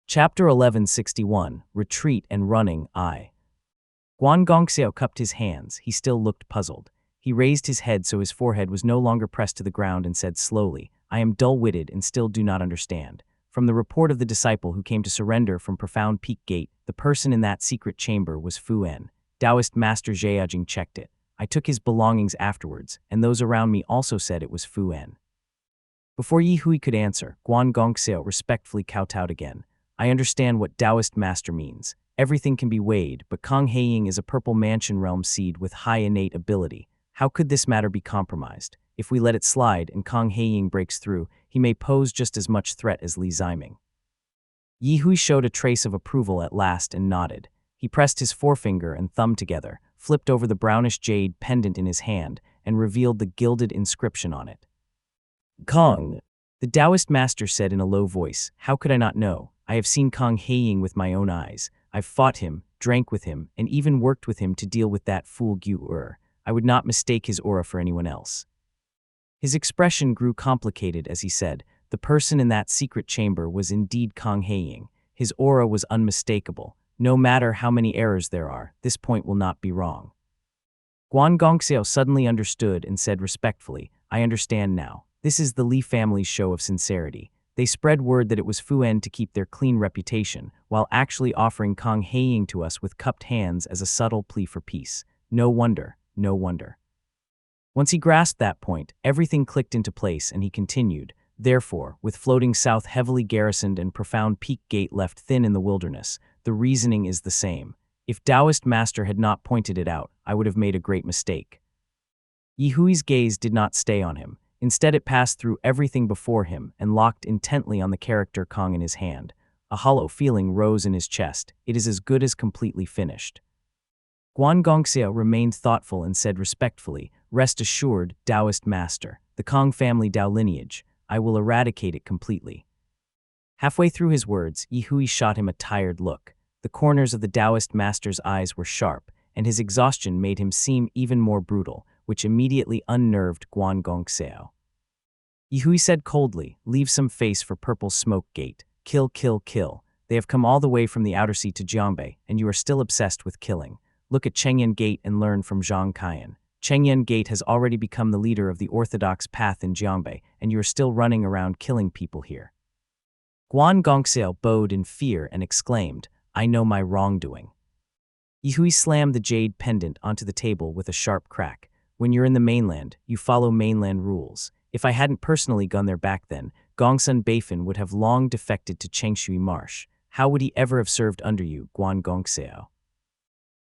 Chapter 1161, Retreat and Running, I. Guan Gongxiao cupped his hands. He still looked puzzled. He raised his head so his forehead was no longer pressed to the ground and said slowly, I am dull-witted and still do not understand. From the report of the disciple who came to surrender from Profound Peak Gate, the person in that secret chamber was Fu En. Taoist Master Zhejiang checked it. I took his belongings afterwards, and those around me also said it was Fu En. Before Yi Hui could answer, Guan Gongxiao respectfully kowtowed again. I understand what Taoist master means. Everything can be weighed, but Kong Heiying is a purple mansion realm seed with high innate ability. How could this matter be compromised? If we let it slide and Kong Heiying breaks through, he may pose just as much threat as Li Ziming. Yi Hui showed a trace of approval at last and nodded. He pressed his forefinger and thumb together, flipped over the brownish jade pendant in his hand, and revealed the gilded inscription on it. Kong, the Taoist master said in a low voice, how could I not know? I have seen Kong Heiying with my own eyes. I've fought him, drank with him, and even worked with him to deal with that fool Gu. I would not mistake his aura for anyone else. His expression grew complicated as he said, the person in that secret chamber was indeed Kong Heiying. His aura was unmistakable. No matter how many errors there are, this point will not be wrong. Guan Gongxiao suddenly understood and said respectfully, I understand now. This is the Li family's show of sincerity. They spread word that it was Fu En to keep their clean reputation, while actually offering Kong Heiying to us with cupped hands as a subtle plea for peace. No wonder, no wonder. Once he grasped that point, everything clicked into place and he continued, therefore, with Floating South heavily garrisoned and Profound Peak Gate left thin in the wilderness, the reasoning is the same. If Taoist master had not pointed it out, I would have made a great mistake. Yi Hui's gaze did not stay on him. Instead it passed through everything before him and locked intently on the character Kong in his hand. A hollow feeling rose in his chest. It is as good as completely finished. Guan Gongxiao remained thoughtful and said respectfully, rest assured, Taoist master, the Kong family Tao lineage, I will eradicate it completely. Halfway through his words, Yi Hui shot him a tired look. The corners of the Taoist master's eyes were sharp, and his exhaustion made him seem even more brutal, which immediately unnerved Guan Gongxiao. Yi Hui said coldly, leave some face for Purple Smoke Gate. Kill, kill, kill. They have come all the way from the Outer Sea to Jiangbei, and you are still obsessed with killing. Look at Chengyan Gate and learn from Zhang Kaiyan. Chengyan Gate has already become the leader of the orthodox path in Jiangbei, and you are still running around killing people here. Guan Gongxiao bowed in fear and exclaimed, I know my wrongdoing. Yi Hui slammed the jade pendant onto the table with a sharp crack. When you're in the mainland, you follow mainland rules. If I hadn't personally gone there back then, Gongsun Beifan would have long defected to Chengshui Marsh. How would he ever have served under you, Guan Gongxiao?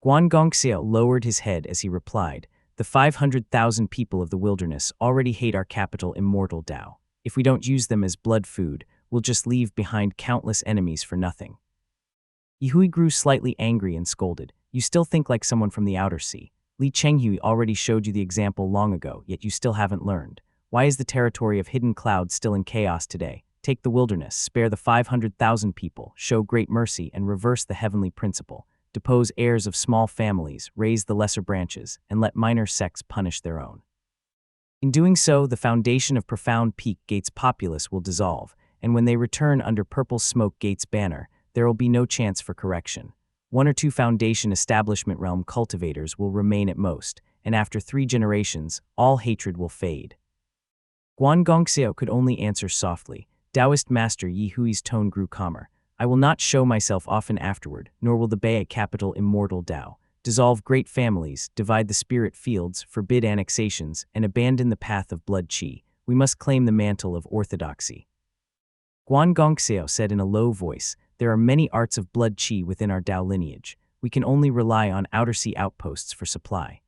Guan Gongxiao lowered his head as he replied, the 500,000 people of the wilderness already hate our capital Immortal Tao. If we don't use them as blood food, we'll just leave behind countless enemies for nothing. Yi Hui grew slightly angry and scolded, you still think like someone from the Outer Sea. Li Chenghui already showed you the example long ago, yet you still haven't learned. Why is the territory of Hidden Cloud still in chaos today? Take the wilderness, spare the 500,000 people, show great mercy, and reverse the heavenly principle. Depose heirs of small families, raise the lesser branches, and let minor sects punish their own. In doing so, the foundation of Profound Peak Gate's populace will dissolve, and when they return under Purple Smoke Gate's banner, there will be no chance for correction. 1 or 2 Foundation Establishment Realm cultivators will remain at most, and after 3 generations, all hatred will fade. Guan Gongxiao could only answer softly. Taoist Master Yi Hui's tone grew calmer. I will not show myself often afterward, nor will the Bei capital Immortal Tao. Dissolve great families, divide the spirit fields, forbid annexations, and abandon the path of blood qi. We must claim the mantle of orthodoxy. Guan Gongxiao said in a low voice, there are many arts of blood qi within our Tao lineage. We can only rely on Outer Sea outposts for supply.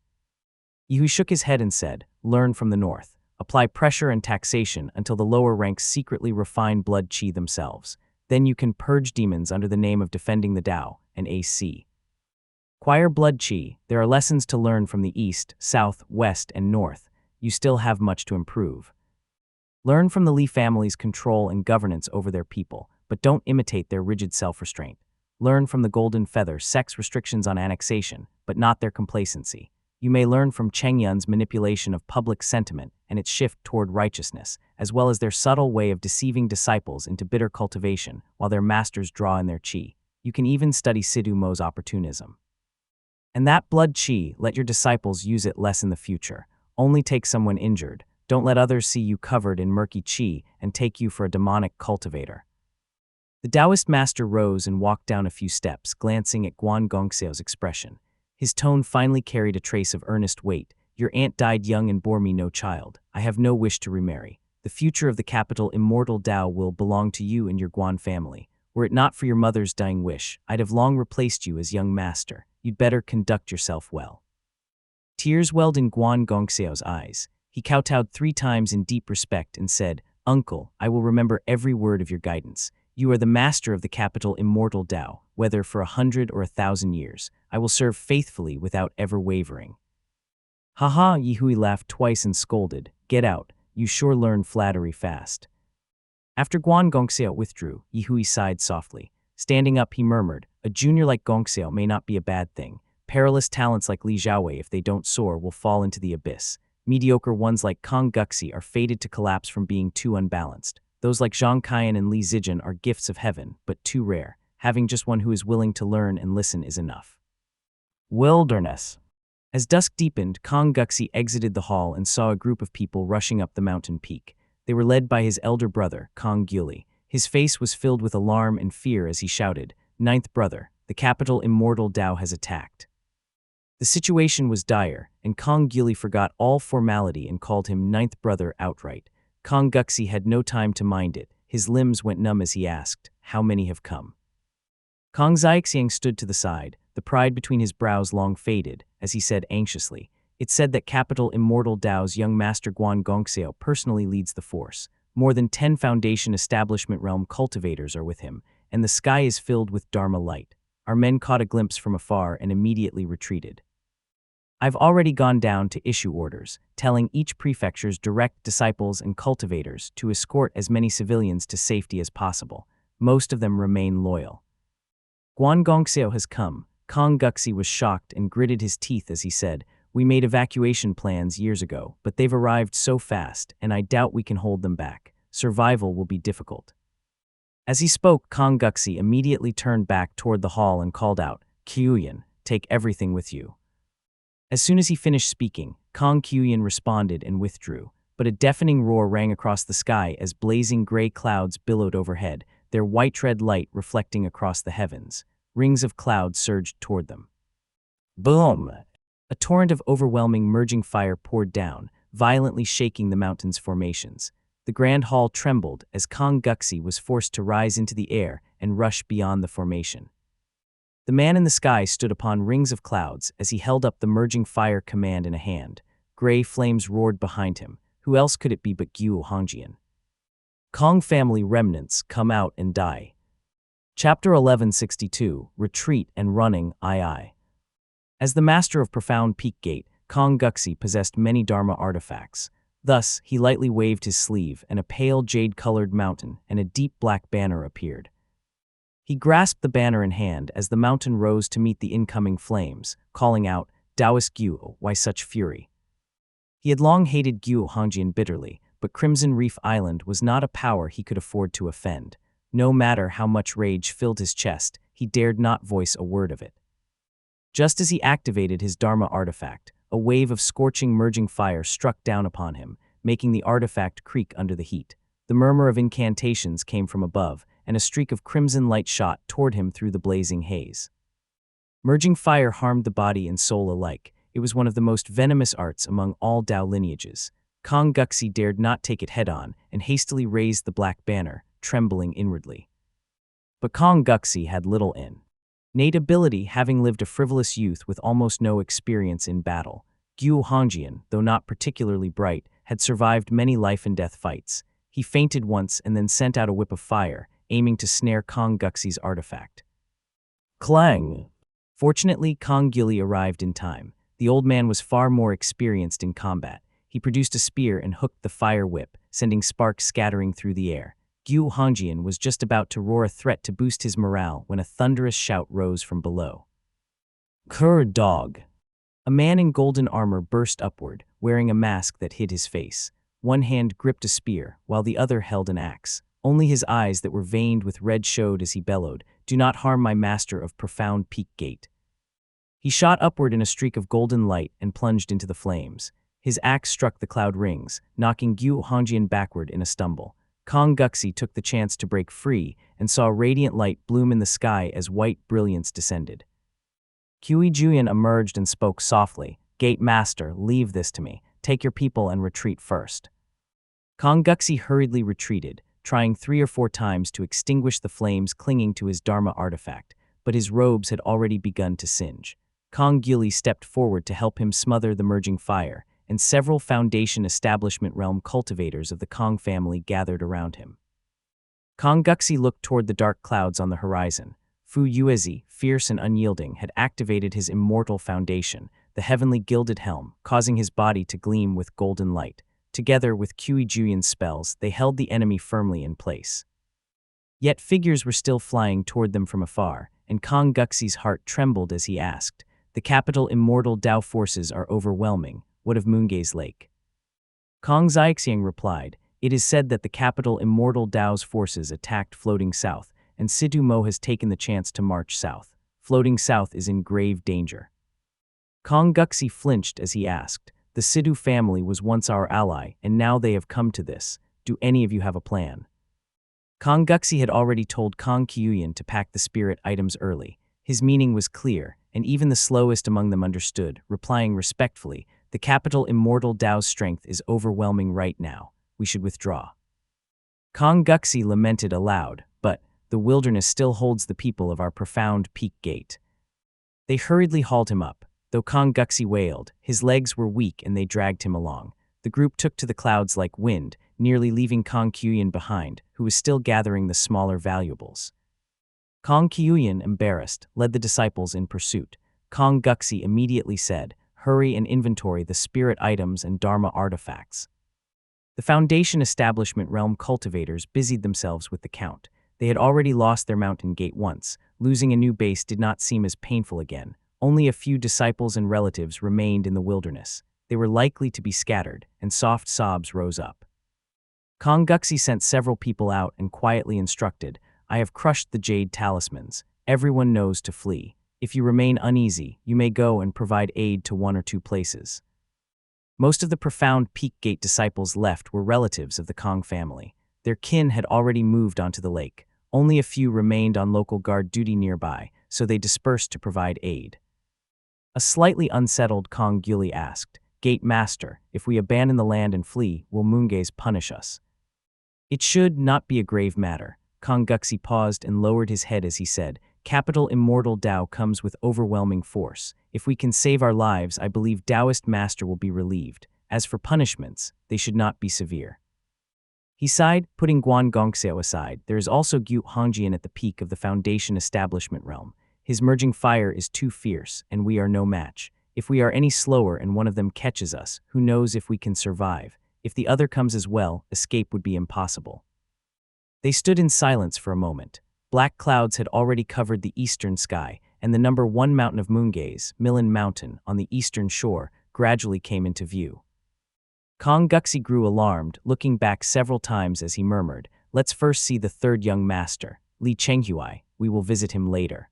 Yi Hui shook his head and said, learn from the north. Apply pressure and taxation until the lower ranks secretly refine blood qi themselves. Then you can purge demons under the name of defending the Tao and AC. Acquire blood qi. There are lessons to learn from the east, south, west, and north. You still have much to improve. Learn from the Li family's control and governance over their people, but don't imitate their rigid self-restraint. Learn from the Golden Feather sex restrictions on annexation, but not their complacency. You may learn from Cheng Yun's manipulation of public sentiment and its shift toward righteousness, as well as their subtle way of deceiving disciples into bitter cultivation while their masters draw in their qi. You can even study Sidhu Mo's opportunism. And that blood qi, let your disciples use it less in the future. Only take someone injured. Don't let others see you covered in murky qi and take you for a demonic cultivator. The Taoist master rose and walked down a few steps, glancing at Guan Gongxiao's expression. His tone finally carried a trace of earnest weight. Your aunt died young and bore me no child. I have no wish to remarry. The future of the capital Immortal Tao will belong to you and your Guan family. Were it not for your mother's dying wish, I'd have long replaced you as young master. You'd better conduct yourself well. Tears welled in Guan Gongxiao's eyes. He kowtowed 3 times in deep respect and said, Uncle, I will remember every word of your guidance. You are the master of the capital Immortal Tao, whether for 100 or 1,000 years. I will serve faithfully without ever wavering. Ha! Yihui laughed twice and scolded, Get out, you sure learn flattery fast. After Guan Gongxiao withdrew, Yihui sighed softly. Standing up, he murmured, A junior like Gongxiao may not be a bad thing. Perilous talents like Li Xiaowei, if they don't soar, will fall into the abyss. Mediocre ones like Kong Guxi are fated to collapse from being too unbalanced. Those like Zhang Kaiyan and Li Zijin are gifts of heaven, but too rare. Having just one who is willing to learn and listen is enough. Wilderness. As dusk deepened, Kong Guxi exited the hall and saw a group of people rushing up the mountain peak. They were led by his elder brother, Kong Gyuli. His face was filled with alarm and fear as he shouted, Ninth brother, the capital Immortal Tao has attacked. The situation was dire, and Kong Gyuli forgot all formality and called him Ninth brother outright. Kong Guxi had no time to mind it. His limbs went numb as he asked, How many have come? Kong Xiaoxiang stood to the side, the pride between his brows long faded, as he said anxiously, It's said that capital Immortal Tao's young master Guan Gongxiao personally leads the force. More than 10 Foundation Establishment Realm cultivators are with him, and the sky is filled with Dharma light. Our men caught a glimpse from afar and immediately retreated. I've already gone down to issue orders, telling each prefecture's direct disciples and cultivators to escort as many civilians to safety as possible. Most of them remain loyal. Guan Gongxiao has come. Kong Guxi was shocked and gritted his teeth as he said, We made evacuation plans years ago, but they've arrived so fast, and I doubt we can hold them back. Survival will be difficult. As he spoke, Kong Guxi immediately turned back toward the hall and called out, Qiuyan, take everything with you. As soon as he finished speaking, Kong Qiuyan responded and withdrew, but a deafening roar rang across the sky as blazing gray clouds billowed overhead, their white-red light reflecting across the heavens. Rings of cloud surged toward them. Boom! A torrent of overwhelming merging fire poured down, violently shaking the mountain's formations. The grand hall trembled as Kong Guxi was forced to rise into the air and rush beyond the formation. The man in the sky stood upon rings of clouds as he held up the merging fire command in a hand. Gray flames roared behind him. Who else could it be but Guo Hongjian? Kong family remnants come out and die. Chapter 1162, Retreat and Running, II. As the master of Profound Peak Gate, Kong Guxi possessed many Dharma artifacts. Thus, he lightly waved his sleeve, and a pale jade-colored mountain and a deep black banner appeared. He grasped the banner in hand as the mountain rose to meet the incoming flames, calling out, Taoist Guo, why such fury? He had long hated Guo Hongjian bitterly, but Crimson Reef Island was not a power he could afford to offend. No matter how much rage filled his chest, he dared not voice a word of it. Just as he activated his Dharma artifact, a wave of scorching merging fire struck down upon him, making the artifact creak under the heat. The murmur of incantations came from above, and a streak of crimson light shot toward him through the blazing haze. Merging fire harmed the body and soul alike. It was one of the most venomous arts among all Tao lineages. Kong Guxi dared not take it head-on and hastily raised the black banner, trembling inwardly. But Kong Guxi had little innate ability, having lived a frivolous youth with almost no experience in battle. Guo Hongjian, though not particularly bright, had survived many life-and-death fights. He fainted once and then sent out a whip of fire, aiming to snare Kong Guxi's artifact. Clang! Fortunately, Kong Gyuli arrived in time. The old man was far more experienced in combat. He produced a spear and hooked the fire whip, sending sparks scattering through the air. Guo Hongjian was just about to roar a threat to boost his morale when a thunderous shout rose from below. Cur dog! A man in golden armor burst upward, wearing a mask that hid his face. One hand gripped a spear, while the other held an axe. Only his eyes that were veined with red showed as he bellowed, "Do not harm my master of profound peak gate." He shot upward in a streak of golden light and plunged into the flames. His axe struck the cloud rings, knocking Gyu Hongjian backward in a stumble. Kong Guxi took the chance to break free and saw radiant light bloom in the sky as white brilliance descended. Kui Juyan emerged and spoke softly, "Gate Master, leave this to me. Take your people and retreat first." Kong Guxi hurriedly retreated, trying 3 or 4 times to extinguish the flames clinging to his Dharma artifact, but his robes had already begun to singe. Kong Gili stepped forward to help him smother the merging fire, and several Foundation Establishment Realm cultivators of the Kong family gathered around him. Kong Guxi looked toward the dark clouds on the horizon. Fu Yuezi, fierce and unyielding, had activated his immortal foundation, the heavenly gilded helm, causing his body to gleam with golden light. Together with Kui Juyan's spells, they held the enemy firmly in place. Yet figures were still flying toward them from afar, and Kong Guxi's heart trembled as he asked, "The capital immortal Dao forces are overwhelming. What of Moongaze Lake?" Kong Xiaxiang replied, "It is said that the capital immortal Dao's forces attacked Floating South, and Sidu Mo has taken the chance to march south. Floating South is in grave danger." Kong Guxi flinched as he asked, "The Sidu family was once our ally, and now they have come to this. Do any of you have a plan?" Kong Guxi had already told Kong Kyuyan to pack the spirit items early. His meaning was clear, and even the slowest among them understood, replying respectfully, "The capital immortal Dao's strength is overwhelming right now. We should withdraw." Kong Guxi lamented aloud, "But the wilderness still holds the people of our profound peak gate." They hurriedly hauled him up. Though Kong Guxi wailed, his legs were weak and they dragged him along. The group took to the clouds like wind, nearly leaving Kong Kyuyan behind, who was still gathering the smaller valuables. Kong Kyuyan, embarrassed, led the disciples in pursuit. Kong Guxi immediately said, "Hurry and inventory the spirit items and Dharma artifacts." The Foundation Establishment Realm cultivators busied themselves with the count. They had already lost their mountain gate once. Losing a new base did not seem as painful again. Only a few disciples and relatives remained in the wilderness. They were likely to be scattered, and soft sobs rose up. Kong Guxi sent several people out and quietly instructed, "I have crushed the jade talismans. Everyone knows to flee. If you remain uneasy, you may go and provide aid to 1 or 2 places." Most of the profound Peak Gate disciples left were relatives of the Kong family. Their kin had already moved onto the lake. Only a few remained on local guard duty nearby, so they dispersed to provide aid. A slightly unsettled Kong Gili asked, "Gate Master, if we abandon the land and flee, will Moongaze punish us?" "It should not be a grave matter." Kong Guxi paused and lowered his head as he said, "Capital immortal Dao comes with overwhelming force. If we can save our lives, I believe Daoist Master will be relieved. As for punishments, they should not be severe." He sighed, putting Guan Gongxiao aside. "There is also Gyu Hongjian at the peak of the Foundation Establishment Realm. His merging fire is too fierce, and we are no match. If we are any slower and one of them catches us, who knows if we can survive? If the other comes as well, escape would be impossible." They stood in silence for a moment. Black clouds had already covered the eastern sky, and the number 1 mountain of Moongaze, Millen Mountain, on the eastern shore, gradually came into view. Kong Guxi grew alarmed, looking back several times as he murmured, "Let's first see the 3rd young master, Li Chenghuai. We will visit him later."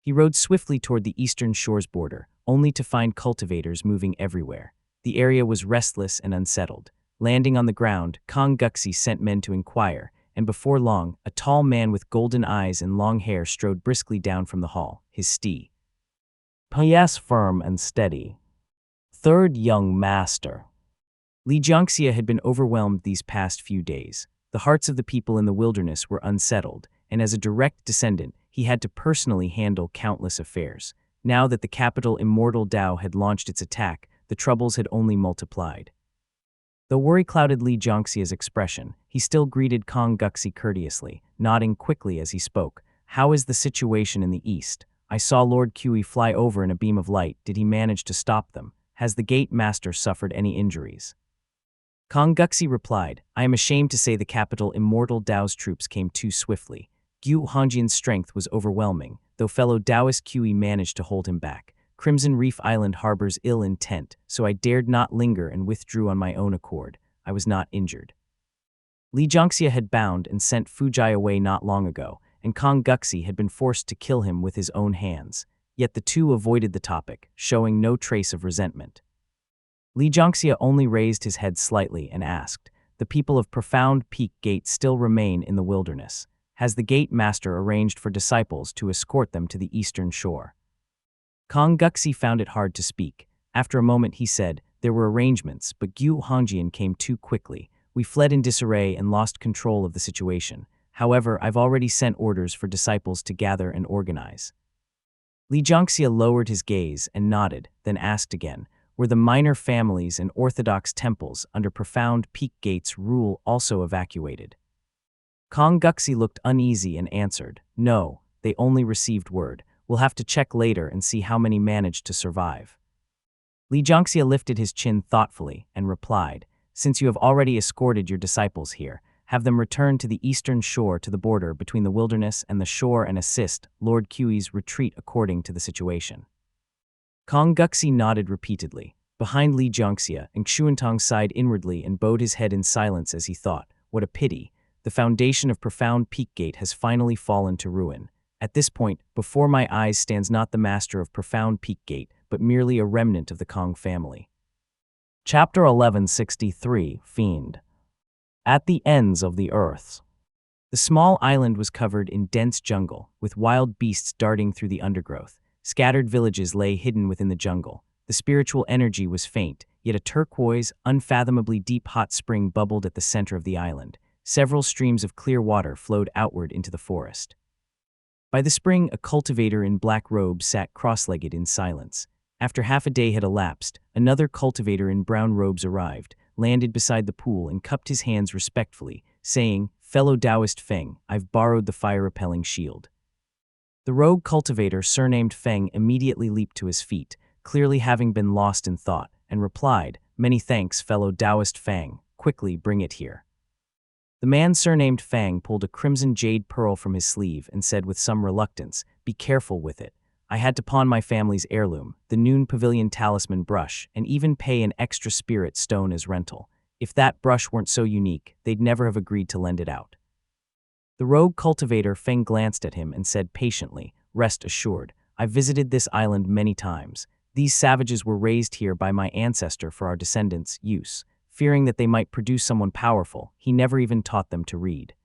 He rode swiftly toward the eastern shore's border, only to find cultivators moving everywhere. The area was restless and unsettled. Landing on the ground, Kong Guxi sent men to inquire, and before long, a tall man with golden eyes and long hair strode briskly down from the hall, his steed. "Yes, firm and steady. 3rd young master." Li Jiangxia had been overwhelmed these past few days. The hearts of the people in the wilderness were unsettled, and as a direct descendant, he had to personally handle countless affairs. Now that the capital Immortal Dao had launched its attack, the troubles had only multiplied. Though worry clouded Li Jiangxia's expression, he still greeted Kong Guxi courteously, nodding quickly as he spoke. "How is the situation in the east? I saw Lord Kui fly over in a beam of light. Did he manage to stop them? Has the Gate Master suffered any injuries?" Kong Guxi replied, "I am ashamed to say the capital Immortal Dao's troops came too swiftly. Gyu Hongjian's strength was overwhelming, though fellow Daoist Kui managed to hold him back. Crimson Reef Island harbors ill intent, so I dared not linger and withdrew on my own accord. I was not injured. Li Jiangxia had bound and sent Fujai away not long ago, and Kong Guxi had been forced to kill him with his own hands. Yet the two avoided the topic, showing no trace of resentment. Li Jiangxia only raised his head slightly and asked, "The people of Profound Peak Gate still remain in the wilderness. Has the gate master arranged for disciples to escort them to the eastern shore?" Kong Guxi found it hard to speak. After a moment he said, "There were arrangements, but Gu Hongjian came too quickly. We fled in disarray and lost control of the situation. However, I've already sent orders for disciples to gather and organize." Li Jiangxia lowered his gaze and nodded, then asked again, "Were the minor families and Orthodox temples under Profound Peak Gate's rule also evacuated?" Kong Guxi looked uneasy and answered, "No, they only received word. We'll have to check later and see how many managed to survive." Li Jiangxia lifted his chin thoughtfully and replied, "Since you have already escorted your disciples here, have them return to the eastern shore to the border between the wilderness and the shore and assist Lord Qi's retreat according to the situation." Kong Guxi nodded repeatedly. Behind Li Jiangxia, and Xuantong sighed inwardly and bowed his head in silence as he thought, "What a pity. The foundation of Profound Peak Gate has finally fallen to ruin. At this point, before my eyes stands not the master of Profound Peak Gate, but merely a remnant of the Kong family." Chapter 1163, Fiend. At the ends of the earth. The small island was covered in dense jungle, with wild beasts darting through the undergrowth. Scattered villages lay hidden within the jungle. The spiritual energy was faint, yet a turquoise, unfathomably deep hot spring bubbled at the center of the island. Several streams of clear water flowed outward into the forest. By the spring, a cultivator in black robes sat cross-legged in silence. After half a day had elapsed, another cultivator in brown robes arrived, landed beside the pool and cupped his hands respectfully, saying, "Fellow Taoist Feng, I've borrowed the fire-repelling shield." The rogue cultivator, surnamed Feng, immediately leaped to his feet, clearly having been lost in thought, and replied, "Many thanks, fellow Taoist Feng. Quickly bring it here." The man surnamed Fang pulled a crimson jade pearl from his sleeve and said with some reluctance, "Be careful with it. I had to pawn my family's heirloom, the Noon Pavilion talisman brush, and even pay an extra spirit stone as rental. If that brush weren't so unique, they'd never have agreed to lend it out." The rogue cultivator Feng glanced at him and said patiently, "Rest assured, I've visited this island many times. These savages were raised here by my ancestor for our descendants' use. Fearing that they might produce someone powerful, he never even taught them to read.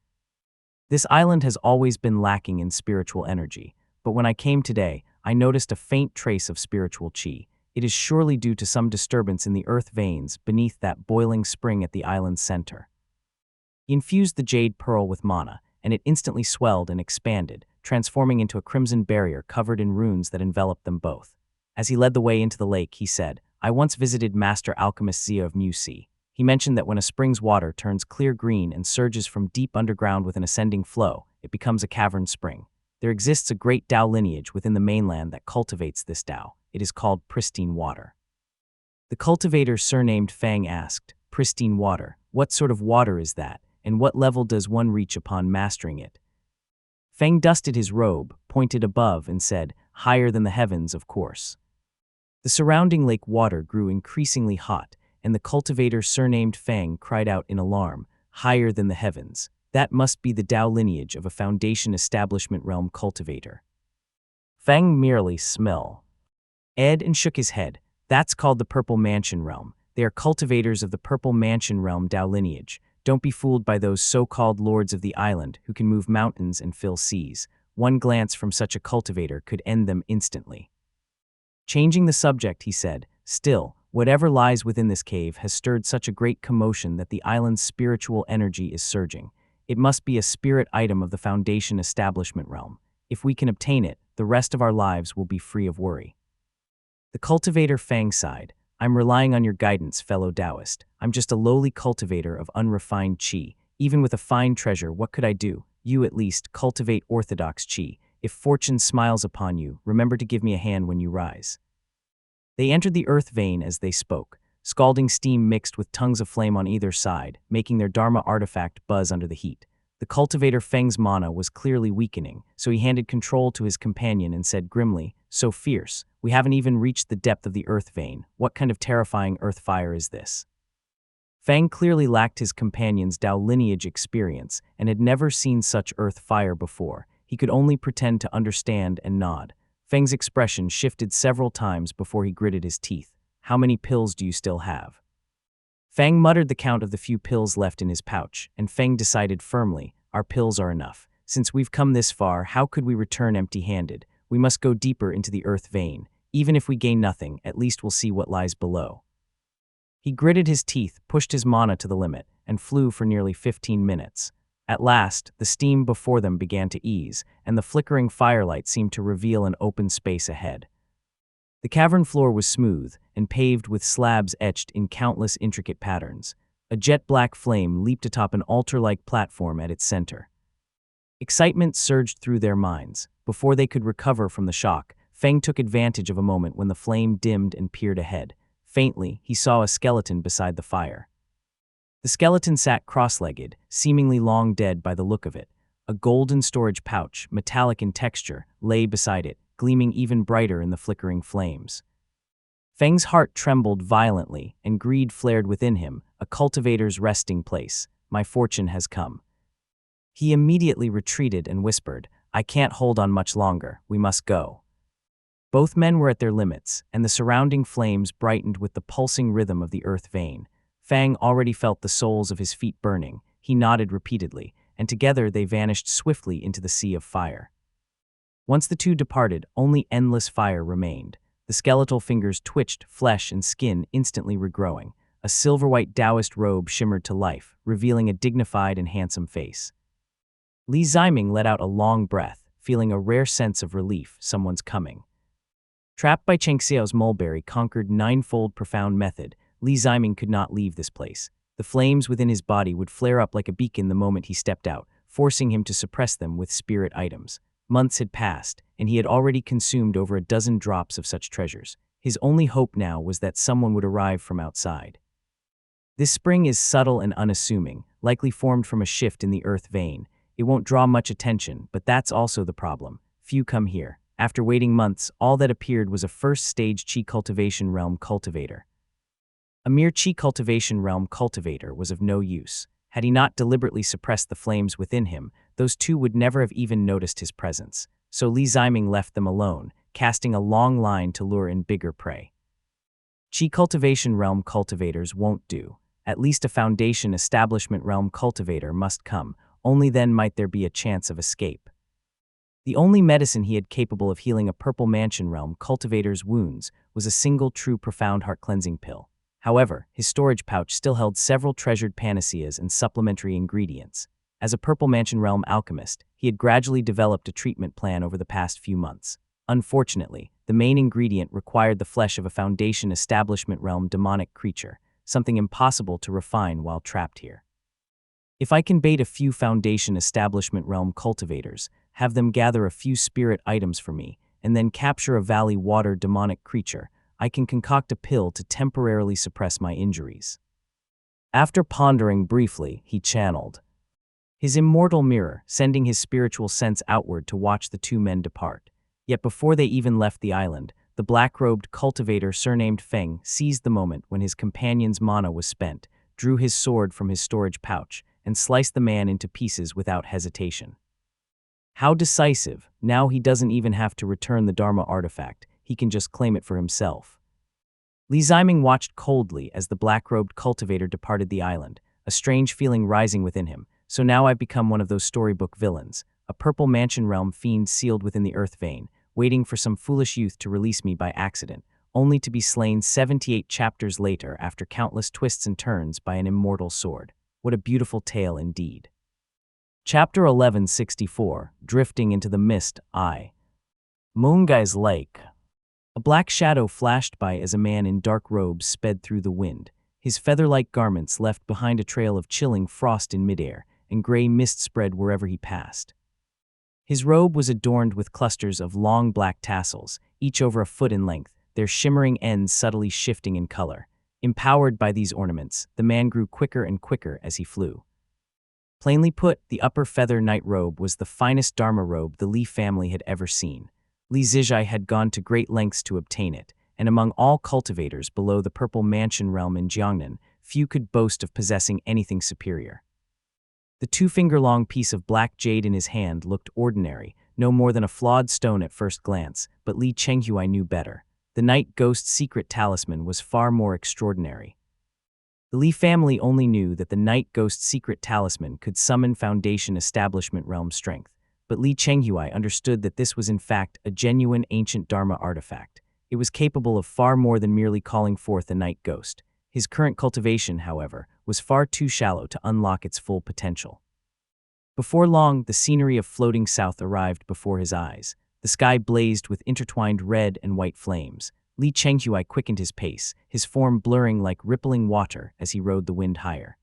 This island has always been lacking in spiritual energy, but when I came today, I noticed a faint trace of spiritual qi. It is surely due to some disturbance in the earth veins beneath that boiling spring at the island's center." He infused the jade pearl with mana, and it instantly swelled and expanded, transforming into a crimson barrier covered in runes that enveloped them both. As he led the way into the lake, he said, "I once visited Master Alchemist Zia of Musi. He mentioned that when a spring's water turns clear green and surges from deep underground with an ascending flow, it becomes a cavern spring. There exists a great Tao lineage within the mainland that cultivates this Tao. It is called pristine water." The cultivator surnamed Fang asked, "Pristine water, what sort of water is that, and what level does one reach upon mastering it?" Fang dusted his robe, pointed above, and said, "Higher than the heavens, of course." The surrounding lake water grew increasingly hot, and the cultivator surnamed Fang cried out in alarm, "Higher than the heavens. That must be the Tao lineage of a Foundation Establishment Realm cultivator." Fang merely smiled and shook his head. "That's called the Purple Mansion Realm. They are cultivators of the Purple Mansion Realm Tao lineage. Don't be fooled by those so-called lords of the island who can move mountains and fill seas. One glance from such a cultivator could end them instantly." Changing the subject, he said, "Still, whatever lies within this cave has stirred such a great commotion that the island's spiritual energy is surging. It must be a spirit item of the Foundation Establishment Realm. If we can obtain it, the rest of our lives will be free of worry." The cultivator Fang sighed, "I'm relying on your guidance, fellow Taoist. I'm just a lowly cultivator of unrefined qi. Even with a fine treasure, what could I do? You, at least, cultivate orthodox qi. If fortune smiles upon you, remember to give me a hand when you rise." They entered the earth vein as they spoke. Scalding steam mixed with tongues of flame on either side, making their Dharma artifact buzz under the heat. The cultivator Feng's mana was clearly weakening, so he handed control to his companion and said grimly, "So fierce, We haven't even reached the depth of the earth vein. What kind of terrifying earth fire is this? Fang clearly lacked his companion's Dao lineage experience and had never seen such earth fire before. He could only pretend to understand and nod. Fang's expression shifted several times before he gritted his teeth. How many pills do you still have? Fang muttered the count of the few pills left in his pouch, and Fang decided firmly, our pills are enough. Since we've come this far, how could we return empty-handed? We must go deeper into the earth vein. Even if we gain nothing, at least we'll see what lies below. He gritted his teeth, pushed his mana to the limit, and flew for nearly 15 minutes. At last, the steam before them began to ease, and the flickering firelight seemed to reveal an open space ahead. The cavern floor was smooth and paved with slabs etched in countless intricate patterns. A jet-black flame leaped atop an altar-like platform at its center. Excitement surged through their minds. Before they could recover from the shock, Fang took advantage of a moment when the flame dimmed and peered ahead. Faintly, he saw a skeleton beside the fire. The skeleton sat cross-legged, seemingly long dead by the look of it. A golden storage pouch, metallic in texture, lay beside it, gleaming even brighter in the flickering flames. Fang's heart trembled violently, and greed flared within him, a cultivator's resting place. My fortune has come. He immediately retreated and whispered, I can't hold on much longer, we must go. Both men were at their limits, and the surrounding flames brightened with the pulsing rhythm of the earth vein. Fang already felt the soles of his feet burning. He nodded repeatedly, and together they vanished swiftly into the sea of fire. Once the two departed, only endless fire remained. The skeletal fingers twitched, flesh and skin instantly regrowing. A silver-white Taoist robe shimmered to life, revealing a dignified and handsome face. Li Ziming let out a long breath, feeling a rare sense of relief. Someone's coming. Trapped by Cheng Xiao's mulberry conquered ninefold profound method, Li Ziming could not leave this place. The flames within his body would flare up like a beacon the moment he stepped out, forcing him to suppress them with spirit items. Months had passed, and he had already consumed over a dozen drops of such treasures. His only hope now was that someone would arrive from outside. This spring is subtle and unassuming, likely formed from a shift in the earth vein. It won't draw much attention, but that's also the problem. Few come here. After waiting months, all that appeared was a first-stage Qi cultivation realm cultivator. A mere Qi cultivation realm cultivator was of no use. Had he not deliberately suppressed the flames within him, those two would never have even noticed his presence. So Li Ziming left them alone, casting a long line to lure in bigger prey. Qi cultivation realm cultivators won't do. At least a foundation establishment realm cultivator must come. Only then might there be a chance of escape. The only medicine he had capable of healing a Purple Mansion realm cultivator's wounds was a single true profound heart-cleansing pill. However, his storage pouch still held several treasured panaceas and supplementary ingredients. As a Purple Mansion realm alchemist, he had gradually developed a treatment plan over the past few months. Unfortunately, the main ingredient required the flesh of a Foundation Establishment realm demonic creature, something impossible to refine while trapped here. If I can bait a few Foundation Establishment realm cultivators, have them gather a few spirit items for me, and then capture a Valley Water demonic creature, I can concoct a pill to temporarily suppress my injuries. After pondering briefly, he channeled his immortal mirror, sending his spiritual sense outward to watch the two men depart. Yet before they even left the island, the black-robed cultivator surnamed Feng seized the moment when his companion's mana was spent, drew his sword from his storage pouch, and sliced the man into pieces without hesitation. How decisive! Now he doesn't even have to return the Dharma artifact, he can just claim it for himself. Li Ziming watched coldly as the black-robed cultivator departed the island, a strange feeling rising within him. So now I've become one of those storybook villains, a Purple Mansion realm fiend sealed within the earth vein, waiting for some foolish youth to release me by accident, only to be slain 78 chapters later after countless twists and turns by an immortal sword. What a beautiful tale indeed. Chapter 1164, Drifting into the Mist, I. Moongai's Lake. A black shadow flashed by as a man in dark robes sped through the wind. His feather-like garments left behind a trail of chilling frost in midair, and gray mist spread wherever he passed. His robe was adorned with clusters of long black tassels, each over a foot in length, their shimmering ends subtly shifting in color. Empowered by these ornaments, the man grew quicker and quicker as he flew. Plainly put, the upper feather night robe was the finest Dharma robe the Li family had ever seen. Li Zizhai had gone to great lengths to obtain it, and among all cultivators below the Purple Mansion realm in Jiangnan, few could boast of possessing anything superior. The two-finger-long piece of black jade in his hand looked ordinary, no more than a flawed stone at first glance, but Li Chenghui knew better. The Night Ghost's secret talisman was far more extraordinary. The Li family only knew that the Night Ghost's secret talisman could summon Foundation Establishment realm strength, but Li Chenghui understood that this was in fact a genuine ancient Dharma artifact. It was capable of far more than merely calling forth a Night Ghost. His current cultivation, however, was far too shallow to unlock its full potential. Before long, the scenery of Floating South arrived before his eyes. The sky blazed with intertwined red and white flames. Li Chenghui quickened his pace, his form blurring like rippling water as he rode the wind higher.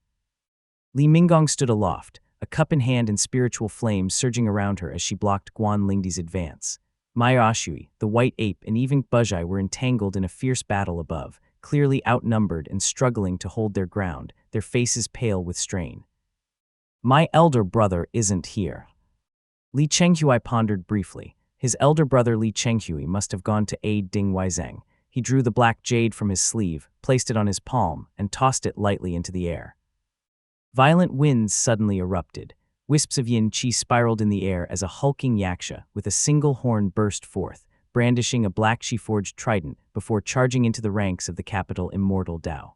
Li Minggong stood aloft, a cup in hand and spiritual flames surging around her as she blocked Guan Lingdi's advance. Maya Ashui, the white ape, and even Buzhai were entangled in a fierce battle above, clearly outnumbered and struggling to hold their ground, their faces pale with strain. My elder brother isn't here. Li Chenghui pondered briefly. His elder brother Li Chenghui must have gone to aid Ding Weizeng. He drew the black jade from his sleeve, placed it on his palm, and tossed it lightly into the air. Violent winds suddenly erupted. Wisps of yin qi spiraled in the air as a hulking yaksha with a single horn burst forth, brandishing a black she-forged trident before charging into the ranks of the capital Immortal Dao.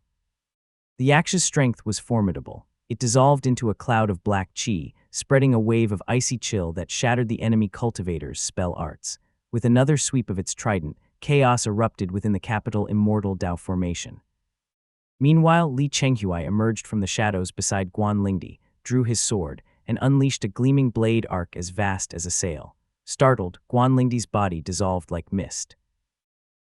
The yaksha's strength was formidable. It dissolved into a cloud of black qi, spreading a wave of icy chill that shattered the enemy cultivators' spell arts. With another sweep of its trident, chaos erupted within the capital Immortal Dao formation. Meanwhile, Li Chenghui emerged from the shadows beside Guan Lingdi, drew his sword, and unleashed a gleaming blade arc as vast as a sail. Startled, Guan Lingdi's body dissolved like mist.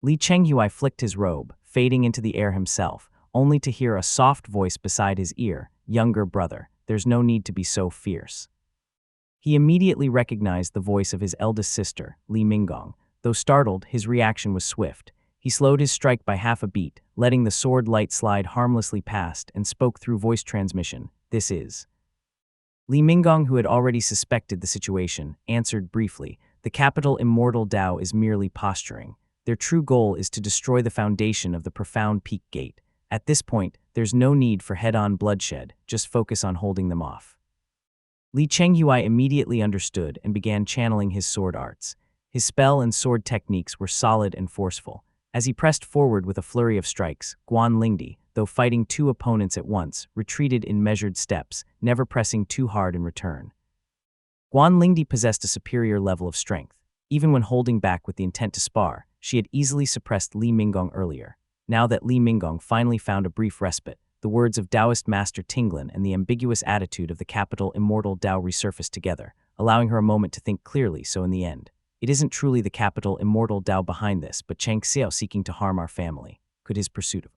Li Chenghui flicked his robe, fading into the air himself, only to hear a soft voice beside his ear, "Younger brother, there's no need to be so fierce." He immediately recognized the voice of his eldest sister, Li Minggong. Though startled, his reaction was swift. He slowed his strike by half a beat, letting the sword light slide harmlessly past, and spoke through voice transmission, "This is." Li Minggong, who had already suspected the situation, answered briefly, "The capital Immortal Dao is merely posturing. Their true goal is to destroy the foundation of the Profound Peak Gate. At this point, there's no need for head-on bloodshed, just focus on holding them off." Li Chenghui immediately understood and began channeling his sword arts. His spell and sword techniques were solid and forceful. As he pressed forward with a flurry of strikes, Guan Lingdi, though fighting two opponents at once, retreated in measured steps, never pressing too hard in return. Guan Lingdi possessed a superior level of strength. Even when holding back with the intent to spar, she had easily suppressed Li Minggong earlier. Now that Li Minggong finally found a brief respite, the words of Taoist Master Tinglin and the ambiguous attitude of the capital Immortal Dao resurfaced together, allowing her a moment to think clearly. So in the end, it isn't truly the capital Immortal Dao behind this, but Cheng Xiao seeking to harm our family. Could his pursuit of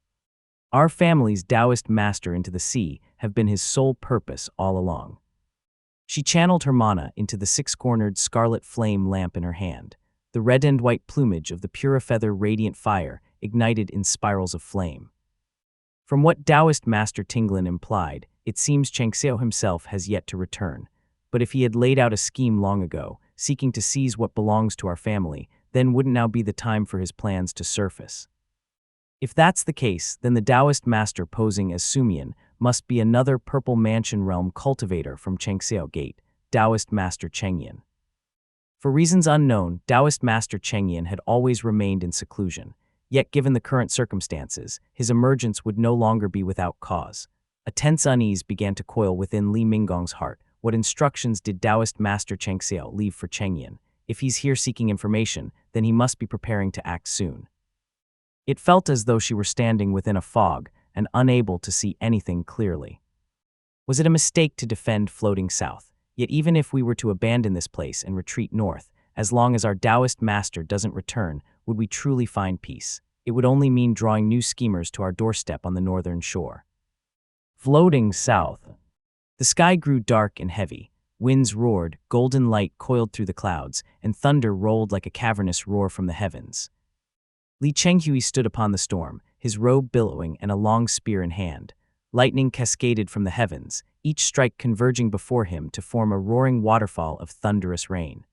our family's Taoist master into the sea have been his sole purpose all along? She channeled her mana into the six-cornered scarlet flame lamp in her hand. The red and white plumage of the Purifeather radiant fire ignited in spirals of flame. From what Taoist Master Tinglin implied, it seems Cheng Xiao himself has yet to return. But if he had laid out a scheme long ago, seeking to seize what belongs to our family, then wouldn't now be the time for his plans to surface? If that's the case, then the Taoist master posing as Sumian must be another Purple Mansion realm cultivator from Cheng Xiao Gate, Taoist Master Chengyan. For reasons unknown, Taoist Master Chengyan had always remained in seclusion. Yet given the current circumstances, his emergence would no longer be without cause. A tense unease began to coil within Li Minggong's heart. What instructions did Taoist Master Cheng Xiao leave for Chengyan? If he's here seeking information, then he must be preparing to act soon. It felt as though she were standing within a fog and unable to see anything clearly. Was it a mistake to defend Floating South? Yet even if we were to abandon this place and retreat north, as long as our Taoist master doesn't return, would we truly find peace? It would only mean drawing new schemers to our doorstep on the northern shore. Floating South. The sky grew dark and heavy. Winds roared, golden light coiled through the clouds, and thunder rolled like a cavernous roar from the heavens. Li Chenghui stood upon the storm, his robe billowing and a long spear in hand. Lightning cascaded from the heavens, each strike converging before him to form a roaring waterfall of thunderous rain.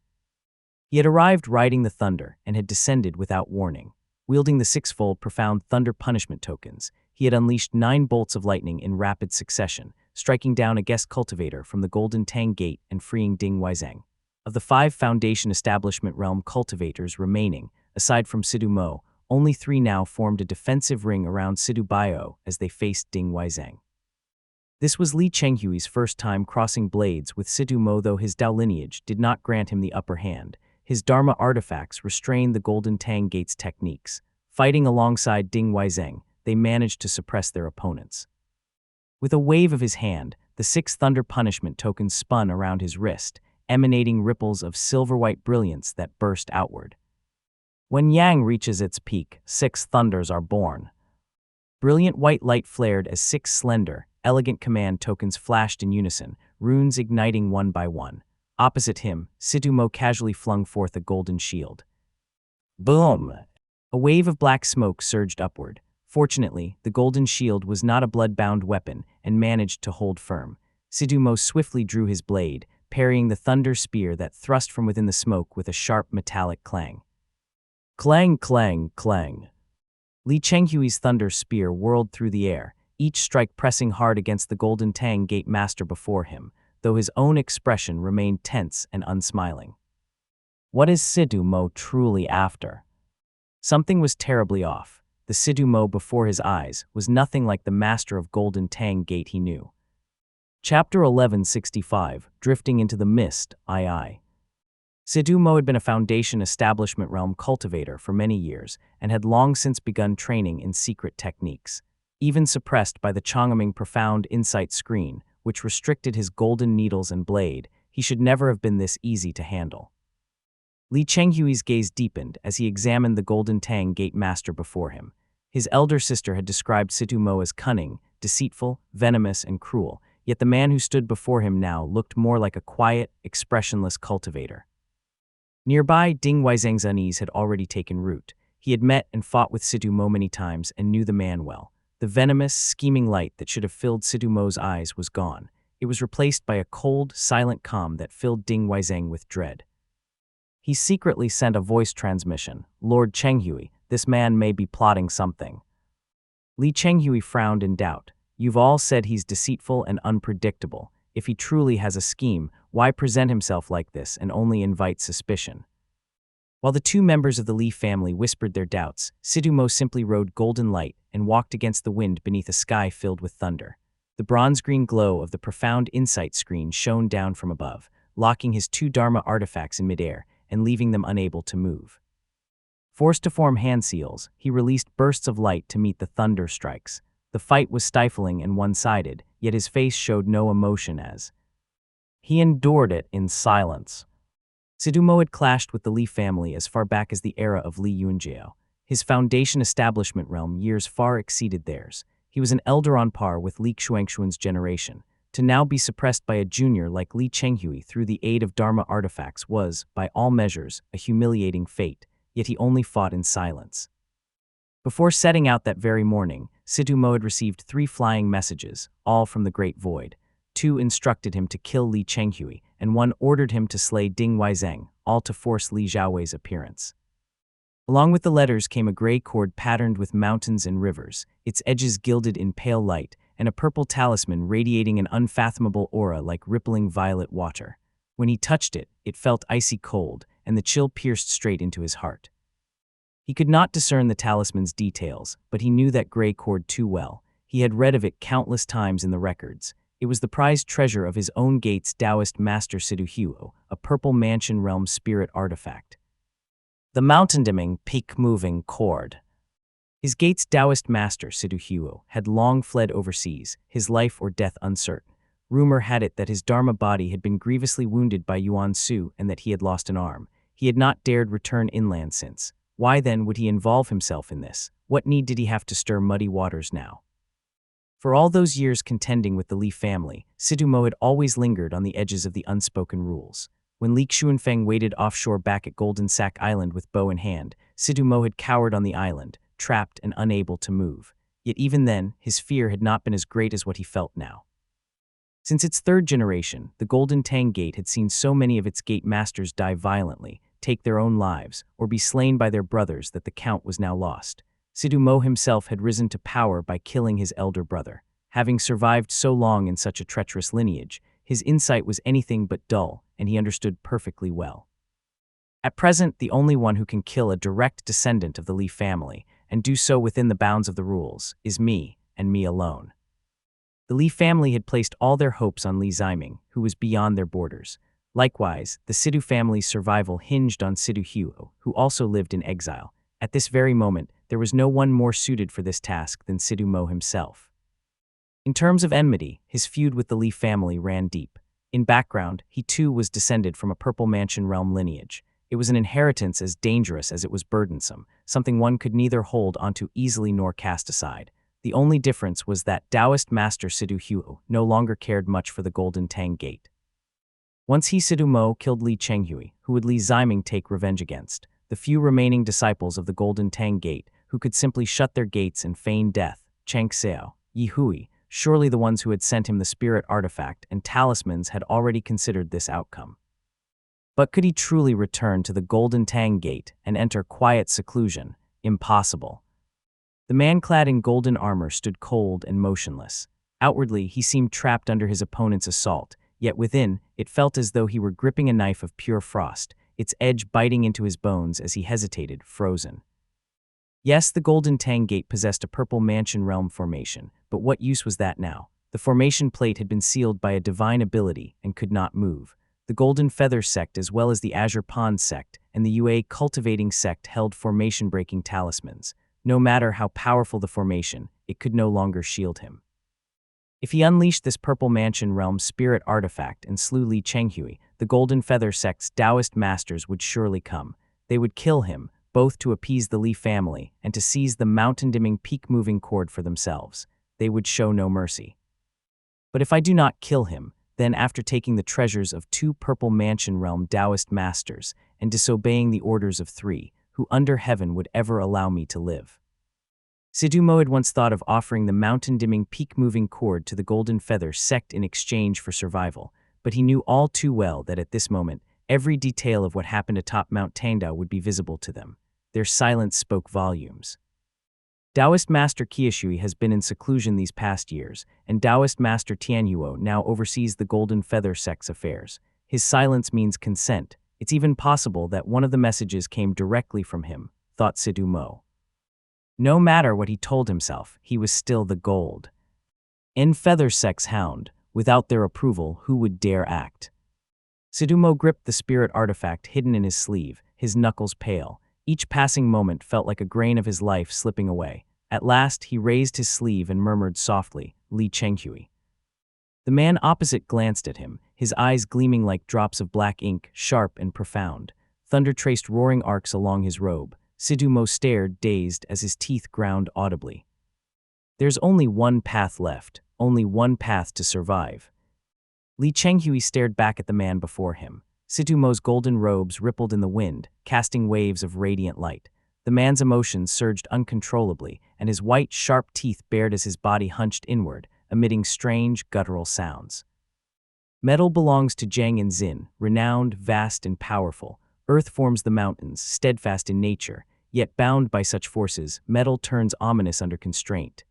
He had arrived riding the thunder and had descended without warning. Wielding the sixfold profound thunder punishment tokens, he had unleashed 9 bolts of lightning in rapid succession, striking down a guest cultivator from the Golden Tang Gate and freeing Ding Weizeng. Of the 5 Foundation Establishment Realm cultivators remaining, aside from Sidu Mo, only 3 now formed a defensive ring around Sidu Bio as they faced Ding Weizeng. This was Li Chenghui's first time crossing blades with Sidu Mo, though his Dao lineage did not grant him the upper hand. His Dharma artifacts restrained the Golden Tang Gate's techniques. Fighting alongside Ding Weizeng, they managed to suppress their opponents. With a wave of his hand, the 6 thunder punishment tokens spun around his wrist, emanating ripples of silver-white brilliance that burst outward. When Yang reaches its peak, 6 thunders are born. Brilliant white light flared as 6 slender, elegant command tokens flashed in unison, runes igniting one by one. Opposite him, Sidu Mo casually flung forth a golden shield. Boom! A wave of black smoke surged upward. Fortunately, the golden shield was not a blood-bound weapon and managed to hold firm. Sidu Mo swiftly drew his blade, parrying the thunder spear that thrust from within the smoke with a sharp metallic clang. Clang, clang, clang. Li Chenghui's thunder spear whirled through the air, each strike pressing hard against the Golden Tang Gate master before him, though his own expression remained tense and unsmiling. What is Sidu Mo truly after? Something was terribly off. The Sidu Mo before his eyes was nothing like the master of Golden Tang Gate he knew. Chapter 1165, Drifting into the Mist, II. Sidu Mo had been a Foundation Establishment Realm cultivator for many years and had long since begun training in secret techniques. Even suppressed by the Chongming Profound Insight Screen, which restricted his golden needles and blade, he should never have been this easy to handle. Li Chenghui's gaze deepened as he examined the Golden Tang Gate master before him. His elder sister had described Sidu Mo as cunning, deceitful, venomous, and cruel, yet the man who stood before him now looked more like a quiet, expressionless cultivator. Nearby, Ding Weizeng's unease had already taken root. He had met and fought with Sidu Mo many times and knew the man well. The venomous, scheming light that should have filled Sidu Mo's eyes was gone. It was replaced by a cold, silent calm that filled Ding Weizeng with dread. He secretly sent a voice transmission. Lord Chenghui, this man may be plotting something. Li Chenghui frowned in doubt. You've all said he's deceitful and unpredictable. If he truly has a scheme, why present himself like this and only invite suspicion? While the 2 members of the Li family whispered their doubts, Sidu Mo simply rode golden light and walked against the wind beneath a sky filled with thunder. The bronze-green glow of the Profound Insight Screen shone down from above, locking his 2 Dharma artifacts in midair and leaving them unable to move. Forced to form hand seals, he released bursts of light to meet the thunder strikes. The fight was stifling and one-sided, yet his face showed no emotion as he endured it in silence. Sidu Mo had clashed with the Li family as far back as the era of Li Yunjiao. His Foundation Establishment Realm years far exceeded theirs. He was an elder on par with Li Xuanxuan's generation. To now be suppressed by a junior like Li Chenghui through the aid of Dharma artifacts was, by all measures, a humiliating fate, yet he only fought in silence. Before setting out that very morning, Sidu Mo had received 3 flying messages, all from the Great Void. 2 instructed him to kill Li Chenghui, and 1 ordered him to slay Ding Weizeng, all to force Li Xiaowei's appearance. Along with the letters came a gray cord patterned with mountains and rivers, its edges gilded in pale light, and a purple talisman radiating an unfathomable aura like rippling violet water. When he touched it, it felt icy cold, and the chill pierced straight into his heart. He could not discern the talisman's details, but he knew that gray cord too well. He had read of it countless times in the records. It was the prized treasure of his own gate's Taoist master Sidu Huo, a purple mansion realm spirit artifact. The mountain-dimming, peak-moving cord. His gate's Taoist master, Sidu Huo, had long fled overseas, his life or death uncertain. Rumor had it that his Dharma body had been grievously wounded by Yuan Su and that he had lost an arm. He had not dared return inland since. Why then would he involve himself in this? What need did he have to stir muddy waters now? For all those years contending with the Li family, Sidu Mo had always lingered on the edges of the unspoken rules. When Li Xuanfeng waited offshore back at Golden Sack Island with bow in hand, Sidu Mo had cowered on the island, trapped and unable to move. Yet even then, his fear had not been as great as what he felt now. Since its 3rd generation, the Golden Tang Gate had seen so many of its gate masters die violently, take their own lives, or be slain by their brothers that the count was now lost. Sidu Mo himself had risen to power by killing his elder brother. Having survived so long in such a treacherous lineage, his insight was anything but dull, and he understood perfectly well. At present, the only one who can kill a direct descendant of the Li family, and do so within the bounds of the rules, is me, and me alone. The Li family had placed all their hopes on Li Ziming, who was beyond their borders. Likewise, the Sidu family's survival hinged on Sidu Huo, who also lived in exile. At this very moment, there was no one more suited for this task than Sidu Mo himself. In terms of enmity, his feud with the Li family ran deep. In background, he too was descended from a Purple Mansion realm lineage. It was an inheritance as dangerous as it was burdensome, something one could neither hold onto easily nor cast aside. The only difference was that Taoist master Sidu Huo no longer cared much for the Golden Tang Gate. Once he, Sidu Mo, killed Li Chenghui, who would Li Ziming take revenge against? The few remaining disciples of the Golden Tang Gate, who could simply shut their gates and feign death, Cheng Xiao, Yi Hui, surely the ones who had sent him the spirit artifact and talismans had already considered this outcome. But could he truly return to the Golden Tang Gate and enter quiet seclusion? Impossible. The man clad in golden armor stood cold and motionless. Outwardly, he seemed trapped under his opponent's assault, yet within, it felt as though he were gripping a knife of pure frost, its edge biting into his bones as he hesitated, frozen. Yes, the Golden Tang Gate possessed a Purple Mansion realm formation, but what use was that now? The formation plate had been sealed by a divine ability and could not move. The Golden Feather sect as well as the Azure Pond sect and the UA Cultivating sect held formation-breaking talismans. No matter how powerful the formation, it could no longer shield him. If he unleashed this Purple Mansion realm spirit artifact and slew Li Chenghui, the Golden Feather sect's Taoist masters would surely come. They would kill him, both to appease the Li family and to seize the mountain-dimming peak-moving cord for themselves. They would show no mercy. But if I do not kill him, then after taking the treasures of 2 Purple Mansion realm Taoist masters and disobeying the orders of 3, who under heaven would ever allow me to live? Sidu Mo had once thought of offering the mountain-dimming peak-moving cord to the Golden Feather sect in exchange for survival, but he knew all too well that at this moment, every detail of what happened atop Mount Tangdao would be visible to them. Their silence spoke volumes. Taoist Master Qiushui has been in seclusion these past years, and Taoist Master Tianhuo now oversees the Golden Feather sect's affairs. His silence means consent. It's even possible that one of the messages came directly from him, thought Sidu Mo. No matter what he told himself, he was still the gold. In Feather sect's hound, without their approval, who would dare act? Sidu Mo gripped the spirit artifact hidden in his sleeve, his knuckles pale. Each passing moment felt like a grain of his life slipping away. At last, he raised his sleeve and murmured softly, Li Chenghui. The man opposite glanced at him, his eyes gleaming like drops of black ink, sharp and profound. Thunder traced roaring arcs along his robe. Sidu Mo stared, dazed, as his teeth ground audibly. There's only one path left, only one path to survive. Li Chenghui stared back at the man before him. Sidu Mo's golden robes rippled in the wind, casting waves of radiant light. The man's emotions surged uncontrollably, and his white, sharp teeth bared as his body hunched inward, emitting strange, guttural sounds. Metal belongs to Zhang and Xin, renowned, vast, and powerful. Earth forms the mountains, steadfast in nature, yet bound by such forces, metal turns ominous under constraint.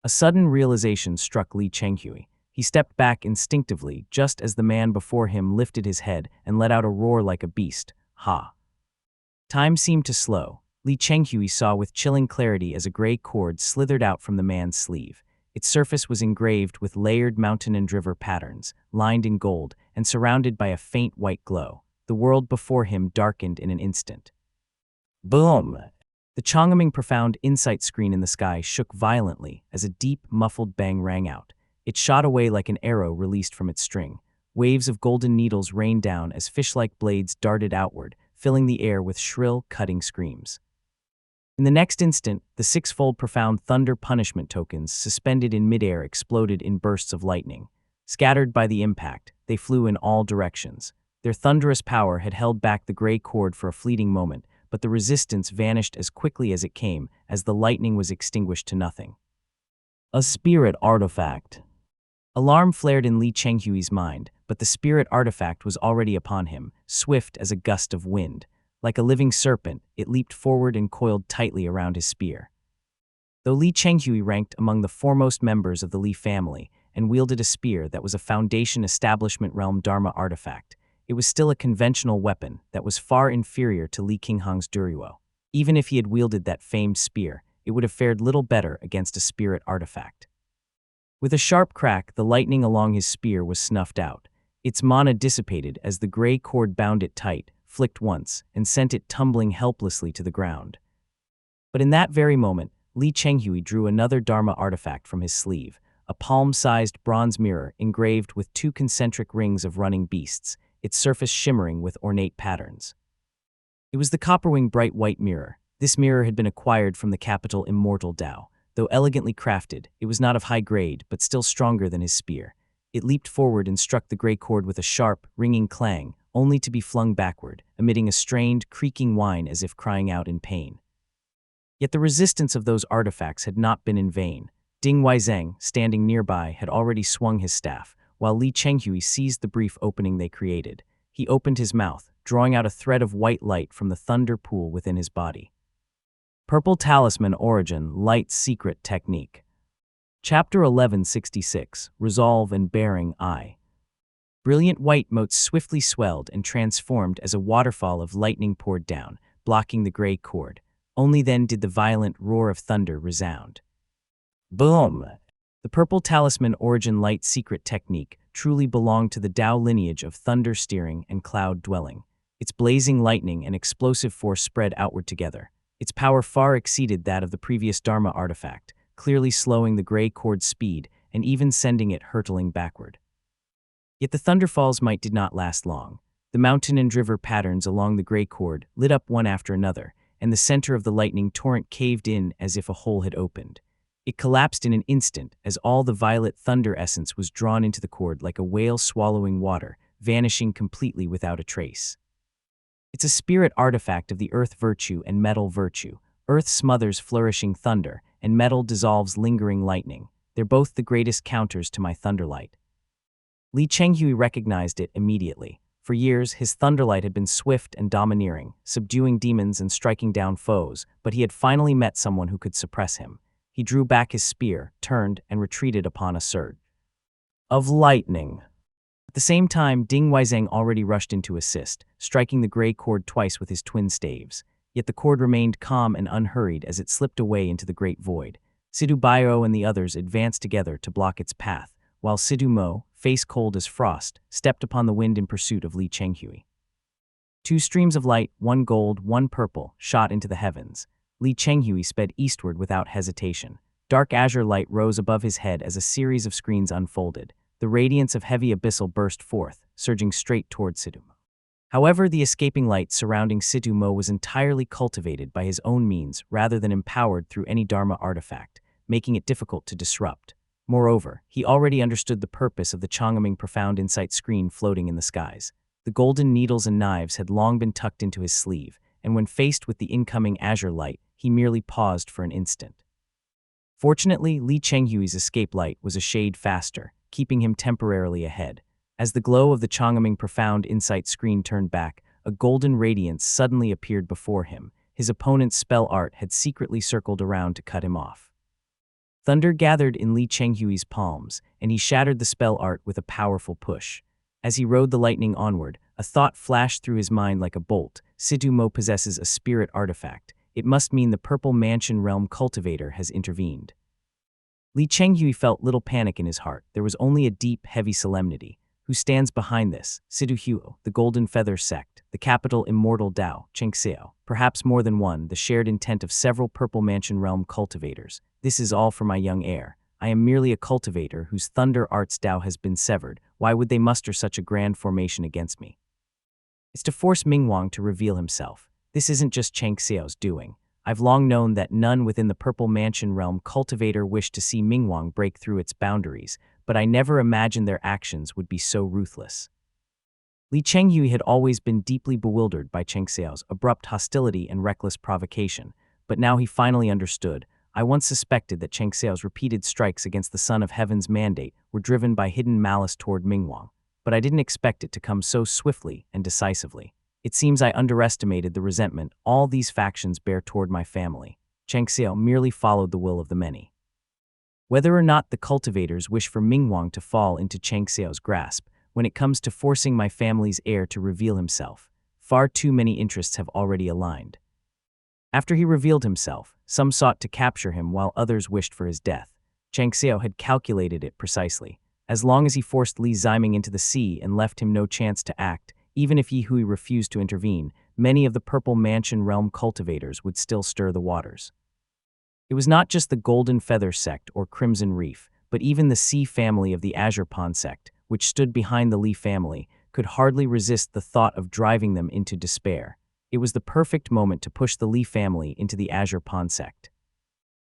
A sudden realization struck Li Chenghui. He stepped back instinctively, just as the man before him lifted his head and let out a roar like a beast. Ha! Time seemed to slow. Li Chenghui saw with chilling clarity as a gray cord slithered out from the man's sleeve. Its surface was engraved with layered mountain and river patterns, lined in gold, and surrounded by a faint white glow. The world before him darkened in an instant. Boom! The Chongming profound insight screen in the sky shook violently as a deep, muffled bang rang out. It shot away like an arrow released from its string. Waves of golden needles rained down as fish-like blades darted outward, filling the air with shrill, cutting screams. In the next instant, the 6-fold profound thunder punishment tokens suspended in midair exploded in bursts of lightning. Scattered by the impact, they flew in all directions. Their thunderous power had held back the gray cord for a fleeting moment, but the resistance vanished as quickly as it came, as the lightning was extinguished to nothing. A spirit artifact. Alarm flared in Li Chenghui's mind, but but the spirit artifact was already upon him, swift as a gust of wind. Like a living serpent, it leaped forward and coiled tightly around his spear. Though Li Chenghui ranked among the foremost members of the Li family and wielded a spear that was a Foundation Establishment Realm Dharma artifact, it was still a conventional weapon that was far inferior to Li Qinghang's Duryuo. Even if he had wielded that famed spear, it would have fared little better against a spirit artifact. With a sharp crack, the lightning along his spear was snuffed out. Its mana dissipated as the gray cord bound it tight, flicked once, and sent it tumbling helplessly to the ground. But in that very moment, Li Chenghui drew another Dharma artifact from his sleeve, a palm-sized bronze mirror engraved with two concentric rings of running beasts, its surface shimmering with ornate patterns. It was the Copperwing bright white mirror. This mirror had been acquired from the capital Immortal Dao. Though elegantly crafted, it was not of high grade, but still stronger than his spear. It leaped forward and struck the gray cord with a sharp, ringing clang, only to be flung backward, emitting a strained, creaking whine as if crying out in pain. Yet the resistance of those artifacts had not been in vain. Ding Weizeng, standing nearby, had already swung his staff, while Li Chenghui seized the brief opening they created. He opened his mouth, drawing out a thread of white light from the thunder pool within his body. Purple Talisman Origin Light's Secret Technique. Chapter 1166, Resolve and Bearing I. Brilliant white motes swiftly swelled and transformed as a waterfall of lightning poured down, blocking the gray cord. Only then did the violent roar of thunder resound. Boom! The Purple Talisman Origin Light Secret Technique truly belonged to the Dao lineage of thunder steering and cloud dwelling. Its blazing lightning and explosive force spread outward together. Its power far exceeded that of the previous Dharma artifact, clearly slowing the gray cord's speed and even sending it hurtling backward. Yet the thunderfalls did not last long. The mountain and river patterns along the gray cord lit up one after another, and the center of the lightning torrent caved in as if a hole had opened. It collapsed in an instant as all the violet thunder essence was drawn into the cord like a whale swallowing water, vanishing completely without a trace. It's a spirit artifact of the earth virtue and metal virtue. Earth smothers flourishing thunder, and metal dissolves lingering lightning. They're both the greatest counters to my thunderlight. Li Chenghui recognized it immediately. For years, his thunderlight had been swift and domineering, subduing demons and striking down foes, but he had finally met someone who could suppress him. He drew back his spear, turned, and retreated upon a surge of lightning. At the same time, Ding Weizeng already rushed in to assist, striking the gray cord twice with his twin staves. Yet the cord remained calm and unhurried as it slipped away into the great void. Sidu Baiao and the others advanced together to block its path, while Sidu Mo, face cold as frost, stepped upon the wind in pursuit of Li Chenghui. Two streams of light, one gold, one purple, shot into the heavens. Li Chenghui sped eastward without hesitation. Dark azure light rose above his head as a series of screens unfolded. The radiance of heavy abyssal burst forth, surging straight toward Sidu Mo. However, the escaping light surrounding Sidu Mo was entirely cultivated by his own means rather than empowered through any Dharma artifact, making it difficult to disrupt. Moreover, he already understood the purpose of the Chang'eming Profound Insight screen floating in the skies. The golden needles and knives had long been tucked into his sleeve, and when faced with the incoming azure light, he merely paused for an instant. Fortunately, Li Chenghui's escape light was a shade faster, keeping him temporarily ahead. As the glow of the Chang'eming Profound Insight screen turned back, a golden radiance suddenly appeared before him. His opponent's spell art had secretly circled around to cut him off. Thunder gathered in Li Chenghui's palms, and he shattered the spell art with a powerful push. As he rode the lightning onward, a thought flashed through his mind like a bolt. Sidu Mo possesses a spirit artifact. It must mean the Purple Mansion Realm Cultivator has intervened. Li Chenghui felt little panic in his heart. There was only a deep, heavy solemnity. Who stands behind this? Sidu Huo, the Golden Feather Sect, the capital Immortal Dao, Chengxiao, perhaps more than one, the shared intent of several Purple Mansion Realm cultivators. This is all for my young heir. I am merely a cultivator whose Thunder Arts Dao has been severed. Why would they muster such a grand formation against me? It's to force Mingwang to reveal himself. This isn't just Chengxiao's doing. I've long known that none within the Purple Mansion Realm cultivator wished to see Mingwang break through its boundaries, but I never imagined their actions would be so ruthless. Li Chenghui had always been deeply bewildered by Chengxiao's abrupt hostility and reckless provocation, but now he finally understood. I once suspected that Chengxiao's repeated strikes against the Son of Heaven's mandate were driven by hidden malice toward Mingwang. but I didn't expect it to come so swiftly and decisively. It seems I underestimated the resentment all these factions bear toward my family. Cheng Xiao merely followed the will of the many. Whether or not the cultivators wish for Mingwang to fall into Cheng Xiao's grasp, when it comes to forcing my family's heir to reveal himself, far too many interests have already aligned. After he revealed himself, some sought to capture him while others wished for his death. Cheng Xiao had calculated it precisely. As long as he forced Li Ziming into the sea and left him no chance to act, even if Yi Hui refused to intervene, many of the Purple Mansion realm cultivators would still stir the waters. It was not just the Golden Feather sect or Crimson Reef, but even the Sea family of the Azure Pond sect, which stood behind the Li family, could hardly resist the thought of driving them into despair. It was the perfect moment to push the Li family into the Azure Pond sect.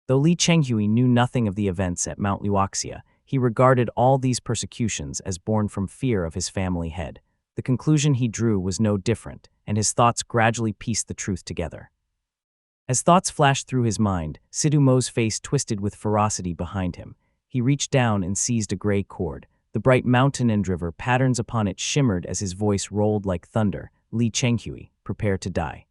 Though Li Chenghui knew nothing of the events at Mount Luoxia, he regarded all these persecutions as born from fear of his family head. The conclusion he drew was no different, and his thoughts gradually pieced the truth together. As thoughts flashed through his mind, Sidhu Mo's face twisted with ferocity behind him. He reached down and seized a gray cord. The bright mountain and river patterns upon it shimmered as his voice rolled like thunder. Li Chenghui, prepare to die.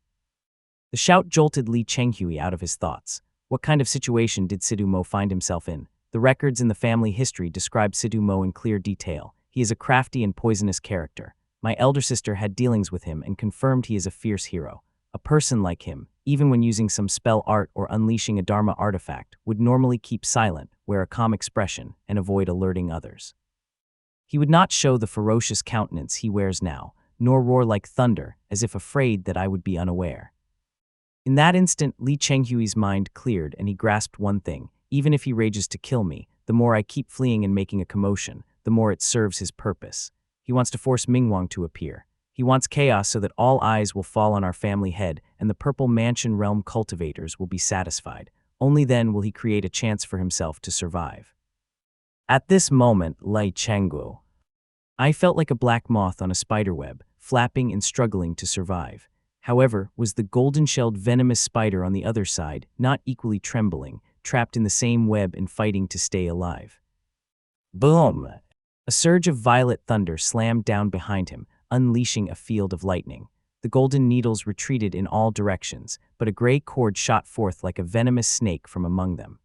The shout jolted Li Chenghui out of his thoughts. What kind of situation did Sidhu Mo find himself in? The records in the family history describe Sidhu Mo in clear detail. He is a crafty and poisonous character. My elder sister had dealings with him and confirmed he is a fierce hero. A person like him, even when using some spell art or unleashing a Dharma artifact, would normally keep silent, wear a calm expression, and avoid alerting others. He would not show the ferocious countenance he wears now, nor roar like thunder, as if afraid that I would be unaware. In that instant, Li Chenghui's mind cleared and he grasped one thing: even if he rages to kill me, the more I keep fleeing and making a commotion, the more it serves his purpose. He wants to force Mingwang to appear. He wants chaos so that all eyes will fall on our family head and the Purple Mansion realm cultivators will be satisfied. Only then will he create a chance for himself to survive. At this moment, Li Chengguo, I felt like a black moth on a spiderweb, flapping and struggling to survive. However, was the golden-shelled venomous spider on the other side, not equally trembling, trapped in the same web and fighting to stay alive? Boom! A surge of violet thunder slammed down behind him, unleashing a field of lightning. The golden needles retreated in all directions, but a gray cord shot forth like a venomous snake from among them.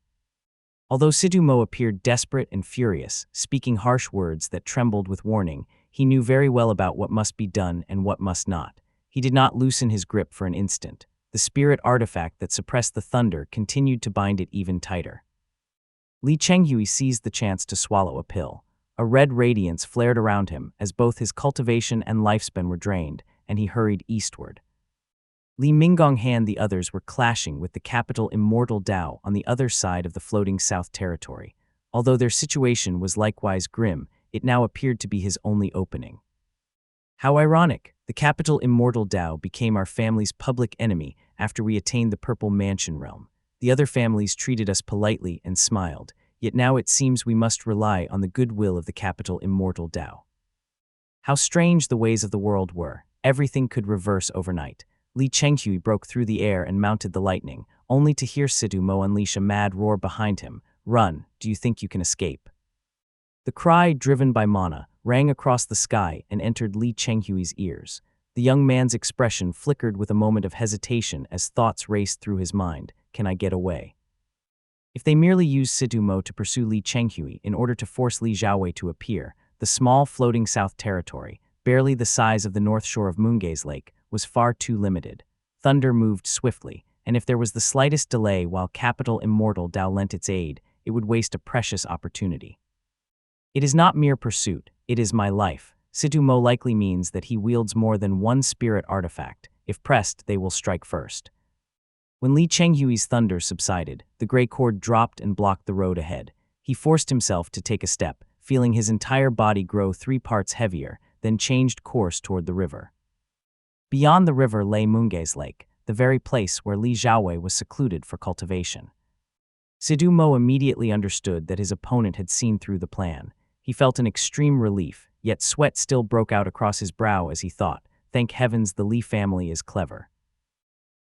Although Sidhu Mo appeared desperate and furious, speaking harsh words that trembled with warning, he knew very well about what must be done and what must not. He did not loosen his grip for an instant. The spirit artifact that suppressed the thunder continued to bind it even tighter. Li Chenghui seized the chance to swallow a pill. A red radiance flared around him as both his cultivation and lifespan were drained, and he hurried eastward. Li Minggong and the others were clashing with the capital Immortal Dao on the other side of the floating South Territory. Although their situation was likewise grim, it now appeared to be his only opening. How ironic! The capital Immortal Dao became our family's public enemy after we attained the Purple Mansion realm. The other families treated us politely and smiled, yet now it seems we must rely on the goodwill of the capital Immortal Dao. How strange the ways of the world were. Everything could reverse overnight. Li Chenghui broke through the air and mounted the lightning, only to hear Sidhu Mo unleash a mad roar behind him. Run, do you think you can escape? The cry, driven by mana, rang across the sky and entered Li Chenghui's ears. The young man's expression flickered with a moment of hesitation as thoughts raced through his mind. Can I get away? If they merely used Sidhu Mo to pursue Li Chenghui in order to force Li Xiaowei to appear, the small floating South Territory, barely the size of the north shore of Moongaze Lake, was far too limited. Thunder moved swiftly, and if there was the slightest delay while capital Immortal Dao lent its aid, it would waste a precious opportunity. It is not mere pursuit, it is my life. Sidhu Mo likely means that he wields more than one spirit artifact. If pressed, they will strike first. When Li Chenghui's thunder subsided, the gray cord dropped and blocked the road ahead. He forced himself to take a step, feeling his entire body grow 3 parts heavier, then changed course toward the river. Beyond the river lay Moongaze Lake, the very place where Li Xiaowei was secluded for cultivation. Sidhu Mo immediately understood that his opponent had seen through the plan. He felt an extreme relief, yet sweat still broke out across his brow as he thought, thank heavens the Li family is clever.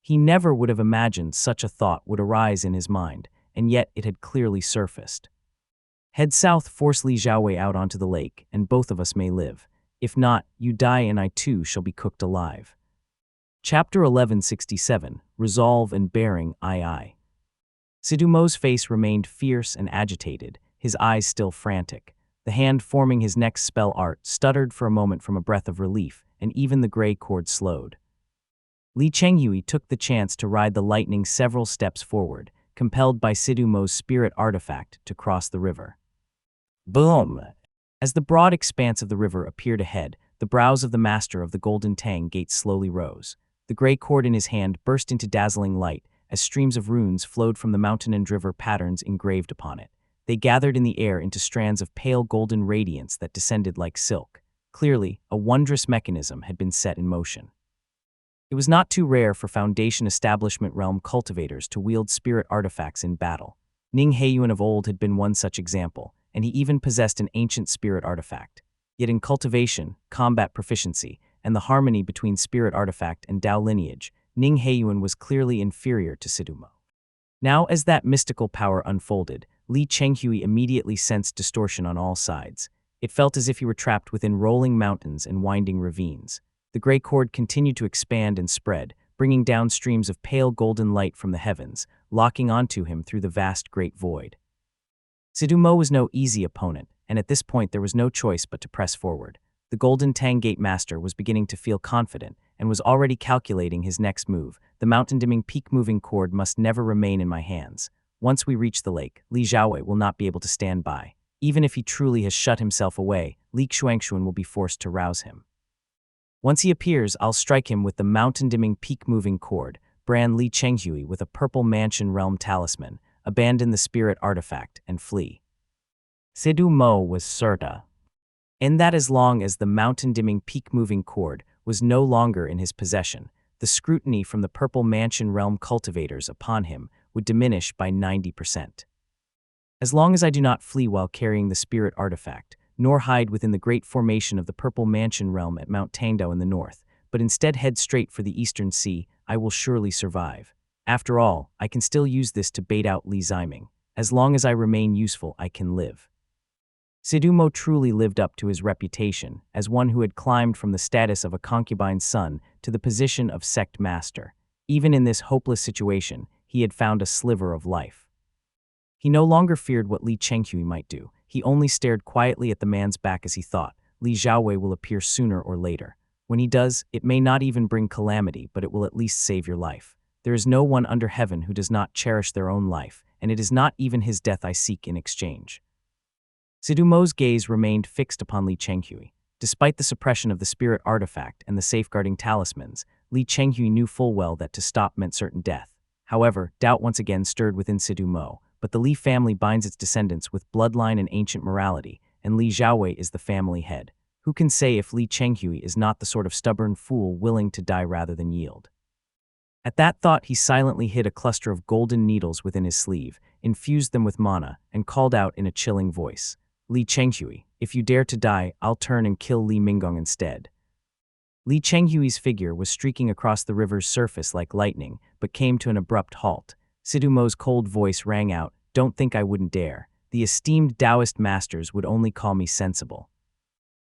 He never would have imagined such a thought would arise in his mind, and yet it had clearly surfaced. Head south, force Li Xiaowei out onto the lake, and both of us may live. If not, you die and I too shall be cooked alive. Chapter 1167, Resolve and Bearing II. Sidumo's face remained fierce and agitated, his eyes still frantic. The hand forming his next spell art stuttered for a moment from a breath of relief, and even the gray cord slowed. Li Chenghui took the chance to ride the lightning several steps forward, compelled by Sidumo's spirit artifact to cross the river. Boom! As the broad expanse of the river appeared ahead, the brows of the master of the Golden Tang Gate slowly rose. The gray cord in his hand burst into dazzling light as streams of runes flowed from the mountain and river patterns engraved upon it. They gathered in the air into strands of pale golden radiance that descended like silk. Clearly, a wondrous mechanism had been set in motion. It was not too rare for Foundation Establishment realm cultivators to wield spirit artifacts in battle. Ning Heiyuan of old had been one such example, and he even possessed an ancient spirit artifact. Yet in cultivation, combat proficiency, and the harmony between spirit artifact and Dao lineage, Ning Heiyuan was clearly inferior to Sidumo. Now, as that mystical power unfolded, Li Chenghui immediately sensed distortion on all sides. It felt as if he were trapped within rolling mountains and winding ravines. The gray cord continued to expand and spread, bringing down streams of pale golden light from the heavens, locking onto him through the vast great void. Sidumo was no easy opponent, and at this point there was no choice but to press forward. The Golden Tang Gate Master was beginning to feel confident and was already calculating his next move. The mountain-dimming peak-moving cord must never remain in my hands. Once we reach the lake, Li Xiaowei will not be able to stand by. Even if he truly has shut himself away, Li Xuanxuan will be forced to rouse him. Once he appears, I'll strike him with the mountain-dimming peak-moving cord, brand Li Chenghui with a purple mansion realm talisman, abandon the spirit artifact, and flee. Sidumo was certain. And that as long as the mountain-dimming peak-moving cord was no longer in his possession, the scrutiny from the purple mansion realm cultivators upon him would diminish by 90%. As long as I do not flee while carrying the spirit artifact, nor hide within the great formation of the purple mansion realm at Mount Tangdao in the north, but instead head straight for the eastern sea, I will surely survive. After all, I can still use this to bait out Li Ziming. As long as I remain useful, I can live. Sidumo truly lived up to his reputation as one who had climbed from the status of a concubine's son to the position of sect master. Even in this hopeless situation, he had found a sliver of life. He no longer feared what Li Chenghui might do. He only stared quietly at the man's back as he thought, Li Xiaowei will appear sooner or later. When he does, it may not even bring calamity, but it will at least save your life. There is no one under heaven who does not cherish their own life, and it is not even his death I seek in exchange. Sidumo's gaze remained fixed upon Li Chenghui. Despite the suppression of the spirit artifact and the safeguarding talismans, Li Chenghui knew full well that to stop meant certain death. However, doubt once again stirred within Sidumo, but the Li family binds its descendants with bloodline and ancient morality, and Li Xiaowei is the family head. Who can say if Li Chenghui is not the sort of stubborn fool willing to die rather than yield? At that thought, he silently hid a cluster of golden needles within his sleeve, infused them with mana, and called out in a chilling voice, Li Chenghui, if you dare to die, I'll turn and kill Li Minggong instead. Li Chenghui's figure was streaking across the river's surface like lightning, but came to an abrupt halt. Sidumo's cold voice rang out, don't think I wouldn't dare. The esteemed Taoist masters would only call me sensible.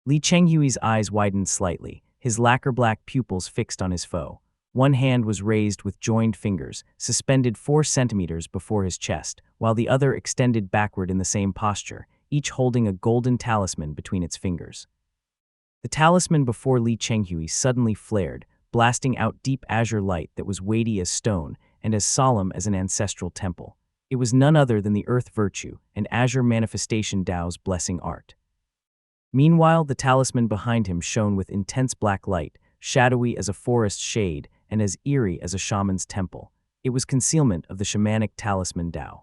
Li Chenghui's eyes widened slightly, his lacquer-black pupils fixed on his foe. One hand was raised with joined fingers, suspended 4 centimeters before his chest, while the other extended backward in the same posture, each holding a golden talisman between its fingers. The talisman before Li Chenghui suddenly flared, blasting out deep azure light that was weighty as stone and as solemn as an ancestral temple. It was none other than the earth virtue and azure manifestation Dao's blessing art. Meanwhile, the talisman behind him shone with intense black light, shadowy as a forest shade and as eerie as a shaman's temple. It was concealment of the shamanic talisman Dao.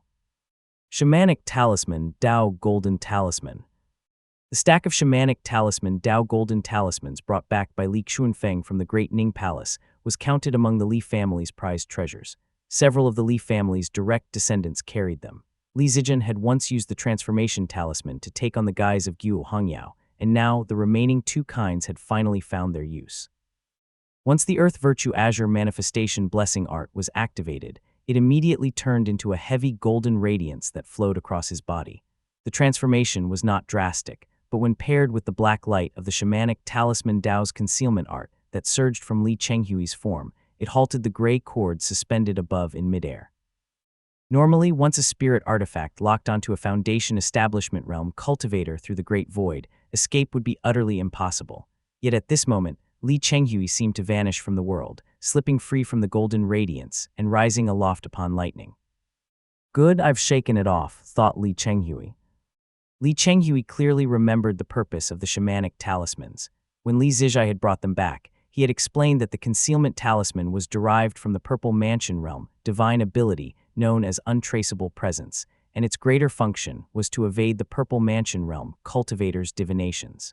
Shamanic Talisman Dao Golden Talisman. The stack of shamanic talisman Dao Golden Talismans brought back by Li Xuanfeng from the Great Ning Palace was counted among the Li family's prized treasures. Several of the Li family's direct descendants carried them. Li Zijian had once used the transformation talisman to take on the guise of Guo Hongyao, and now the remaining 2 kinds had finally found their use. Once the Earth Virtue Azure Manifestation Blessing Art was activated, it immediately turned into a heavy golden radiance that flowed across his body. The transformation was not drastic, but when paired with the black light of the shamanic talisman Dao's concealment art that surged from Li Chenghui's form, it halted the gray cord suspended above in midair. Normally, once a spirit artifact locked onto a Foundation establishment realm cultivator through the Great Void, escape would be utterly impossible. Yet at this moment, Li Chenghui seemed to vanish from the world, slipping free from the golden radiance and rising aloft upon lightning. Good, I've shaken it off, thought Li Chenghui. Li Chenghui clearly remembered the purpose of the shamanic talismans. When Li Zijai had brought them back, he had explained that the concealment talisman was derived from the Purple Mansion realm, divine ability, known as Untraceable Presence, and its greater function was to evade the Purple Mansion realm cultivator's divinations.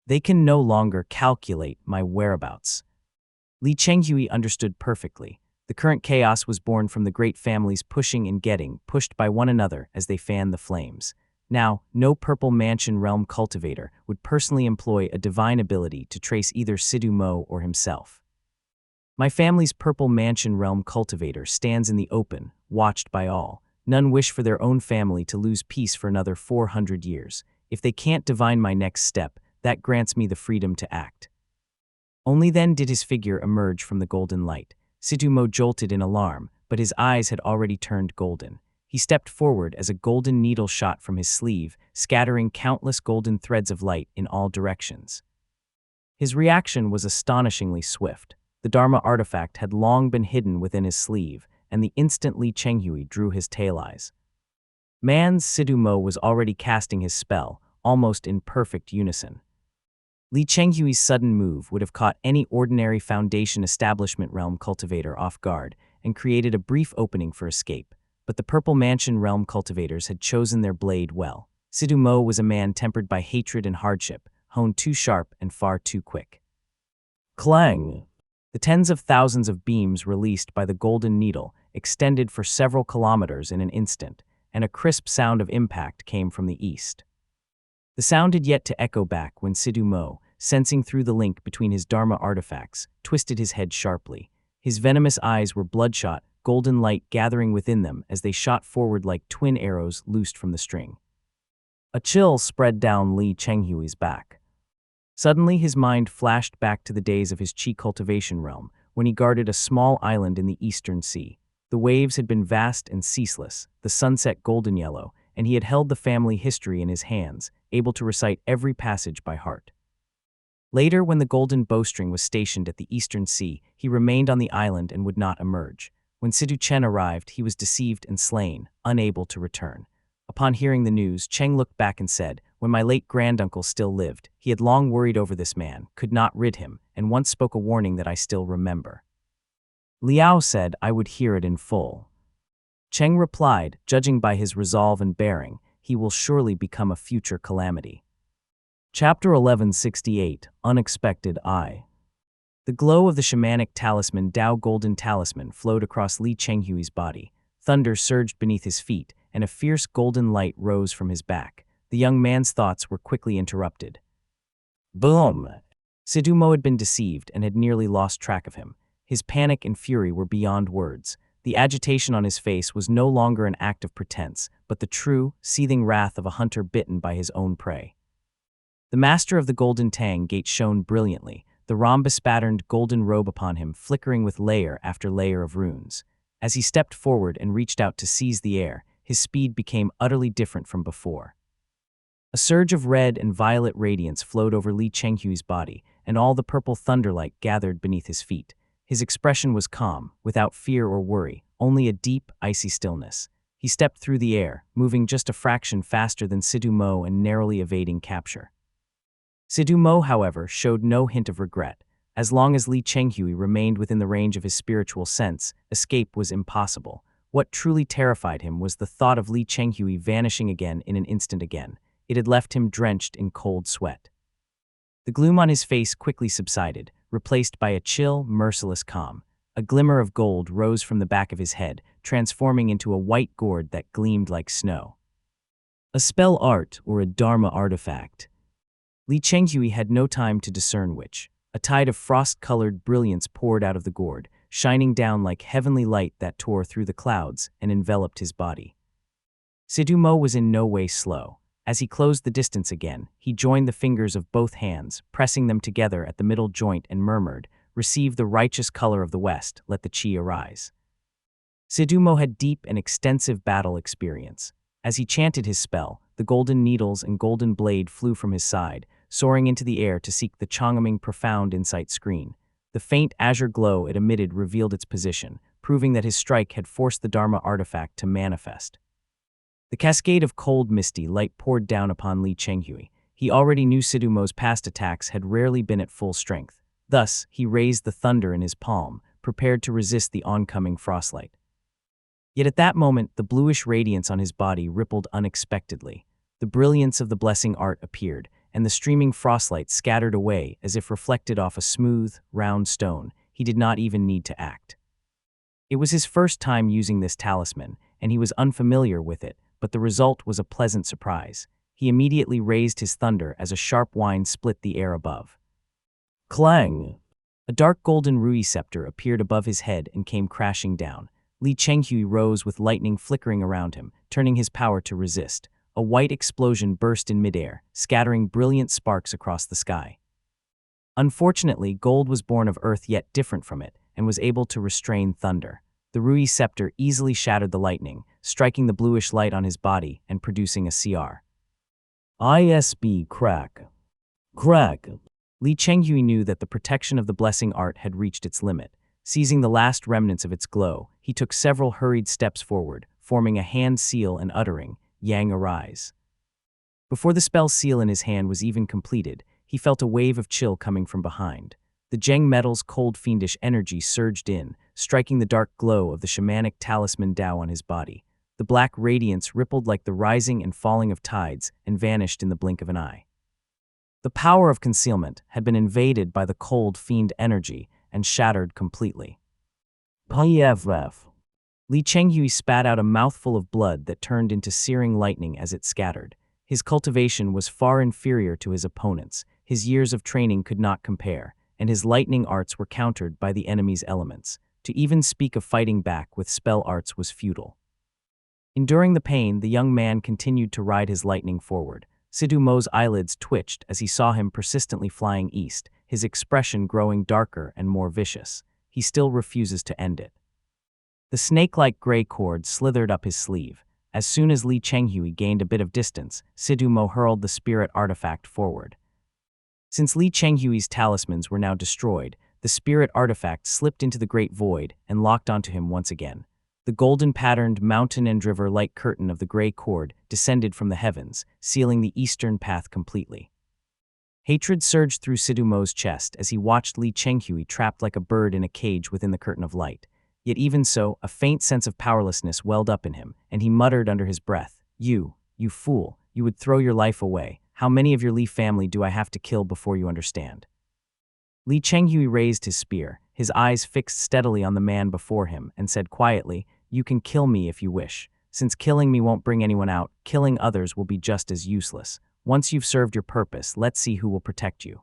They can no longer calculate my whereabouts. Li Chenghui understood perfectly. The current chaos was born from the great families pushing and getting pushed by one another as they fanned the flames. Now, no Purple Mansion realm cultivator would personally employ a divine ability to trace either Sidhu Mo or himself. My family's Purple Mansion realm cultivator stands in the open, watched by all. None wish for their own family to lose peace for another 400 years. If they can't divine my next step, that grants me the freedom to act. Only then did his figure emerge from the golden light. Sidhu Mo jolted in alarm, but his eyes had already turned golden. He stepped forward as a golden needle shot from his sleeve, scattering countless golden threads of light in all directions. His reaction was astonishingly swift. The Dharma artifact had long been hidden within his sleeve, and the instant Li Chenghui drew his tail eyes. Man's Sidhu Mo was already casting his spell, almost in perfect unison. Li Chenghui's sudden move would have caught any ordinary Foundation establishment realm cultivator off guard and created a brief opening for escape, but the Purple Mansion realm cultivators had chosen their blade well. Sidhu Mo was a man tempered by hatred and hardship, honed too sharp and far too quick. Clang! The tens of thousands of beams released by the golden needle extended for several kilometers in an instant, and a crisp sound of impact came from the east. The sound had yet to echo back when Sidhu Mo, sensing through the link between his Dharma artifacts, twisted his head sharply. His venomous eyes were bloodshot, golden light gathering within them as they shot forward like twin arrows loosed from the string. A chill spread down Li Chenghui's back. Suddenly his mind flashed back to the days of his Qi cultivation realm, when he guarded a small island in the eastern sea. The waves had been vast and ceaseless, the sunset golden yellow, and he had held the family history in his hands, able to recite every passage by heart. Later, when the golden bowstring was stationed at the eastern sea, he remained on the island and would not emerge. When Sidhu Chen arrived, he was deceived and slain, unable to return. Upon hearing the news, Cheng looked back and said, "When my late granduncle still lived, he had long worried over this man, could not rid him, and once spoke a warning that I still remember." Liao said I would hear it in full. Cheng replied, judging by his resolve and bearing, he will surely become a future calamity. Chapter 1168, Unexpected Eye. The glow of the shamanic talisman Dao Golden Talisman flowed across Li Chenghui's body. Thunder surged beneath his feet, and a fierce golden light rose from his back. The young man's thoughts were quickly interrupted. Boom! Sidhu Mo had been deceived and had nearly lost track of him. His panic and fury were beyond words. The agitation on his face was no longer an act of pretense, but the true, seething wrath of a hunter bitten by his own prey. The master of the Golden Tang Gate shone brilliantly, the rhombus-patterned golden robe upon him flickering with layer after layer of runes. As he stepped forward and reached out to seize the air, his speed became utterly different from before. A surge of red and violet radiance flowed over Li Chenghui's body, and all the purple thunderlight gathered beneath his feet. His expression was calm, without fear or worry, only a deep, icy stillness. He stepped through the air, moving just a fraction faster than Sidhu Mo and narrowly evading capture. Sidhu Mo, however, showed no hint of regret. As long as Li Chenghui remained within the range of his spiritual sense, escape was impossible. What truly terrified him was the thought of Li Chenghui vanishing again in an instant again. It had left him drenched in cold sweat. The gloom on his face quickly subsided, replaced by a chill, merciless calm. A glimmer of gold rose from the back of his head, transforming into a white gourd that gleamed like snow. A spell art or a Dharma artifact. Li Chenghui had no time to discern which. A tide of frost-colored brilliance poured out of the gourd, shining down like heavenly light that tore through the clouds and enveloped his body. Sidhu Mo was in no way slow. As he closed the distance again, he joined the fingers of both hands, pressing them together at the middle joint and murmured, "Receive the righteous color of the West, let the chi arise." Sidhumo had deep and extensive battle experience. As he chanted his spell, the golden needles and golden blade flew from his side, soaring into the air to seek the Chang'oming profound insight screen. The faint azure glow it emitted revealed its position, proving that his strike had forced the Dharma artifact to manifest. The cascade of cold, misty light poured down upon Li Chenghui. He already knew Sidhumo's past attacks had rarely been at full strength. Thus, he raised the thunder in his palm, prepared to resist the oncoming frostlight. Yet at that moment, the bluish radiance on his body rippled unexpectedly. The brilliance of the blessing art appeared, and the streaming frostlight scattered away as if reflected off a smooth, round stone. He did not even need to act. It was his first time using this talisman, and he was unfamiliar with it, but the result was a pleasant surprise. He immediately raised his thunder as a sharp whine split the air above. Clang! A dark golden Rui scepter appeared above his head and came crashing down. Li Chenghui rose with lightning flickering around him, turning his power to resist. A white explosion burst in midair, scattering brilliant sparks across the sky. Unfortunately, gold was born of earth yet different from it, and was able to restrain thunder. The Rui scepter easily shattered the lightning, striking the bluish light on his body and producing a CR. ISB crack. Crack. Li Chenghui knew that the protection of the blessing art had reached its limit. Seizing the last remnants of its glow, he took several hurried steps forward, forming a hand seal and uttering, "Yang arise." Before the spell seal in his hand was even completed, he felt a wave of chill coming from behind. The Zheng metal's cold fiendish energy surged in, striking the dark glow of the shamanic talisman Dao on his body. The black radiance rippled like the rising and falling of tides and vanished in the blink of an eye. The power of concealment had been invaded by the cold fiend energy and shattered completely. PFF. Li Chenghui spat out a mouthful of blood that turned into searing lightning as it scattered. His cultivation was far inferior to his opponent's. His years of training could not compare, and his lightning arts were countered by the enemy's elements. To even speak of fighting back with spell arts was futile. Enduring the pain, the young man continued to ride his lightning forward. Sidhumo's eyelids twitched as he saw him persistently flying east, his expression growing darker and more vicious. He still refuses to end it. The snake-like gray cord slithered up his sleeve. As soon as Li Chenghui gained a bit of distance, Sidhumo hurled the spirit artifact forward. Since Li Chenghui's talismans were now destroyed, the spirit artifact slipped into the great void and locked onto him once again. The golden-patterned mountain and river light curtain of the gray cord descended from the heavens, sealing the eastern path completely. Hatred surged through Sidhumo's chest as he watched Li Chenghui trapped like a bird in a cage within the curtain of light. Yet even so, a faint sense of powerlessness welled up in him, and he muttered under his breath, You fool, you would throw your life away. How many of your Li family do I have to kill before you understand? Li Chenghui raised his spear, his eyes fixed steadily on the man before him, and said quietly, You can kill me if you wish. Since killing me won't bring anyone out, killing others will be just as useless. Once you've served your purpose, let's see who will protect you.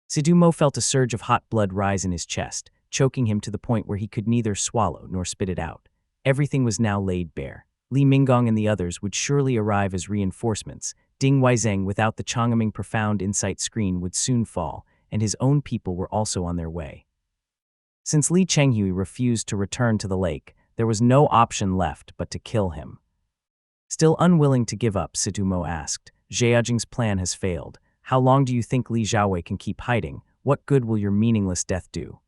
Sidhumo felt a surge of hot blood rise in his chest, choking him to the point where he could neither swallow nor spit it out. Everything was now laid bare. Li Minggong and the others would surely arrive as reinforcements. Ding Weizeng without the Chang'oming profound insight screen would soon fall, and his own people were also on their way. Since Li Chenghui refused to return to the lake, there was no option left but to kill him. Still unwilling to give up, Sidhumo asked, Zhejiang's plan has failed. How long do you think Li Xiaowei can keep hiding? What good will your meaningless death do?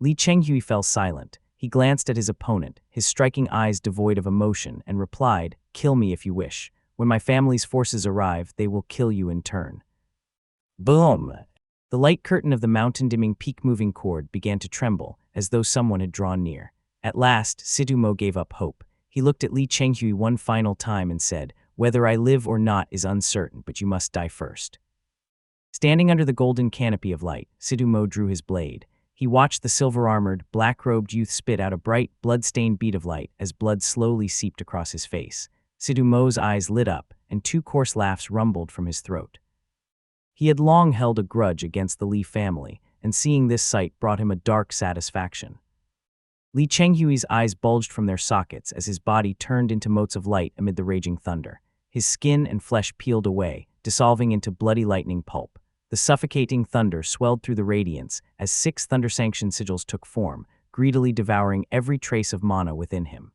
Li Chenghui fell silent. He glanced at his opponent, his striking eyes devoid of emotion, and replied, Kill me if you wish. When my family's forces arrive, they will kill you in turn. Boom! The light curtain of the mountain-dimming peak-moving cord began to tremble, as though someone had drawn near. At last, Sidhumo gave up hope. He looked at Li Chenghui one final time and said, Whether I live or not is uncertain, but you must die first. Standing under the golden canopy of light, Sidhumo drew his blade. He watched the silver-armored, black-robed youth spit out a bright, blood-stained bead of light as blood slowly seeped across his face. Sidhumo's eyes lit up, and two coarse laughs rumbled from his throat. He had long held a grudge against the Li family, and seeing this sight brought him a dark satisfaction. Li Chenghui's eyes bulged from their sockets as his body turned into motes of light amid the raging thunder. His skin and flesh peeled away, dissolving into bloody lightning pulp. The suffocating thunder swelled through the radiance as 6 thunder-sanctioned sigils took form, greedily devouring every trace of mana within him.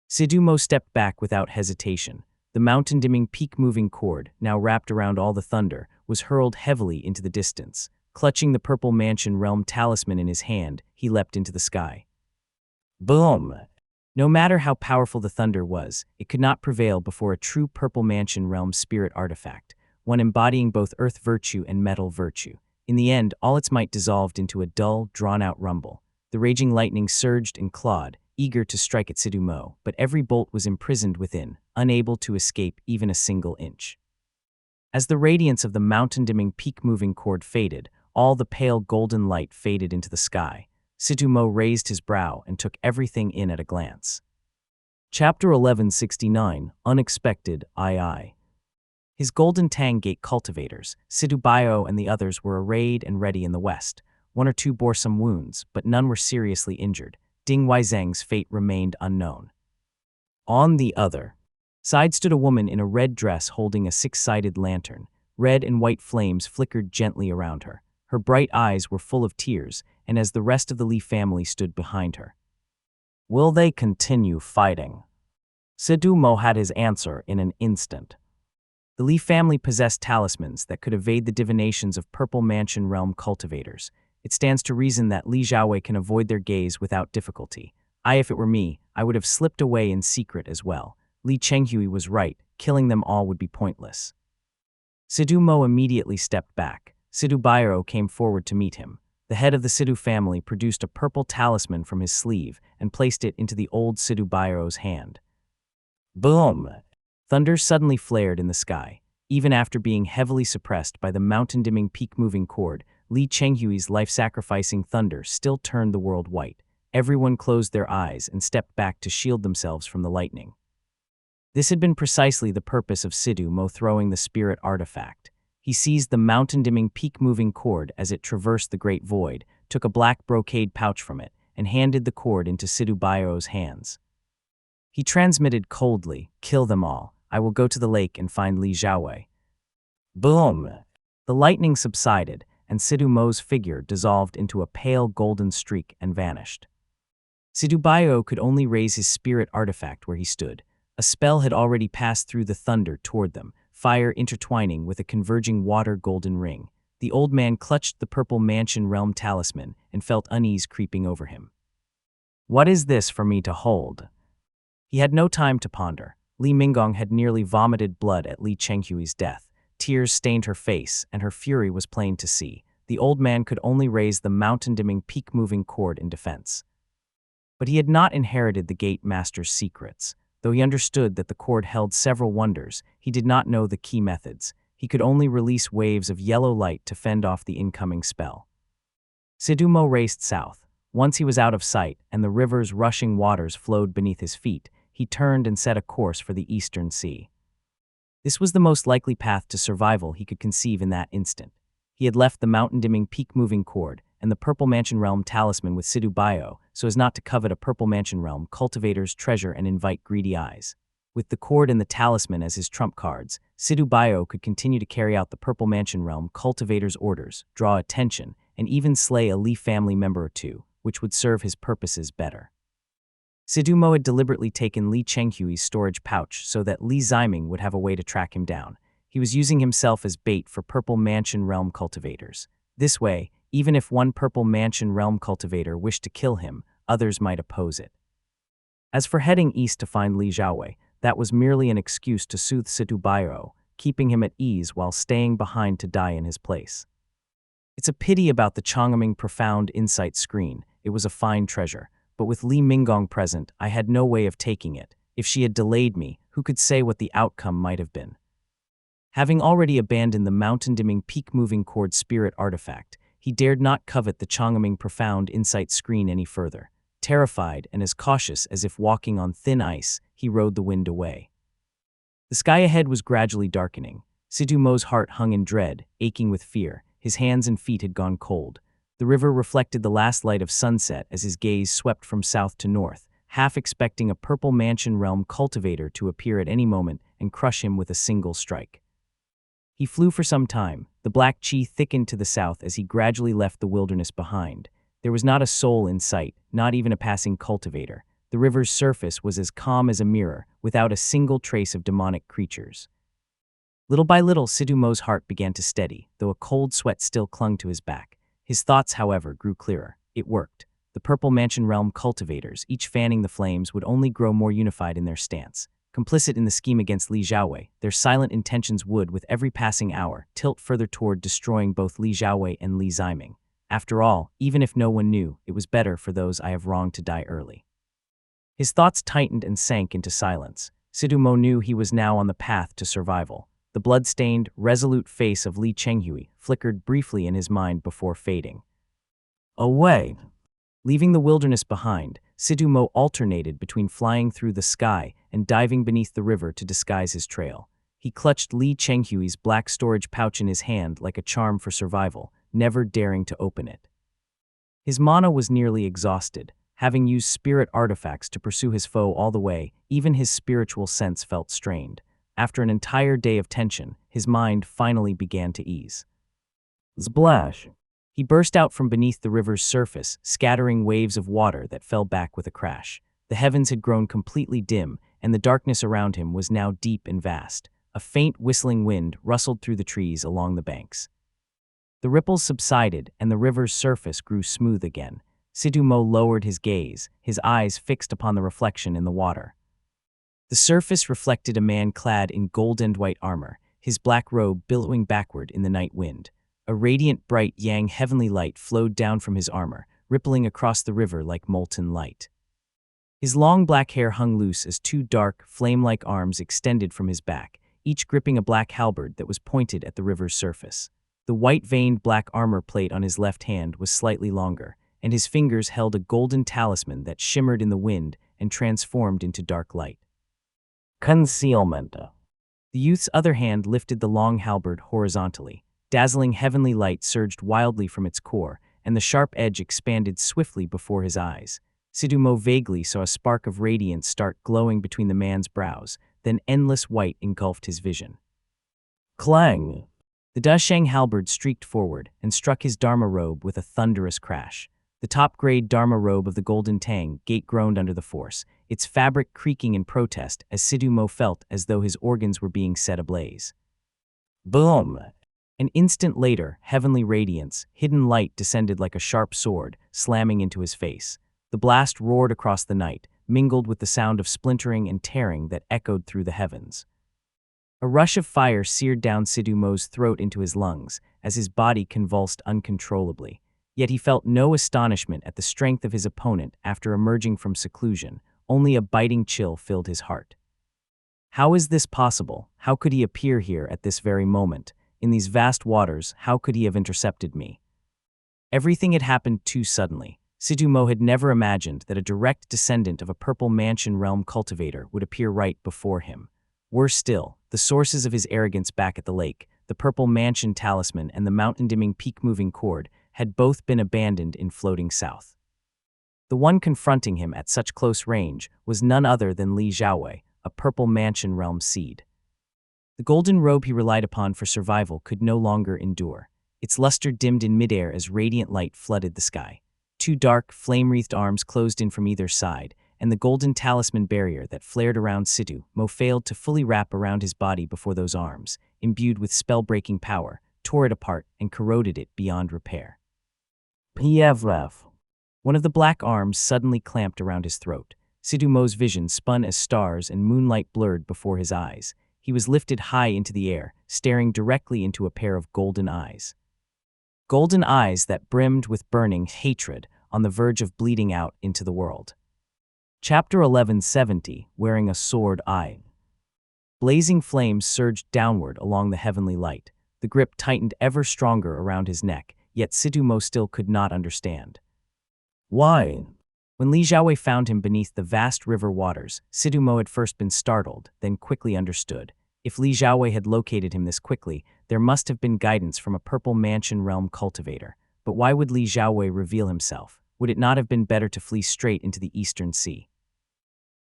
Sidhu-Mo stepped back without hesitation. The mountain-dimming peak-moving cord, now wrapped around all the thunder, was hurled heavily into the distance. Clutching the Purple Mansion Realm talisman in his hand, he leapt into the sky. Boom! No matter how powerful the thunder was, it could not prevail before a true Purple Mansion Realm spirit artifact, one embodying both earth virtue and metal virtue. In the end, all its might dissolved into a dull, drawn-out rumble. The raging lightning surged and clawed, eager to strike at Sidhu-Mo, but every bolt was imprisoned within, unable to escape even a single inch. As the radiance of the mountain-dimming peak-moving cord faded, all the pale golden light faded into the sky. Sidhu-Mo raised his brow and took everything in at a glance. Chapter 1169, Unexpected II. His Golden Tang Gate cultivators, Sidhu-Bio and the others, were arrayed and ready in the west. 1 or 2 bore some wounds, but none were seriously injured. Ding Weizeng's fate remained unknown. On the other side stood a woman in a red dress holding a 6-sided lantern. Red and white flames flickered gently around her. Her bright eyes were full of tears, and as the rest of the Li family stood behind her. Will they continue fighting? Sidhu-Mo had his answer in an instant. The Li family possessed talismans that could evade the divinations of Purple Mansion Realm cultivators. It stands to reason that Li Xiaowei can avoid their gaze without difficulty. If it were me, I would have slipped away in secret as well. Li Chenghui was right, killing them all would be pointless. Sidhu-Mo immediately stepped back. Sidhu-Bio came forward to meet him. The head of the Sidhu family produced a purple talisman from his sleeve and placed it into the old Sidhu-Bio's hand. Boom! Thunder suddenly flared in the sky. Even after being heavily suppressed by the mountain-dimming peak-moving cord, Li Chenghui's life-sacrificing thunder still turned the world white. Everyone closed their eyes and stepped back to shield themselves from the lightning. This had been precisely the purpose of Sidhu-Mo throwing the spirit artifact. He seized the mountain-dimming peak-moving cord as it traversed the great void, took a black brocade pouch from it, and handed the cord into Sidhu-Bio's hands. He transmitted coldly, "Kill them all. I will go to the lake and find Li Xiaowei." Boom! The lightning subsided, and Sidhu-Mo's figure dissolved into a pale golden streak and vanished. Sidhu-Bio could only raise his spirit artifact where he stood. A spell had already passed through the thunder toward them, fire intertwining with a converging water golden ring. The old man clutched the Purple Mansion Realm talisman and felt unease creeping over him. What is this for me to hold? He had no time to ponder. Li Minggong had nearly vomited blood at Li Chenghui's death. Tears stained her face, and her fury was plain to see. The old man could only raise the mountain-dimming peak-moving cord in defense. But he had not inherited the Gate Master's secrets. Though he understood that the cord held several wonders, he did not know the key methods. He could only release waves of yellow light to fend off the incoming spell. Sidhu-Mo raced south. Once he was out of sight, and the river's rushing waters flowed beneath his feet, he turned and set a course for the Eastern Sea. This was the most likely path to survival he could conceive in that instant. He had left the mountain-dimming peak-moving cord and the Purple Mansion Realm talisman with Sidhu-Bio so as not to covet a Purple Mansion Realm cultivator's treasure and invite greedy eyes. With the cord and the talisman as his trump cards, Sidhu-Bio could continue to carry out the Purple Mansion Realm cultivator's orders, draw attention, and even slay a Li family member or two, which would serve his purposes better. Sidhu-Mo had deliberately taken Li Chenghui's storage pouch so that Li Ziming would have a way to track him down. He was using himself as bait for Purple Mansion Realm cultivators. This way, even if one Purple Mansion Realm cultivator wished to kill him, others might oppose it. As for heading east to find Li Xiaowei, that was merely an excuse to soothe Sidhu-Bio, keeping him at ease while staying behind to die in his place. It's a pity about the Chang'eming Profound Insight screen. It was a fine treasure, but with Li Minggong present, I had no way of taking it. If she had delayed me, who could say what the outcome might have been? Having already abandoned the mountain-dimming peak-moving cord spirit artifact, he dared not covet the Chang'eming Profound Insight screen any further. Terrified and as cautious as if walking on thin ice, he rode the wind away. The sky ahead was gradually darkening. Sidhu-Mo's heart hung in dread, aching with fear. His hands and feet had gone cold. The river reflected the last light of sunset as his gaze swept from south to north. half expecting a Purple Mansion Realm cultivator to appear at any moment and crush him with a single strike. He flew for some time. The black chi thickened to the south as he gradually left the wilderness behind. There was not a soul in sight, not even a passing cultivator. The river's surface was as calm as a mirror, without a single trace of demonic creatures. Little by little, Sidumo's heart began to steady, though a cold sweat still clung to his back. His thoughts, however, grew clearer. It worked. The Purple Mansion Realm cultivators, each fanning the flames, would only grow more unified in their stance. Complicit in the scheme against Li Xiaowei, their silent intentions would, with every passing hour, tilt further toward destroying both Li Xiaowei and Li Ziming. After all, even if no one knew, it was better for those I have wronged to die early. His thoughts tightened and sank into silence. Sidumo knew he was now on the path to survival. The blood-stained, resolute face of Li Chenghui flickered briefly in his mind before fading away. Leaving the wilderness behind, Sidumo alternated between flying through the sky and diving beneath the river to disguise his trail. He clutched Li Chenghui's black storage pouch in his hand like a charm for survival, never daring to open it. His mana was nearly exhausted. Having used spirit artifacts to pursue his foe all the way, even his spiritual sense felt strained. After an entire day of tension, his mind finally began to ease. Splash! He burst out from beneath the river's surface, scattering waves of water that fell back with a crash. The heavens had grown completely dim, and the darkness around him was now deep and vast. A faint whistling wind rustled through the trees along the banks. The ripples subsided, and the river's surface grew smooth again. Sidumo lowered his gaze, his eyes fixed upon the reflection in the water. The surface reflected a man clad in gold and white armor, his black robe billowing backward in the night wind. A radiant, bright yang heavenly light flowed down from his armor, rippling across the river like molten light. His long black hair hung loose as two dark, flame-like arms extended from his back, each gripping a black halberd that was pointed at the river's surface. The white-veined black armor plate on his left hand was slightly longer, and his fingers held a golden talisman that shimmered in the wind and transformed into dark light. Concealment. The youth's other hand lifted the long halberd horizontally. Dazzling heavenly light surged wildly from its core, and the sharp edge expanded swiftly before his eyes. Sidumo vaguely saw a spark of radiance start glowing between the man's brows, then endless white engulfed his vision. Clang! The Dasheng halberd streaked forward and struck his Dharma robe with a thunderous crash. The top-grade Dharma robe of the Golden Tang gate groaned under the force, its fabric creaking in protest as Sidumo felt as though his organs were being set ablaze. Boom! An instant later, heavenly radiance, hidden light descended like a sharp sword, slamming into his face. The blast roared across the night, mingled with the sound of splintering and tearing that echoed through the heavens. A rush of fire seared down Sidumo's throat into his lungs as his body convulsed uncontrollably. Yet he felt no astonishment at the strength of his opponent after emerging from seclusion. Only a biting chill filled his heart. How is this possible? How could he appear here at this very moment? In these vast waters, how could he have intercepted me? Everything had happened too suddenly. Sidumo had never imagined that a direct descendant of a Purple Mansion Realm cultivator would appear right before him. Worse still, the sources of his arrogance back at the lake, the Purple Mansion talisman and the mountain-dimming peak-moving cord, had both been abandoned in floating south. The one confronting him at such close range was none other than Li Xiaowei, a Purple Mansion Realm seed. The golden robe he relied upon for survival could no longer endure. Its luster dimmed in midair as radiant light flooded the sky. Two dark, flame-wreathed arms closed in from either side, and the golden talisman barrier that flared around Sidumo failed to fully wrap around his body before those arms, imbued with spell-breaking power, tore it apart and corroded it beyond repair. PFF. One of the black arms suddenly clamped around his throat. Sidumo's vision spun as stars and moonlight blurred before his eyes. He was lifted high into the air, staring directly into a pair of golden eyes. Golden eyes that brimmed with burning hatred, on the verge of bleeding out into the world. Chapter 1170, Wearing a Sword Eye. Blazing flames surged downward along the heavenly light. The grip tightened ever stronger around his neck, yet Sidumo still could not understand. Why? When Li Xiaowei found him beneath the vast river waters, Sidumo had first been startled, then quickly understood. If Li Xiaowei had located him this quickly, there must have been guidance from a Purple Mansion Realm cultivator. But why would Li Xiaowei reveal himself? Would it not have been better to flee straight into the Eastern Sea?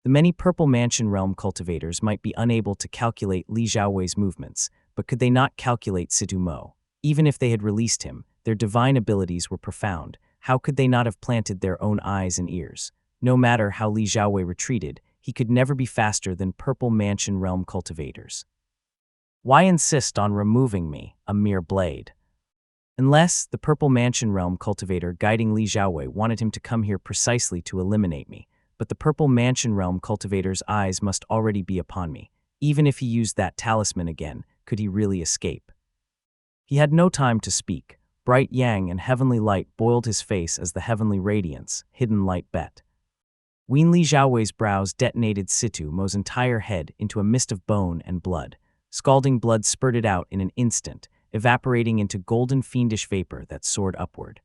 The many Purple Mansion Realm cultivators might be unable to calculate Li Xiaowei's movements, but could they not calculate Sidu Mo? Even if they had released him, their divine abilities were profound. How could they not have planted their own eyes and ears? No matter how Li Xiaowei retreated, he could never be faster than Purple Mansion Realm cultivators. Why insist on removing me, a mere blade? Unless the Purple Mansion Realm cultivator guiding Li Xiaowei wanted him to come here precisely to eliminate me, but the Purple Mansion Realm cultivator's eyes must already be upon me. Even if he used that talisman again, could he really escape? He had no time to speak. Bright yang and heavenly light boiled his face as the heavenly radiance, hidden light bet. When Li Xiaowei's brows detonated Situ Mo's entire head into a mist of bone and blood. Scalding blood spurted out in an instant, evaporating into golden fiendish vapor that soared upward.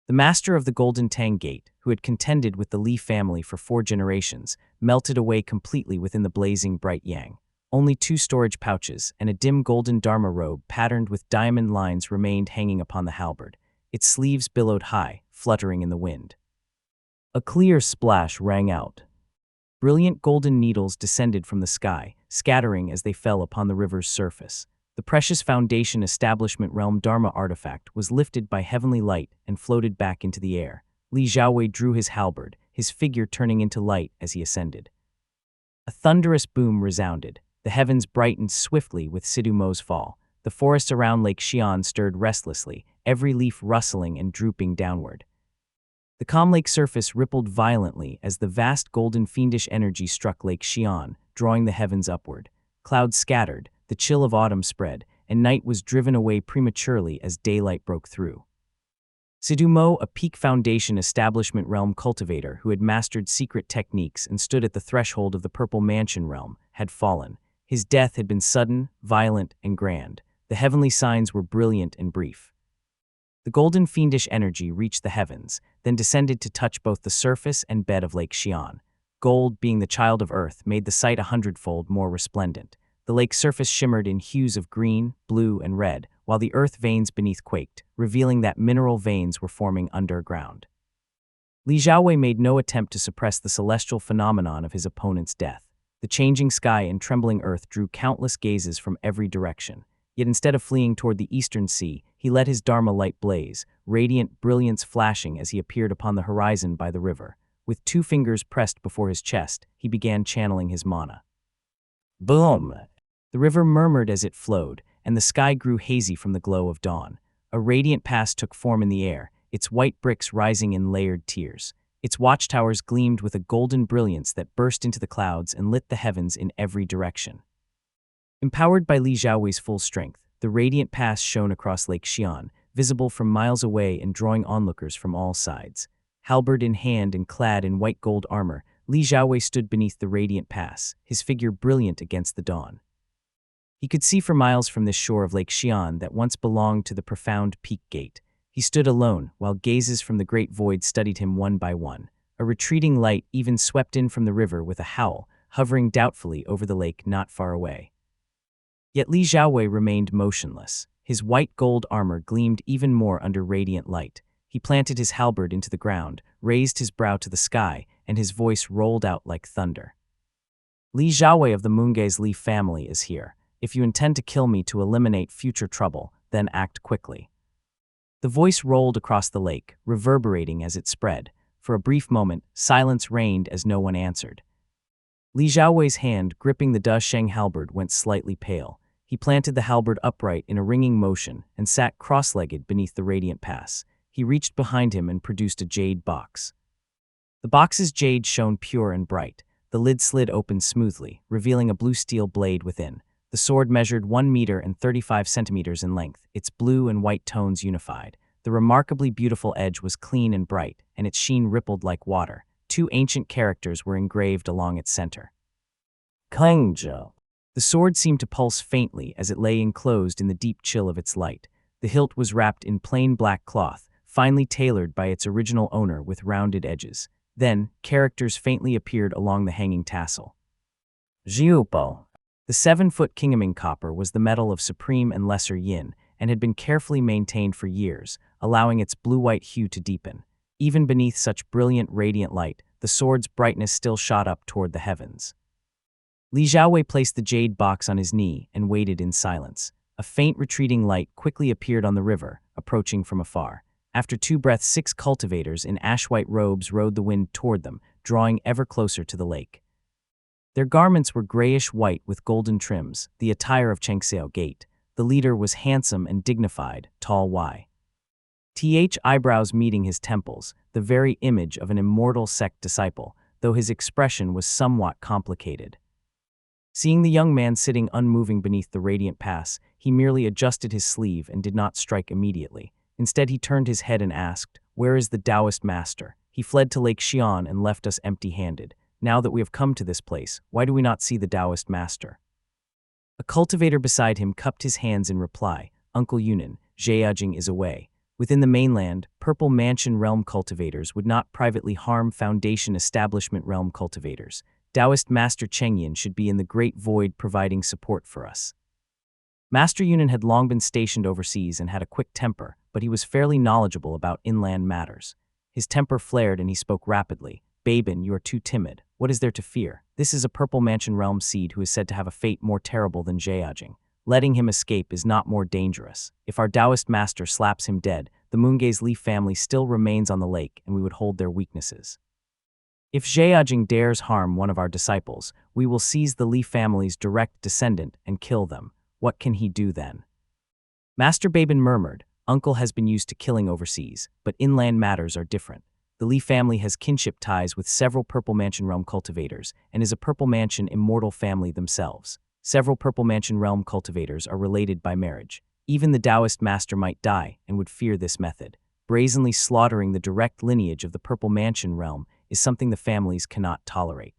The master of the Golden Tang Gate, who had contended with the Li family for 4 generations, melted away completely within the blazing bright yang. Only 2 storage pouches and a dim golden Dharma robe patterned with diamond lines remained hanging upon the halberd. Its sleeves billowed high, fluttering in the wind. A clear splash rang out. Brilliant golden needles descended from the sky, scattering as they fell upon the river's surface. The precious Foundation Establishment Realm Dharma artifact was lifted by heavenly light and floated back into the air. Li Xiaowei drew his halberd, his figure turning into light as he ascended. A thunderous boom resounded. The heavens brightened swiftly with Sidu Mo's fall. The forests around Lake Xi'an stirred restlessly, every leaf rustling and drooping downward. The calm lake surface rippled violently as the vast golden fiendish energy struck Lake Xi'an, drawing the heavens upward. Clouds scattered, the chill of autumn spread, and night was driven away prematurely as daylight broke through. Sidu Mo, a Peak Foundation Establishment Realm cultivator who had mastered secret techniques and stood at the threshold of the Purple Mansion Realm, had fallen. His death had been sudden, violent, and grand. The heavenly signs were brilliant and brief. The golden fiendish energy reached the heavens, then descended to touch both the surface and bed of Lake Xi'an. Gold, being the child of earth, made the sight 100-fold more resplendent. The lake's surface shimmered in hues of green, blue, and red, while the earth veins beneath quaked, revealing that mineral veins were forming underground. Li Xiaowei made no attempt to suppress the celestial phenomenon of his opponent's death. The changing sky and trembling earth drew countless gazes from every direction. Yet instead of fleeing toward the eastern sea, he let his Dharma light blaze, radiant brilliance flashing as he appeared upon the horizon by the river. With 2 fingers pressed before his chest, he began channeling his mana. Boom! The river murmured as it flowed, and the sky grew hazy from the glow of dawn. A radiant pass took form in the air, its white bricks rising in layered tiers. Its watchtowers gleamed with a golden brilliance that burst into the clouds and lit the heavens in every direction. Empowered by Li Xiaowei's full strength, the radiant pass shone across Lake Xi'an, visible from miles away and drawing onlookers from all sides. Halberd in hand and clad in white gold armor, Li Xiaowei stood beneath the radiant pass, his figure brilliant against the dawn. He could see for miles from this shore of Lake Xi'an that once belonged to the profound Peak Gate. He stood alone, while gazes from the great void studied him one by one. A retreating light even swept in from the river with a howl, hovering doubtfully over the lake not far away. Yet Li Xiaowei remained motionless. His white gold armor gleamed even more under radiant light. He planted his halberd into the ground, raised his brow to the sky, and his voice rolled out like thunder. Li Xiaowei of the Moongaze Li family is here. If you intend to kill me to eliminate future trouble, then act quickly. The voice rolled across the lake, reverberating as it spread. For a brief moment, silence reigned as no one answered. Li Xiaowei's hand, gripping the Da Sheng halberd, went slightly pale. He planted the halberd upright in a ringing motion and sat cross-legged beneath the radiant pass. He reached behind him and produced a jade box. The box's jade shone pure and bright. The lid slid open smoothly, revealing a blue steel blade within. The sword measured 1 meter and 35 centimeters in length, its blue and white tones unified. The remarkably beautiful edge was clean and bright, and its sheen rippled like water. 2 ancient characters were engraved along its center. Kangzhou. The sword seemed to pulse faintly as it lay enclosed in the deep chill of its light. The hilt was wrapped in plain black cloth, finely tailored by its original owner with rounded edges. Then, characters faintly appeared along the hanging tassel. Jiupo. The 7-foot Kingaming copper was the metal of Supreme and Lesser Yin, and had been carefully maintained for years, allowing its blue-white hue to deepen. Even beneath such brilliant, radiant light, the sword's brightness still shot up toward the heavens. Li Xiaowei placed the jade box on his knee and waited in silence. A faint retreating light quickly appeared on the river, approaching from afar. After 2 breaths, 6 cultivators in ash-white robes rode the wind toward them, drawing ever closer to the lake. Their garments were grayish-white with golden trims, the attire of Chengxiao Gate. The leader was handsome and dignified, tall Th eyebrows meeting his temples, the very image of an immortal sect disciple, though his expression was somewhat complicated. Seeing the young man sitting unmoving beneath the radiant pass, he merely adjusted his sleeve and did not strike immediately. Instead, he turned his head and asked, "Where is the Taoist master? He fled to Lake Xi'an and left us empty-handed. Now that we have come to this place, why do we not see the Taoist master?" A cultivator beside him cupped his hands in reply. "Uncle Yunan, Zhejiang is away." Within the mainland, Purple Mansion realm cultivators would not privately harm Foundation Establishment realm cultivators. Taoist Master Chengyan should be in the Great Void providing support for us. Master Yunan had long been stationed overseas and had a quick temper, but he was fairly knowledgeable about inland matters. His temper flared and he spoke rapidly. "Babin, you are too timid. What is there to fear? This is a Purple Mansion realm seed who is said to have a fate more terrible than Zhejiang. Letting him escape is not more dangerous. If our Taoist master slaps him dead, the Moongaze Li family still remains on the lake and we would hold their weaknesses. If Zhejiang dares harm one of our disciples, we will seize the Li family's direct descendant and kill them. What can he do then?" Master Babin murmured, "Uncle has been used to killing overseas, but inland matters are different. The Li family has kinship ties with several Purple Mansion realm cultivators and is a Purple Mansion immortal family themselves. Several Purple Mansion realm cultivators are related by marriage. Even the Taoist master might die and would fear this method. Brazenly slaughtering the direct lineage of the Purple Mansion realm is something the families cannot tolerate.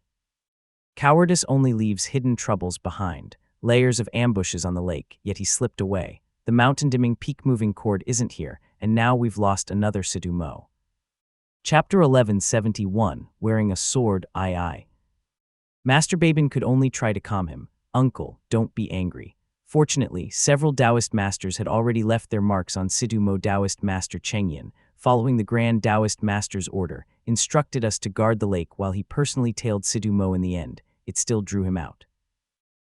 Cowardice only leaves hidden troubles behind, layers of ambushes on the lake, yet he slipped away. The mountain-dimming peak-moving cord isn't here, and now we've lost another Sidhu Mo." Chapter 1171, Wearing a Sword, I. Master Babin could only try to calm him. "Uncle, don't be angry." Fortunately, several Taoist masters had already left their marks on Sidhu Mo. Taoist Master Chengyan, following the Grand Taoist Master's order, instructed us to guard the lake while he personally tailed Sidhu Mo in the end. It still drew him out.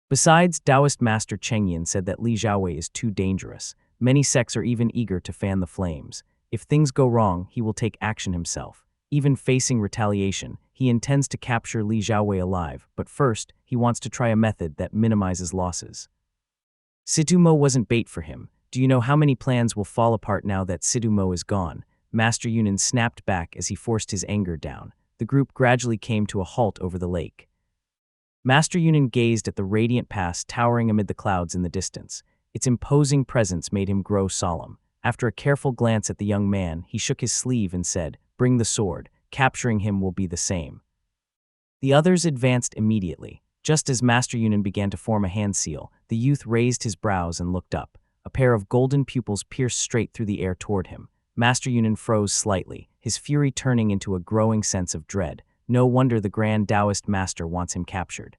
Besides, Taoist Master Chengyan said that Li Xiaowei is too dangerous. Many sects are even eager to fan the flames. If things go wrong, he will take action himself. Even facing retaliation, he intends to capture Li Xiaowei alive, but first, he wants to try a method that minimizes losses. Sidhu Mo wasn't bait for him. Do you know how many plans will fall apart now that Sidhu Mo is gone? Master Yunan snapped back as he forced his anger down. The group gradually came to a halt over the lake. Master Yunan gazed at the radiant pass towering amid the clouds in the distance. Its imposing presence made him grow solemn. After a careful glance at the young man, he shook his sleeve and said, "Bring the sword. Capturing him will be the same." The others advanced immediately. Just as Master Yunan began to form a hand seal, the youth raised his brows and looked up. A pair of golden pupils pierced straight through the air toward him. Master Yunan froze slightly, his fury turning into a growing sense of dread. No wonder the Grand Taoist Master wants him captured.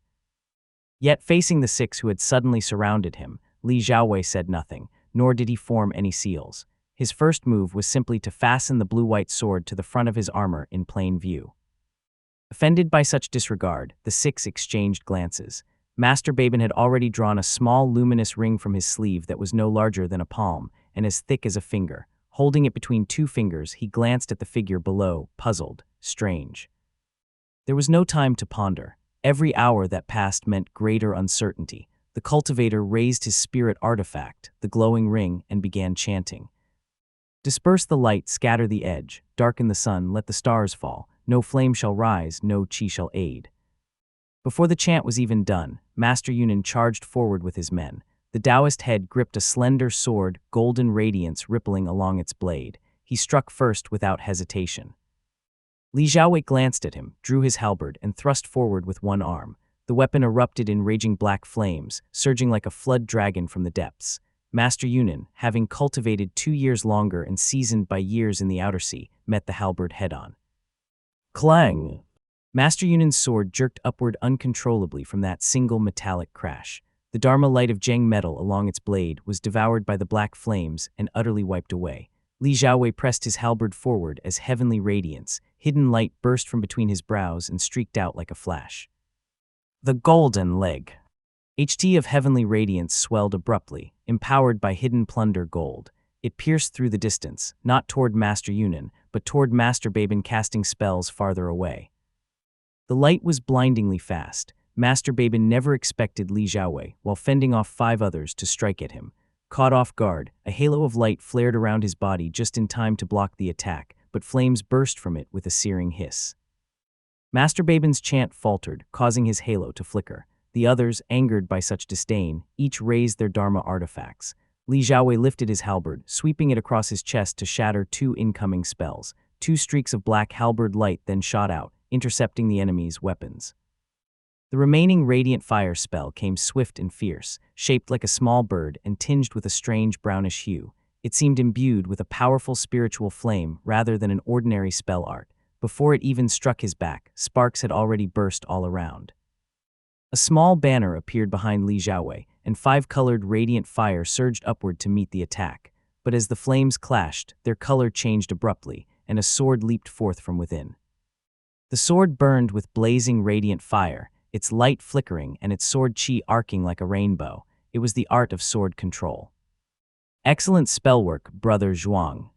Yet facing the 6 who had suddenly surrounded him, Li Xiaowei said nothing, nor did he form any seals. His first move was simply to fasten the blue-white sword to the front of his armor in plain view. Offended by such disregard, the 6 exchanged glances. Master Babin had already drawn a small luminous ring from his sleeve that was no larger than a palm and as thick as a finger. Holding it between 2 fingers, he glanced at the figure below, puzzled, strange. There was no time to ponder. Every hour that passed meant greater uncertainty. The cultivator raised his spirit artifact, the glowing ring, and began chanting. "Disperse the light, scatter the edge, darken the sun, let the stars fall. No flame shall rise, no chi shall aid." Before the chant was even done, Master Yunan charged forward with his men. The Taoist head gripped a slender sword, golden radiance rippling along its blade. He struck first without hesitation. Li Xiaowei glanced at him, drew his halberd, and thrust forward with one arm. The weapon erupted in raging black flames, surging like a flood dragon from the depths. Master Yunan, having cultivated 2 years longer and seasoned by years in the outer sea, met the halberd head-on. Clang! Master Yunan's sword jerked upward uncontrollably from that single metallic crash. The Dharma light of Zheng metal along its blade was devoured by the black flames and utterly wiped away. Li Xiaowei pressed his halberd forward as heavenly radiance, hidden light burst from between his brows and streaked out like a flash. The golden leg. HT of heavenly radiance swelled abruptly, empowered by hidden plunder gold. It pierced through the distance, not toward Master Yunin, but toward Master Baben casting spells farther away. The light was blindingly fast. Master Baben never expected Li Xiaowei, while fending off 5 others, to strike at him. Caught off guard, a halo of light flared around his body just in time to block the attack, but flames burst from it with a searing hiss. Master Baben's chant faltered, causing his halo to flicker. The others, angered by such disdain, each raised their Dharma artifacts. Li Xiaowei lifted his halberd, sweeping it across his chest to shatter 2 incoming spells. 2 streaks of black halberd light then shot out, intercepting the enemy's weapons. The remaining radiant fire spell came swift and fierce, shaped like a small bird and tinged with a strange brownish hue. It seemed imbued with a powerful spiritual flame rather than an ordinary spell art. Before it even struck his back, sparks had already burst all around. A small banner appeared behind Li Xiaowei, and 5-colored radiant fire surged upward to meet the attack. But as the flames clashed, their color changed abruptly, and a sword leaped forth from within. The sword burned with blazing radiant fire, its light flickering and its sword chi arcing like a rainbow. It was the art of sword control. Excellent spellwork, Brother Zhuang.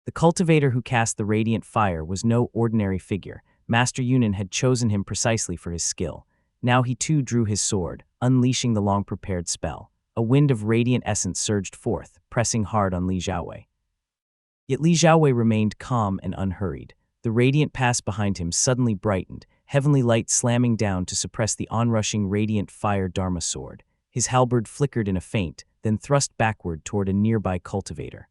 The cultivator who cast the radiant fire was no ordinary figure. Master Yunin had chosen him precisely for his skill. Now he too drew his sword, unleashing the long-prepared spell. A wind of radiant essence surged forth, pressing hard on Li Xiaowei. Yet Li Xiaowei remained calm and unhurried. The radiant pass behind him suddenly brightened, heavenly light slamming down to suppress the onrushing radiant fire Dharma sword. His halberd flickered in a feint, then thrust backward toward a nearby cultivator.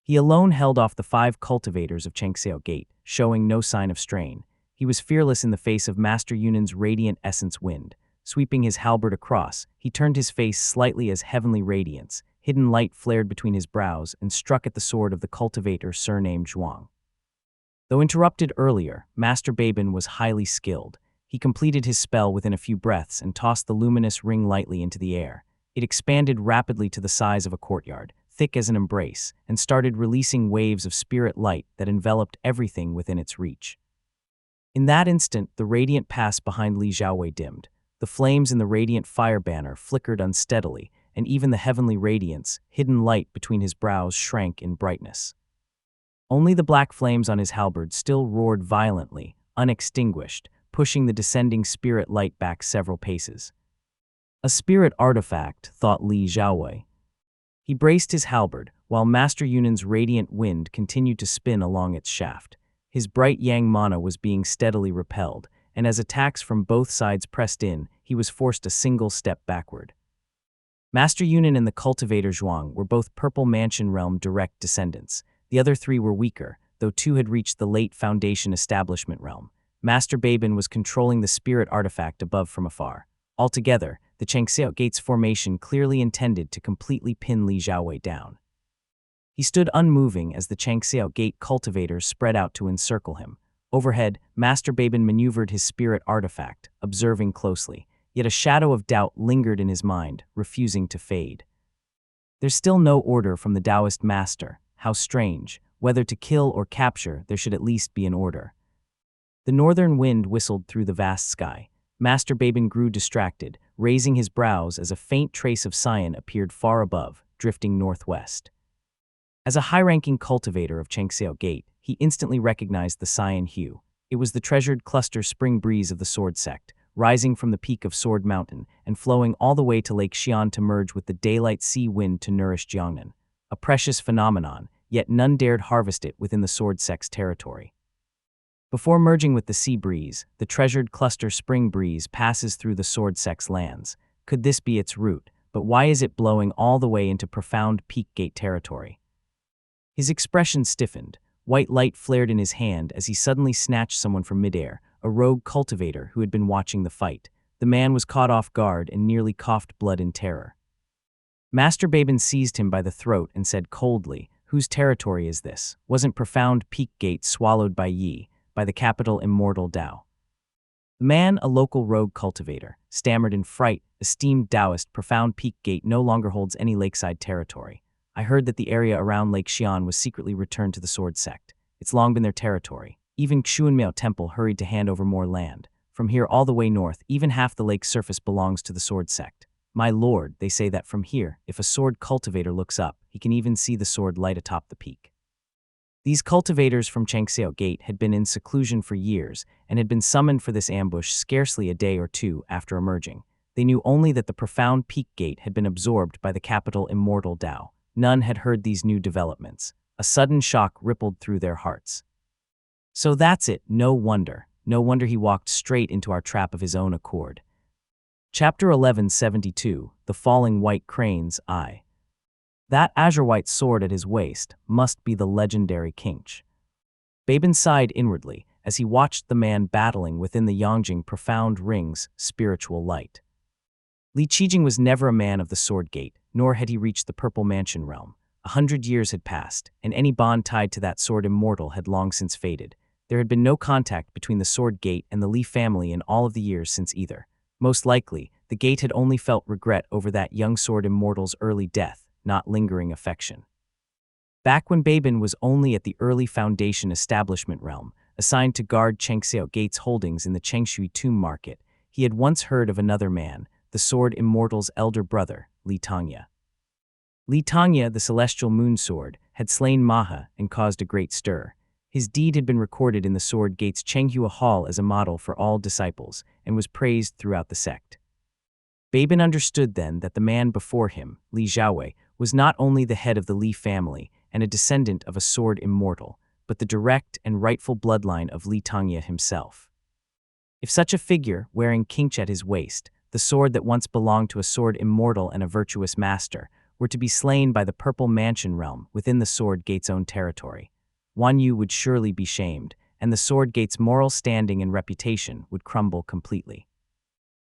He alone held off the 5 cultivators of Changxiao Gate, showing no sign of strain. He was fearless in the face of Master Yunin's radiant essence wind. Sweeping his halberd across, he turned his face slightly as heavenly radiance. Hidden light flared between his brows and struck at the sword of the cultivator surnamed Zhuang. Though interrupted earlier, Master Baben was highly skilled. He completed his spell within a few breaths and tossed the luminous ring lightly into the air. It expanded rapidly to the size of a courtyard, thick as an embrace, and started releasing waves of spirit light that enveloped everything within its reach. In that instant, the radiant pass behind Li Xiaowei dimmed. The flames in the radiant fire banner flickered unsteadily, and even the heavenly radiance, hidden light between his brows, shrank in brightness. Only the black flames on his halberd still roared violently, unextinguished, pushing the descending spirit light back several paces. A spirit artifact, thought Li Xiaowei. He braced his halberd, while Master Yunin's radiant wind continued to spin along its shaft. His bright yang mana was being steadily repelled, and as attacks from both sides pressed in, he was forced a single step backward. Master Yunin and the cultivator Zhuang were both Purple Mansion Realm direct descendants. The other 3 were weaker, though 2 had reached the late Foundation Establishment Realm. Master Baben was controlling the spirit artifact above from afar. Altogether, the Changxiao Gate's formation clearly intended to completely pin Li Xiaowei down. He stood unmoving as the Changxiao Gate cultivators spread out to encircle him. Overhead, Master Baben maneuvered his spirit artifact, observing closely. Yet a shadow of doubt lingered in his mind, refusing to fade. There's still no order from the Taoist master. How strange. Whether to kill or capture, there should at least be an order. The northern wind whistled through the vast sky. Master Baben grew distracted, raising his brows as a faint trace of cyan appeared far above, drifting northwest. As a high-ranking cultivator of Changxiao Gate, he instantly recognized the cyan hue. It was the treasured cluster spring breeze of the Sword Sect, rising from the peak of Sword Mountain and flowing all the way to Lake Xi'an to merge with the daylight sea wind to nourish Jiangnan. A precious phenomenon, yet none dared harvest it within the Sword Sect's territory. Before merging with the sea breeze, the treasured cluster spring breeze passes through the Sword Sect's lands. Could this be its route? But why is it blowing all the way into profound Peak Gate territory? His expression stiffened. White light flared in his hand as he suddenly snatched someone from midair, a rogue cultivator who had been watching the fight. The man was caught off guard and nearly coughed blood in terror. Master Baben seized him by the throat and said coldly, "Whose territory is this? Wasn't profound Peak Gate swallowed by Yi, by the capital immortal Dao?" The man, a local rogue cultivator, stammered in fright, "Esteemed Taoist, profound Peak Gate no longer holds any lakeside territory. I heard that the area around Lake Xi'an was secretly returned to the Sword Sect. It's long been their territory. Even Xuanmiao Temple hurried to hand over more land. From here all the way north, even half the lake's surface belongs to the sword sect. My lord, they say that from here, if a sword cultivator looks up, he can even see the sword light atop the peak. These cultivators from Changxiao Gate had been in seclusion for years and had been summoned for this ambush scarcely a day or two after emerging. They knew only that the profound peak gate had been absorbed by the capital Immortal Dao. None had heard these new developments. A sudden shock rippled through their hearts. So that's it, no wonder. No wonder he walked straight into our trap of his own accord. Chapter 1172, The Falling White Crane's Eye. That azure-white sword at his waist must be the legendary Qingche. Babin sighed inwardly as he watched the man battling within the Yongjing profound ring's spiritual light. Li Qijing was never a man of the sword gate, nor had he reached the Purple Mansion realm. 100 years had passed, and any bond tied to that sword immortal had long since faded. There had been no contact between the sword gate and the Li family in all of the years since either. Most likely, the gate had only felt regret over that young sword immortal's early death, not lingering affection. Back when Babin was only at the early Foundation establishment realm, assigned to guard Changxiao Gate's holdings in the Chengshui Tomb Market, he had once heard of another man, the sword immortal's elder brother, Li Tangye. Li Tangye, the celestial moon sword, had slain Maha and caused a great stir. His deed had been recorded in the Sword Gate's Chenghua Hall as a model for all disciples and was praised throughout the sect. Babin understood then that the man before him, Li Xiaowei, was not only the head of the Li family and a descendant of a sword immortal, but the direct and rightful bloodline of Li Tangye himself. If such a figure, wearing Qingche at his waist, the sword that once belonged to a sword immortal and a virtuous master, were to be slain by the Purple Mansion realm within the Sword Gate's own territory, Wan Yu would surely be shamed, and the Sword Gate's moral standing and reputation would crumble completely.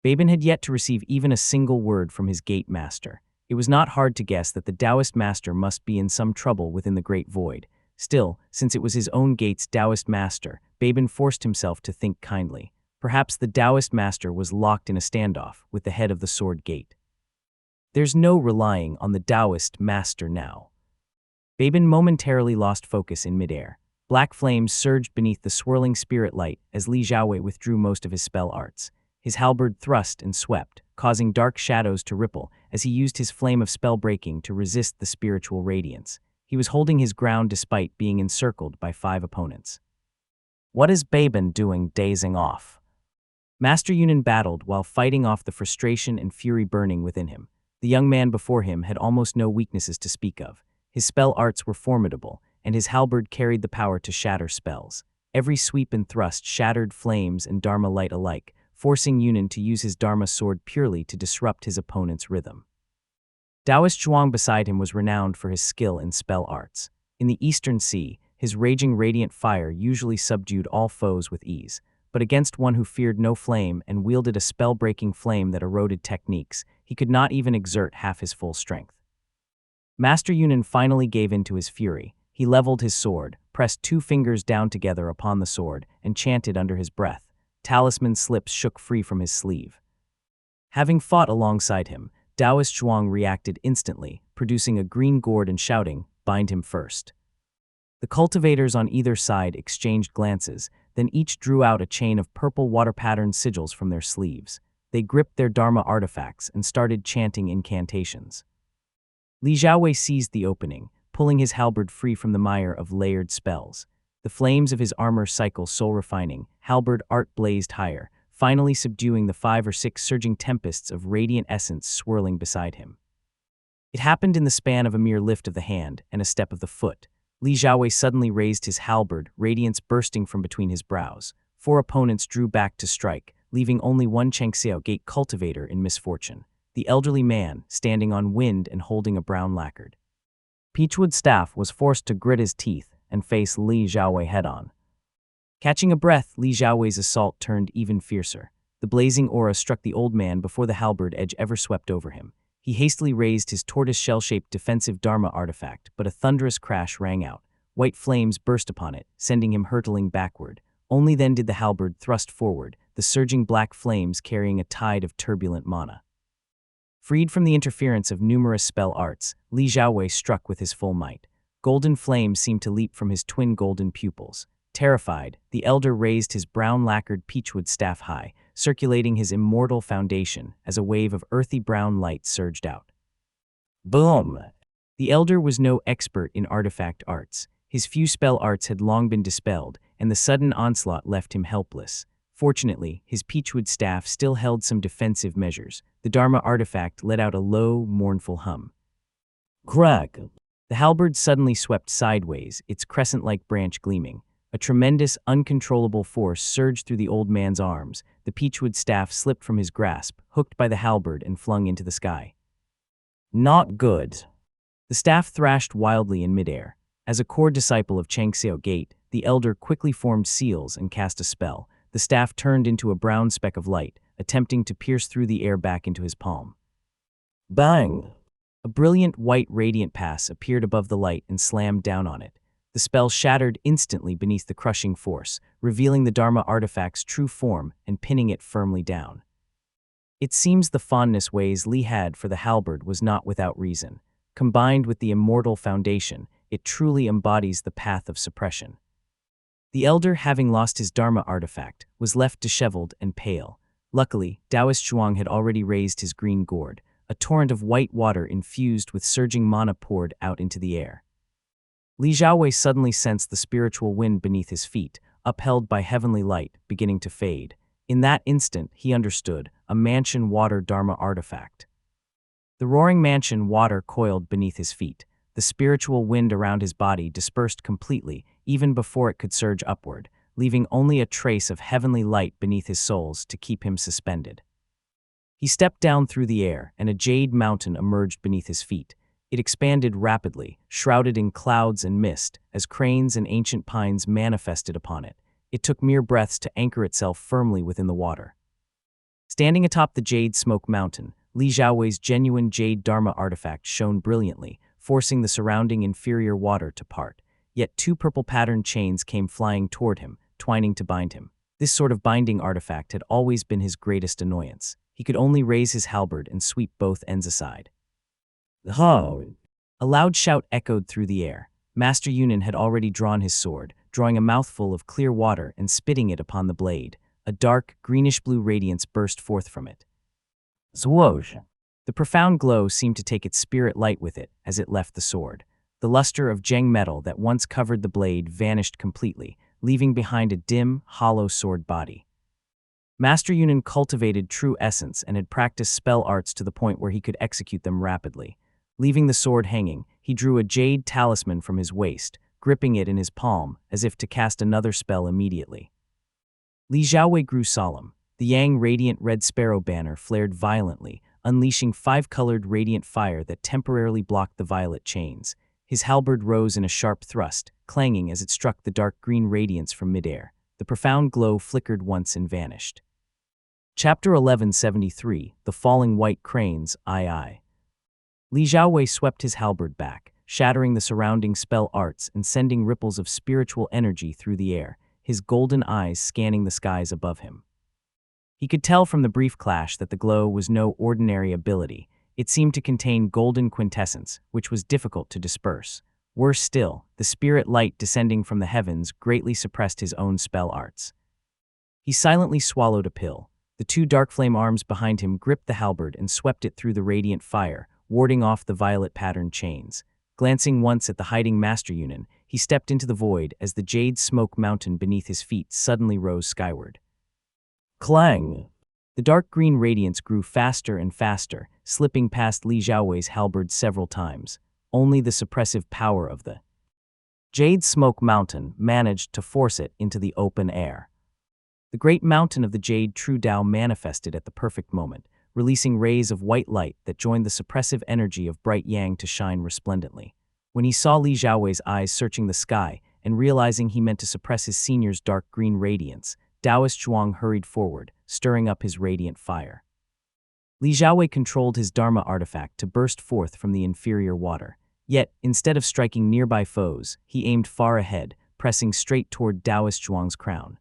Babin had yet to receive even a single word from his gate master. It was not hard to guess that the Taoist master must be in some trouble within the Great Void. Still, since it was his own gate's Taoist master, Babin forced himself to think kindly. Perhaps the Taoist master was locked in a standoff with the head of the Sword Gate. There's no relying on the Taoist master now. Babin momentarily lost focus in midair. Black flames surged beneath the swirling spirit light as Li Xiaowei withdrew most of his spell arts. His halberd thrust and swept, causing dark shadows to ripple as he used his flame of spell breaking to resist the spiritual radiance. He was holding his ground despite being encircled by 5 opponents. What is Babin doing dazing off? Master Yunan battled while fighting off the frustration and fury burning within him. The young man before him had almost no weaknesses to speak of. His spell arts were formidable, and his halberd carried the power to shatter spells. Every sweep and thrust shattered flames and Dharma light alike, forcing Yunan to use his Dharma sword purely to disrupt his opponent's rhythm. Taoist Zhuang beside him was renowned for his skill in spell arts. In the Eastern Sea, his raging radiant fire usually subdued all foes with ease, but against one who feared no flame and wielded a spell-breaking flame that eroded techniques, he could not even exert half his full strength. Master Yunan finally gave in to his fury. He leveled his sword, pressed 2 fingers down together upon the sword, and chanted under his breath. Talisman slips shook free from his sleeve. Having fought alongside him, Taoist Zhuang reacted instantly, producing a green gourd and shouting, "Bind him first." The cultivators on either side exchanged glances, then each drew out a chain of purple water-patterned sigils from their sleeves. They gripped their Dharma artifacts and started chanting incantations. Li Xiaowei seized the opening, pulling his halberd free from the mire of layered spells. The flames of his armor cycle soul-refining, halberd art blazed higher, finally subduing the 5 or 6 surging tempests of radiant essence swirling beside him. It happened in the span of a mere lift of the hand and a step of the foot. Li Xiaowei suddenly raised his halberd, radiance bursting from between his brows. 4 opponents drew back to strike, leaving only one Changxiao Gate cultivator in misfortune. The elderly man, standing on wind and holding a brown lacquered peachwood staff, was forced to grit his teeth and face Li Xiaowei head-on. Catching a breath, Li Xiaowei's assault turned even fiercer. The blazing aura struck the old man before the halberd edge ever swept over him. He hastily raised his tortoise-shell-shaped defensive Dharma artifact, but a thunderous crash rang out. White flames burst upon it, sending him hurtling backward. Only then did the halberd thrust forward, the surging black flames carrying a tide of turbulent mana. Freed from the interference of numerous spell arts, Li Xiaowei struck with his full might. Golden flames seemed to leap from his twin golden pupils. Terrified, the elder raised his brown-lacquered peachwood staff high, circulating his immortal foundation as a wave of earthy brown light surged out. Boom! The elder was no expert in artifact arts. His few spell arts had long been dispelled, and the sudden onslaught left him helpless. Fortunately, his peachwood staff still held some defensive measures. The Dharma artifact let out a low, mournful hum. Crack! The halberd suddenly swept sideways, its crescent-like branch gleaming. A tremendous, uncontrollable force surged through the old man's arms. The peachwood staff slipped from his grasp, hooked by the halberd, and flung into the sky. Not good. The staff thrashed wildly in midair. As a core disciple of Changxiao Gate, the elder quickly formed seals and cast a spell. The staff turned into a brown speck of light, attempting to pierce through the air back into his palm. Bang! A brilliant white radiant pass appeared above the light and slammed down on it. The spell shattered instantly beneath the crushing force, revealing the Dharma artifact's true form and pinning it firmly down. It seems the fondness Wei Li had for the halberd was not without reason. Combined with the immortal foundation, it truly embodies the path of suppression. The elder, having lost his Dharma artifact, was left disheveled and pale. Luckily, Taoist Zhuang had already raised his green gourd. A torrent of white water infused with surging mana poured out into the air. Li Xiaowei suddenly sensed the spiritual wind beneath his feet, upheld by heavenly light, beginning to fade. In that instant, he understood, a mansion water Dharma artifact. The roaring mansion water coiled beneath his feet. The spiritual wind around his body dispersed completely, even before it could surge upward, leaving only a trace of heavenly light beneath his soles to keep him suspended. He stepped down through the air, and a jade mountain emerged beneath his feet. It expanded rapidly, shrouded in clouds and mist, as cranes and ancient pines manifested upon it. It took mere breaths to anchor itself firmly within the water. Standing atop the jade smoke mountain, Li Xiaowei's genuine jade Dharma artifact shone brilliantly, forcing the surrounding inferior water to part. Yet two purple-patterned chains came flying toward him, twining to bind him. This sort of binding artifact had always been his greatest annoyance. He could only raise his halberd and sweep both ends aside. Ho! A loud shout echoed through the air. Master Yunan had already drawn his sword, drawing a mouthful of clear water and spitting it upon the blade. A dark, greenish-blue radiance burst forth from it. Swoosh! The profound glow seemed to take its spirit light with it as it left the sword. The luster of Zheng metal that once covered the blade vanished completely, leaving behind a dim, hollow sword body. Master Yunan cultivated true essence and had practiced spell arts to the point where he could execute them rapidly. Leaving the sword hanging, he drew a jade talisman from his waist, gripping it in his palm as if to cast another spell immediately. Li Xiaowei grew solemn. The Yang radiant red sparrow banner flared violently, unleashing five-colored radiant fire that temporarily blocked the violet chains. His halberd rose in a sharp thrust, clanging as it struck the dark green radiance from midair. The profound glow flickered once and vanished. Chapter 1173, The Falling White Cranes, II. Li Xiaowei swept his halberd back, shattering the surrounding spell arts and sending ripples of spiritual energy through the air, his golden eyes scanning the skies above him. He could tell from the brief clash that the glow was no ordinary ability. It seemed to contain golden quintessence, which was difficult to disperse. Worse still, the spirit light descending from the heavens greatly suppressed his own spell arts. He silently swallowed a pill. The two dark flame arms behind him gripped the halberd and swept it through the radiant fire, warding off the violet-patterned chains. Glancing once at the hiding Master Yunan, he stepped into the void as the jade smoke mountain beneath his feet suddenly rose skyward. Clang! The dark green radiance grew faster and faster, slipping past Li Xiaowei's halberd several times. Only the suppressive power of the jade smoke mountain managed to force it into the open air. The great mountain of the Jade True Tao manifested at the perfect moment, releasing rays of white light that joined the suppressive energy of bright yang to shine resplendently. When he saw Li Xiaowei's eyes searching the sky and realizing he meant to suppress his senior's dark green radiance, Taoist Zhuang hurried forward, stirring up his radiant fire. Li Xiaowei controlled his Dharma artifact to burst forth from the inferior water. Yet, instead of striking nearby foes, he aimed far ahead, pressing straight toward Taoist Zhuang's crown.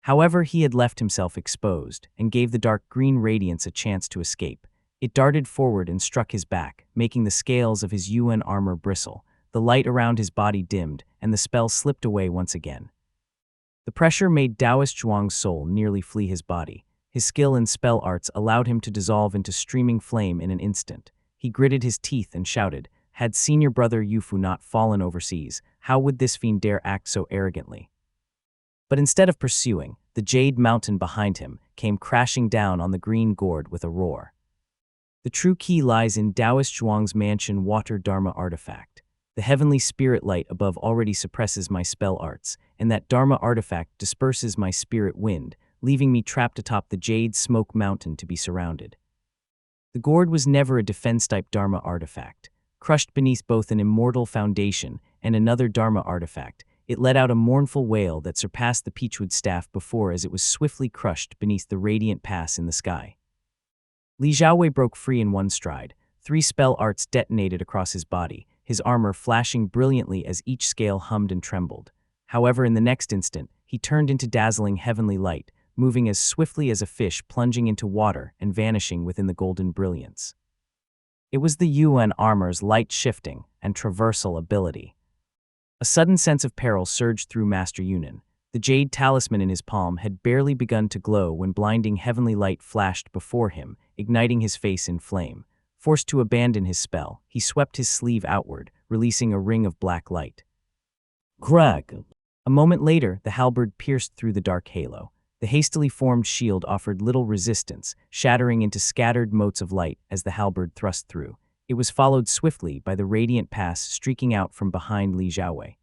However, he had left himself exposed and gave the dark green radiance a chance to escape. It darted forward and struck his back, making the scales of his Yuan armor bristle. The light around his body dimmed, and the spell slipped away once again. The pressure made Taoist Zhuang's soul nearly flee his body. His skill in spell arts allowed him to dissolve into streaming flame in an instant. He gritted his teeth and shouted, "Had senior brother Yufu not fallen overseas, how would this fiend dare act so arrogantly?" But instead of pursuing, the jade mountain behind him came crashing down on the green gourd with a roar. The true key lies in Taoist Zhuang's mansion water Dharma artifact. The heavenly spirit light above already suppresses my spell arts, and that Dharma artifact disperses my spirit wind, leaving me trapped atop the jade smoke mountain to be surrounded. The gourd was never a defense-type Dharma artifact. Crushed beneath both an immortal foundation and another Dharma artifact, it let out a mournful wail that surpassed the Peachwood staff before as it was swiftly crushed beneath the radiant pass in the sky. Li Xiaowei broke free in one stride. 3 spell arts detonated across his body, his armor flashing brilliantly as each scale hummed and trembled. However, in the next instant, he turned into dazzling heavenly light, moving as swiftly as a fish plunging into water and vanishing within the golden brilliance. It was the Yuan armor's light-shifting and traversal ability. A sudden sense of peril surged through Master Yunan. The jade talisman in his palm had barely begun to glow when blinding heavenly light flashed before him, igniting his face in flame. Forced to abandon his spell, he swept his sleeve outward, releasing a ring of black light. Greg! A moment later, the halberd pierced through the dark halo. The hastily formed shield offered little resistance, shattering into scattered motes of light as the halberd thrust through. It was followed swiftly by the radiant pass streaking out from behind Li Xiaowei.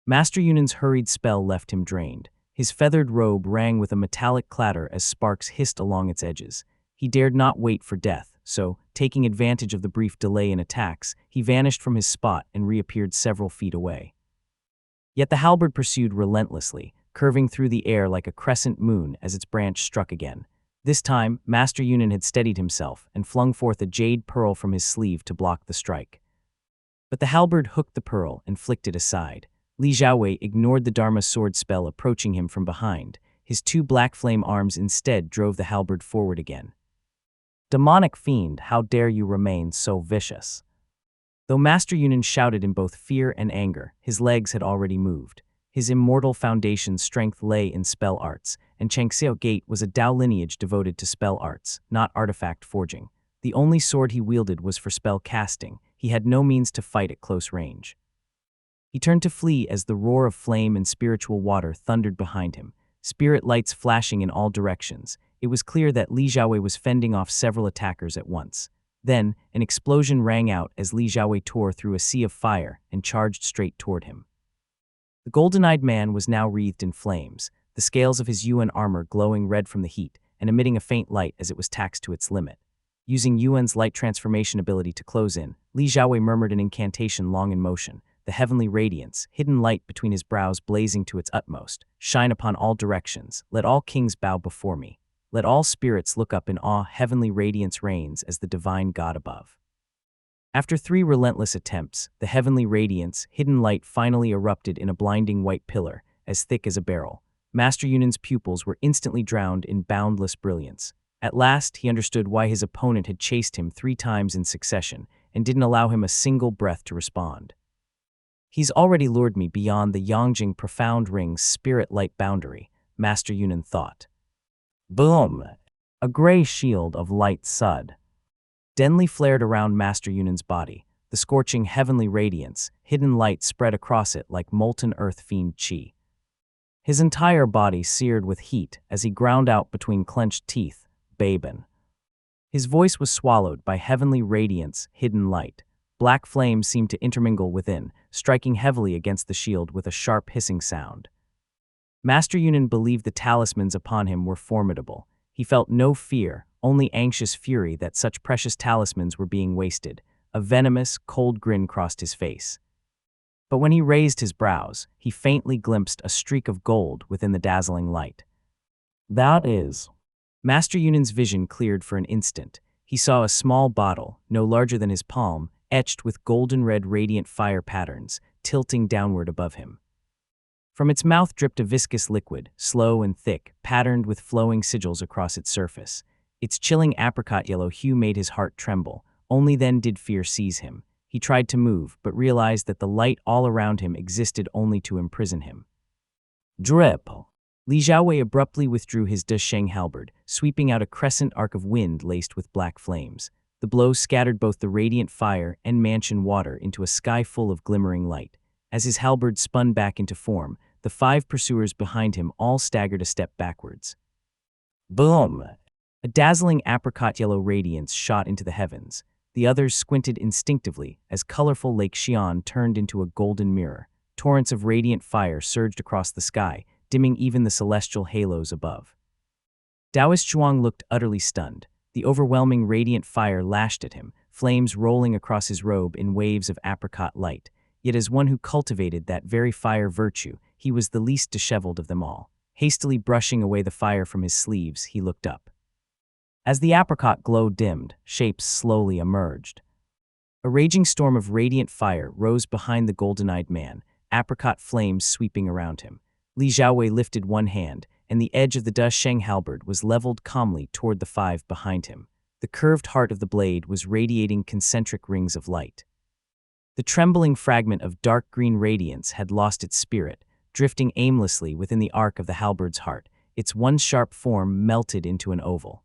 Master Yunan's hurried spell left him drained. His feathered robe rang with a metallic clatter as sparks hissed along its edges. He dared not wait for death, so, taking advantage of the brief delay in attacks, he vanished from his spot and reappeared several feet away. Yet the halberd pursued relentlessly, curving through the air like a crescent moon as its branch struck again. This time, Master Yunan had steadied himself and flung forth a jade pearl from his sleeve to block the strike. But the halberd hooked the pearl and flicked it aside. Li Xiaowei ignored the Dharma sword spell approaching him from behind. His 2 black flame arms instead drove the halberd forward again. "Demonic fiend, how dare you remain so vicious?" Though Master Yunan shouted in both fear and anger, his legs had already moved. His immortal foundation's strength lay in spell arts, and Changxiao Gate was a Dao lineage devoted to spell arts, not artifact forging. The only sword he wielded was for spell casting. He had no means to fight at close range. He turned to flee as the roar of flame and spiritual water thundered behind him, spirit lights flashing in all directions. It was clear that Li Xiaowei was fending off several attackers at once. Then, an explosion rang out as Li Xiaowei tore through a sea of fire and charged straight toward him. The golden-eyed man was now wreathed in flames, the scales of his Yuan armor glowing red from the heat and emitting a faint light as it was taxed to its limit. Using Yuan's light transformation ability to close in, Li Xiaowei murmured an incantation long in motion, the heavenly radiance, hidden light between his brows blazing to its utmost. "Shine upon all directions, let all kings bow before me. Let all spirits look up in awe, heavenly radiance reigns as the divine God above." After 3 relentless attempts, the heavenly radiance, hidden light finally erupted in a blinding white pillar, as thick as a barrel. Master Yunan's pupils were instantly drowned in boundless brilliance. At last, he understood why his opponent had chased him 3 times in succession and didn't allow him a single breath to respond. "He's already lured me beyond the Yangjing Profound Ring's spirit light boundary," Master Yunan thought. Boom! A gray shield of light sud denly flared around Master Yunan's body. The scorching heavenly radiance, hidden light spread across it like molten earth fiend chi. His entire body seared with heat as he ground out between clenched teeth, "Baben." His voice was swallowed by heavenly radiance, hidden light. Black flames seemed to intermingle within, striking heavily against the shield with a sharp hissing sound. Master Yunan believed the talismans upon him were formidable. He felt no fear, only anxious fury that such precious talismans were being wasted. A venomous, cold grin crossed his face. But when he raised his brows, he faintly glimpsed a streak of gold within the dazzling light. "That is..." Master Yunan's vision cleared for an instant. He saw a small bottle, no larger than his palm, etched with golden-red radiant fire patterns, tilting downward above him. From its mouth dripped a viscous liquid, slow and thick, patterned with flowing sigils across its surface. Its chilling apricot yellow hue made his heart tremble. Only then did fear seize him. He tried to move, but realized that the light all around him existed only to imprison him. Drip. Li Xiaowei abruptly withdrew his De Sheng halberd, sweeping out a crescent arc of wind laced with black flames. The blow scattered both the radiant fire and mansion water into a sky full of glimmering light. As his halberd spun back into form, the 5 pursuers behind him all staggered a step backwards. Boom! A dazzling apricot-yellow radiance shot into the heavens. The others squinted instinctively as colorful Lake Xian turned into a golden mirror. Torrents of radiant fire surged across the sky, dimming even the celestial halos above. Taoist Zhuang looked utterly stunned. The overwhelming radiant fire lashed at him, flames rolling across his robe in waves of apricot light. Yet as one who cultivated that very fire virtue, he was the least disheveled of them all. Hastily brushing away the fire from his sleeves, he looked up. As the apricot glow dimmed, shapes slowly emerged. A raging storm of radiant fire rose behind the golden-eyed man, apricot flames sweeping around him. Li Xiaowei lifted one hand, and the edge of the De Sheng halberd was leveled calmly toward the 5 behind him. The curved heart of the blade was radiating concentric rings of light. The trembling fragment of dark green radiance had lost its spirit, drifting aimlessly within the arc of the halberd's heart. Its one sharp form melted into an oval.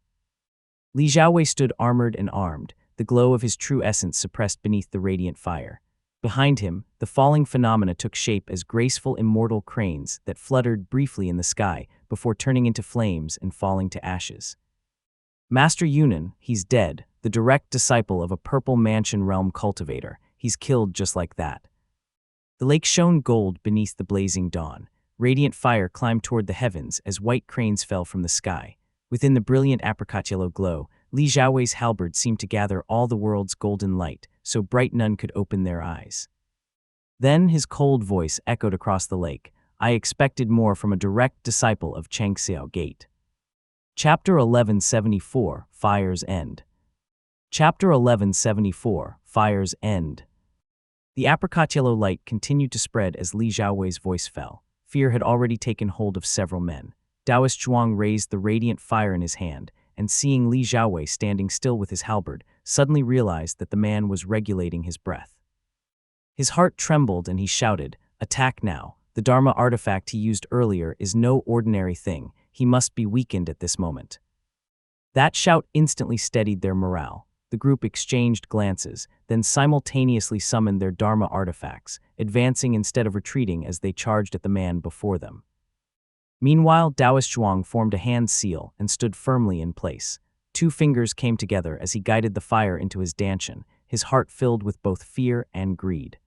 Li Xiaowei stood armored and armed, the glow of his true essence suppressed beneath the radiant fire. Behind him, the falling phenomena took shape as graceful immortal cranes that fluttered briefly in the sky before turning into flames and falling to ashes. Master Yunan, he's dead, the direct disciple of a purple mansion realm cultivator. He's killed just like that. The lake shone gold beneath the blazing dawn. Radiant fire climbed toward the heavens as white cranes fell from the sky. Within the brilliant apricot-yellow glow, Li Xiaowei's halberd seemed to gather all the world's golden light, so bright none could open their eyes. Then his cold voice echoed across the lake. I expected more from a direct disciple of Changxiao Gate. Chapter 1174, Fire's End. Chapter 1174, Fire's End. The apricot-yellow light continued to spread as Li Xiaowei's voice fell. Fear had already taken hold of several men. Taoist Zhuang raised the radiant fire in his hand, and seeing Li Xiaowei standing still with his halberd, suddenly realized that the man was regulating his breath. His heart trembled and he shouted, "Attack now! The Dharma artifact he used earlier is no ordinary thing. He must be weakened at this moment." That shout instantly steadied their morale. The group exchanged glances, then simultaneously summoned their Dharma artifacts, advancing instead of retreating as they charged at the man before them. Meanwhile, Taoist Zhuang formed a hand seal and stood firmly in place. 2 fingers came together as he guided the fire into his dantian, his heart filled with both fear and greed.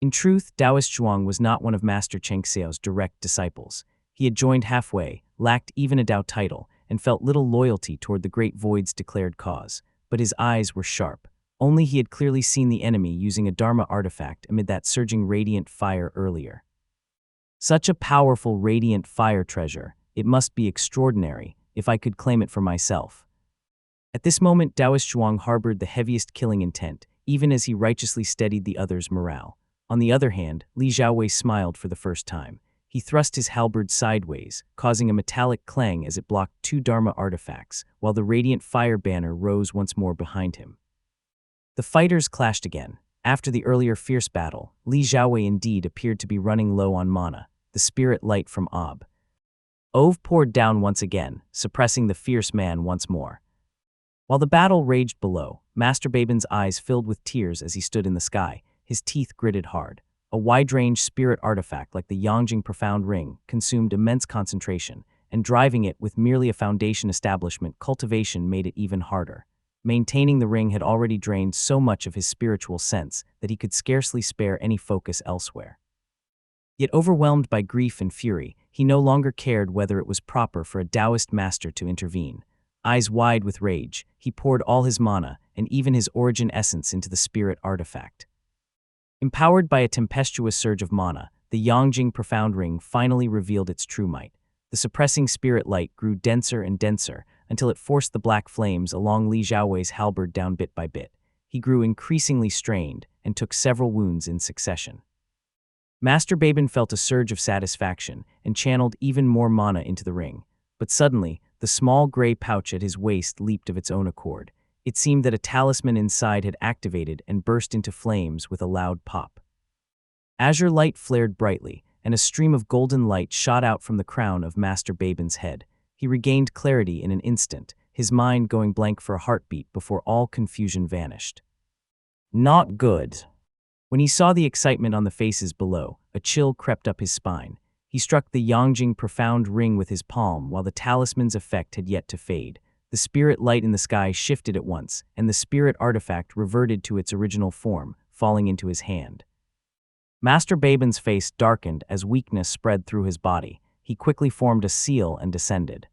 In truth, Taoist Zhuang was not one of Master Chengxiao's direct disciples. He had joined halfway, lacked even a Dao title, and felt little loyalty toward the Great Void's declared cause. But his eyes were sharp. Only he had clearly seen the enemy using a Dharma artifact amid that surging radiant fire earlier. Such a powerful radiant fire treasure, it must be extraordinary, if I could claim it for myself. At this moment, Taoist Zhuang harbored the heaviest killing intent, even as he righteously steadied the others' morale. On the other hand, Li Xiaowei smiled for the first time. He thrust his halberd sideways, causing a metallic clang as it blocked 2 Dharma artifacts, while the radiant fire banner rose once more behind him. The fighters clashed again. After the earlier fierce battle, Li Xiaowei indeed appeared to be running low on mana, the spirit light from Ob. Ove poured down once again, suppressing the fierce man once more. While the battle raged below, Master Baben's eyes filled with tears as he stood in the sky, his teeth gritted hard. A wide-range spirit artifact like the Yangjing Profound Ring consumed immense concentration, and driving it with merely a foundation establishment cultivation made it even harder. Maintaining the ring had already drained so much of his spiritual sense that he could scarcely spare any focus elsewhere. Yet overwhelmed by grief and fury, he no longer cared whether it was proper for a Taoist master to intervene. Eyes wide with rage, he poured all his mana and even his origin essence into the spirit artifact. Empowered by a tempestuous surge of mana, the Yangjing Profound Ring finally revealed its true might. The suppressing spirit light grew denser and denser until it forced the black flames along Li Xiaowei's halberd down bit by bit. He grew increasingly strained and took several wounds in succession. Master Baben felt a surge of satisfaction and channeled even more mana into the ring. But suddenly, the small gray pouch at his waist leaped of its own accord. It seemed that a talisman inside had activated and burst into flames with a loud pop. Azure light flared brightly, and a stream of golden light shot out from the crown of Master Babin's head. He regained clarity in an instant, his mind going blank for a heartbeat before all confusion vanished. Not good. When he saw the excitement on the faces below, a chill crept up his spine. He struck the Yangjing profound ring with his palm while the talisman's effect had yet to fade. The spirit light in the sky shifted at once, and the spirit artifact reverted to its original form, falling into his hand. Master Babin's face darkened as weakness spread through his body. He quickly formed a seal and descended.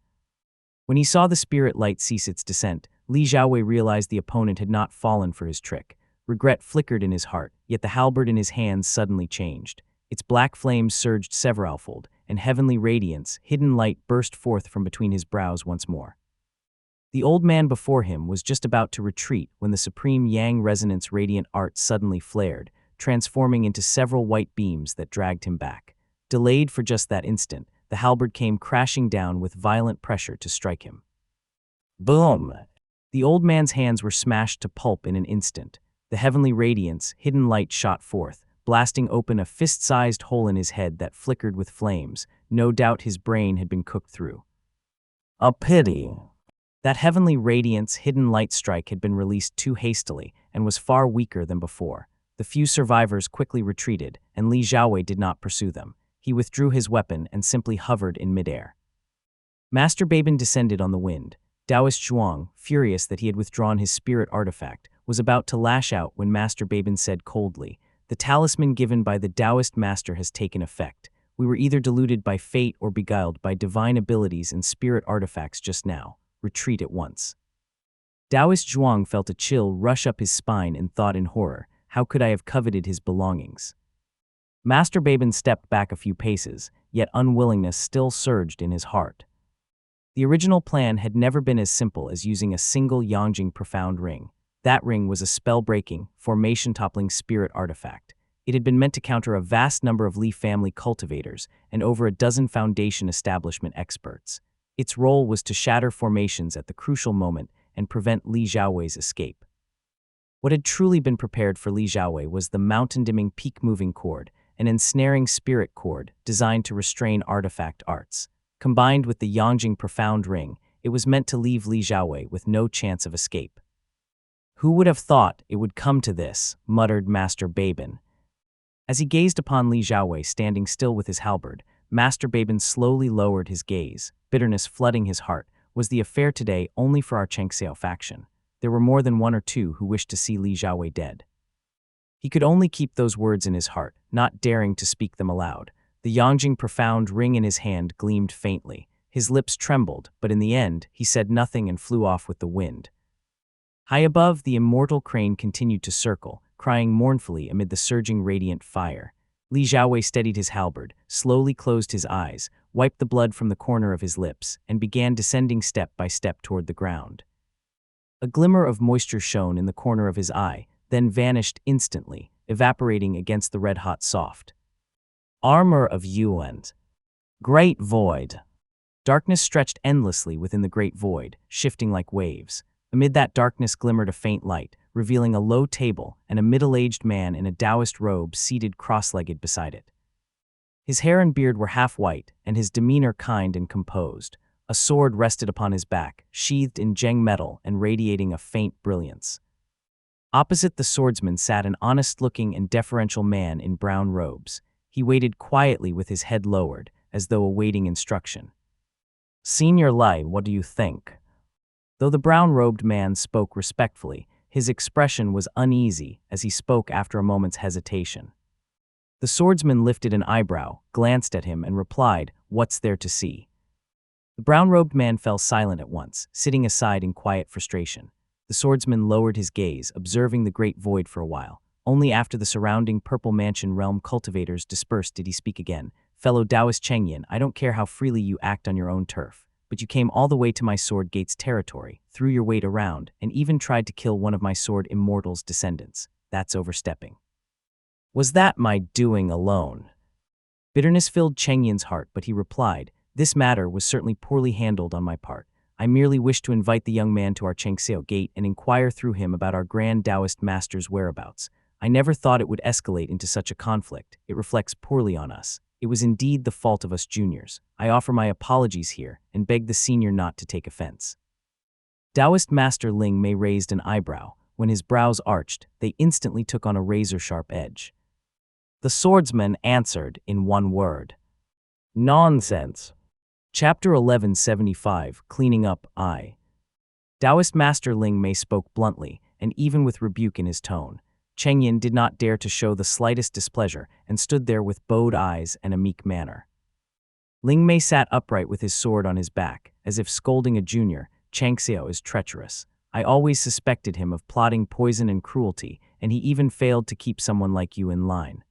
When he saw the spirit light cease its descent, Li Xiaowei realized the opponent had not fallen for his trick. Regret flickered in his heart, yet the halberd in his hands suddenly changed. Its black flames surged severalfold, and heavenly radiance, hidden light burst forth from between his brows once more. The old man before him was just about to retreat when the supreme Yang resonance radiant art suddenly flared, transforming into several white beams that dragged him back. Delayed for just that instant, the halberd came crashing down with violent pressure to strike him. Boom! The old man's hands were smashed to pulp in an instant. The heavenly radiance, hidden light shot forth, blasting open a fist-sized hole in his head that flickered with flames. No doubt his brain had been cooked through. A pity. That heavenly radiance, hidden light strike had been released too hastily and was far weaker than before. The few survivors quickly retreated, and Li Xiaowei did not pursue them. He withdrew his weapon and simply hovered in midair. Master Babin descended on the wind. Taoist Zhuang, furious that he had withdrawn his spirit artifact, was about to lash out when Master Babin said coldly, "The talisman given by the Taoist master has taken effect. We were either deluded by fate or beguiled by divine abilities and spirit artifacts just now. Retreat at once." Taoist Zhuang felt a chill rush up his spine and thought in horror, how could I have coveted his belongings? Master Babin stepped back a few paces, yet unwillingness still surged in his heart. The original plan had never been as simple as using a single Yangjing profound ring. That ring was a spell-breaking, formation-toppling spirit artifact. It had been meant to counter a vast number of Li family cultivators and over a dozen Foundation establishment experts. Its role was to shatter formations at the crucial moment and prevent Li Xiaowei's escape. What had truly been prepared for Li Xiaowei was the mountain-dimming peak-moving cord, an ensnaring spirit cord designed to restrain artifact arts. Combined with the Yangjing profound ring, it was meant to leave Li Xiaowei with no chance of escape. "Who would have thought it would come to this?" muttered Master Babin. As he gazed upon Li Xiaowei standing still with his halberd, Master Babin slowly lowered his gaze, bitterness flooding his heart. Was the affair today only for our Chengxiao faction? There were more than one or two who wished to see Li Xiaowei dead. He could only keep those words in his heart, not daring to speak them aloud. The Yangjing profound ring in his hand gleamed faintly. His lips trembled, but in the end, he said nothing and flew off with the wind. High above, the immortal crane continued to circle, crying mournfully amid the surging radiant fire. Li Xiaowei steadied his halberd, slowly closed his eyes, wiped the blood from the corner of his lips, and began descending step by step toward the ground. A glimmer of moisture shone in the corner of his eye, then vanished instantly, evaporating against the red-hot soft. Armor of Yuan. Great Void. Darkness stretched endlessly within the great void, shifting like waves. Amid that darkness glimmered a faint light, revealing a low table and a middle-aged man in a Taoist robe seated cross-legged beside it. His hair and beard were half white, and his demeanor kind and composed. A sword rested upon his back, sheathed in Zheng metal and radiating a faint brilliance. Opposite the swordsman sat an honest-looking and deferential man in brown robes. He waited quietly with his head lowered, as though awaiting instruction. "Senior Lai, what do you think?" Though the brown-robed man spoke respectfully, his expression was uneasy as he spoke after a moment's hesitation. The swordsman lifted an eyebrow, glanced at him, and replied, "What's there to see?" The brown-robed man fell silent at once, sitting aside in quiet frustration. The swordsman lowered his gaze, observing the great void for a while. Only after the surrounding Purple Mansion realm cultivators dispersed did he speak again. "Fellow Taoist Chengyan, I don't care how freely you act on your own turf, but you came all the way to my sword gate's territory, threw your weight around, and even tried to kill one of my sword immortal's descendants. That's overstepping." "Was that my doing alone?" Bitterness filled Chengyan's heart, but he replied, "This matter was certainly poorly handled on my part. I merely wished to invite the young man to our Chengxiao gate and inquire through him about our grand Taoist master's whereabouts. I never thought it would escalate into such a conflict. It reflects poorly on us. It was indeed the fault of us juniors. I offer my apologies here and beg the senior not to take offense." Taoist Master Ling Mei raised an eyebrow. When his brows arched, they instantly took on a razor-sharp edge. The swordsman answered in one word. "Nonsense." Chapter 1175, Cleaning Up I. Taoist Master Ling Mei spoke bluntly, and even with rebuke in his tone. Cheng Yin did not dare to show the slightest displeasure and stood there with bowed eyes and a meek manner. Ling Mei sat upright with his sword on his back, as if scolding a junior. "Chang Xiao is treacherous. I always suspected him of plotting poison and cruelty, and he even failed to keep someone like you in line."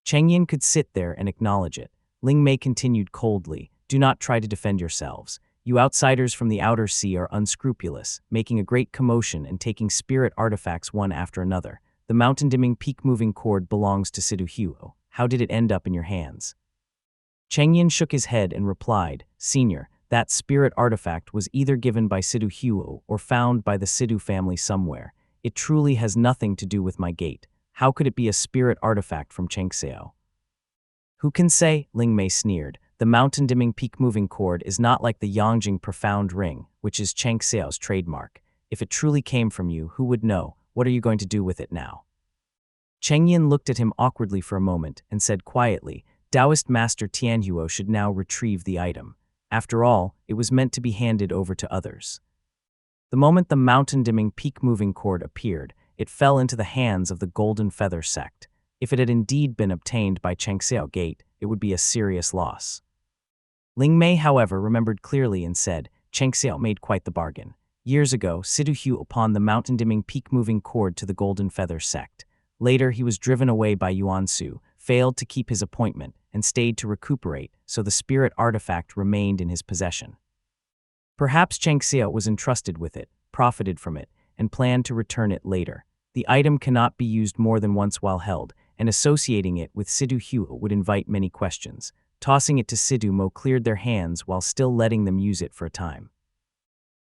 Cheng Yin could sit there and acknowledge it. Ling Mei continued coldly, "Do not try to defend yourselves. You outsiders from the outer sea are unscrupulous, making a great commotion and taking spirit artifacts one after another. The mountain-dimming peak-moving cord belongs to Sidu Huo. How did it end up in your hands?" Cheng Yin shook his head and replied, "Senior, that spirit artifact was either given by Sidu Huo or found by the Sidu family somewhere. It truly has nothing to do with my gate. How could it be a spirit artifact from Cheng Xiao?" "Who can say?" Ling Mei sneered. "The mountain-dimming peak-moving cord is not like the Yangjing profound ring, which is Cheng Xiao's trademark. If it truly came from you, who would know? What are you going to do with it now?" Cheng Yin looked at him awkwardly for a moment and said quietly, "Taoist Master Tianhuo should now retrieve the item. After all, it was meant to be handed over to others." The moment the mountain-dimming peak-moving cord appeared, it fell into the hands of the Golden Feather sect. If it had indeed been obtained by Cheng Xiao Gate, it would be a serious loss. Ling Mei, however, remembered clearly and said, "Cheng Xiao made quite the bargain. Years ago, Sidu Hu pawned the mountain-dimming peak-moving cord to the Golden Feather sect. Later, he was driven away by Yuan Su, failed to keep his appointment, and stayed to recuperate, so the spirit artifact remained in his possession. Perhaps Cheng Xiao was entrusted with it, profited from it, and planned to return it later. The item cannot be used more than once while held, and associating it with Sidu Hu would invite many questions. Tossing it to Sidu Mo cleared their hands while still letting them use it for a time."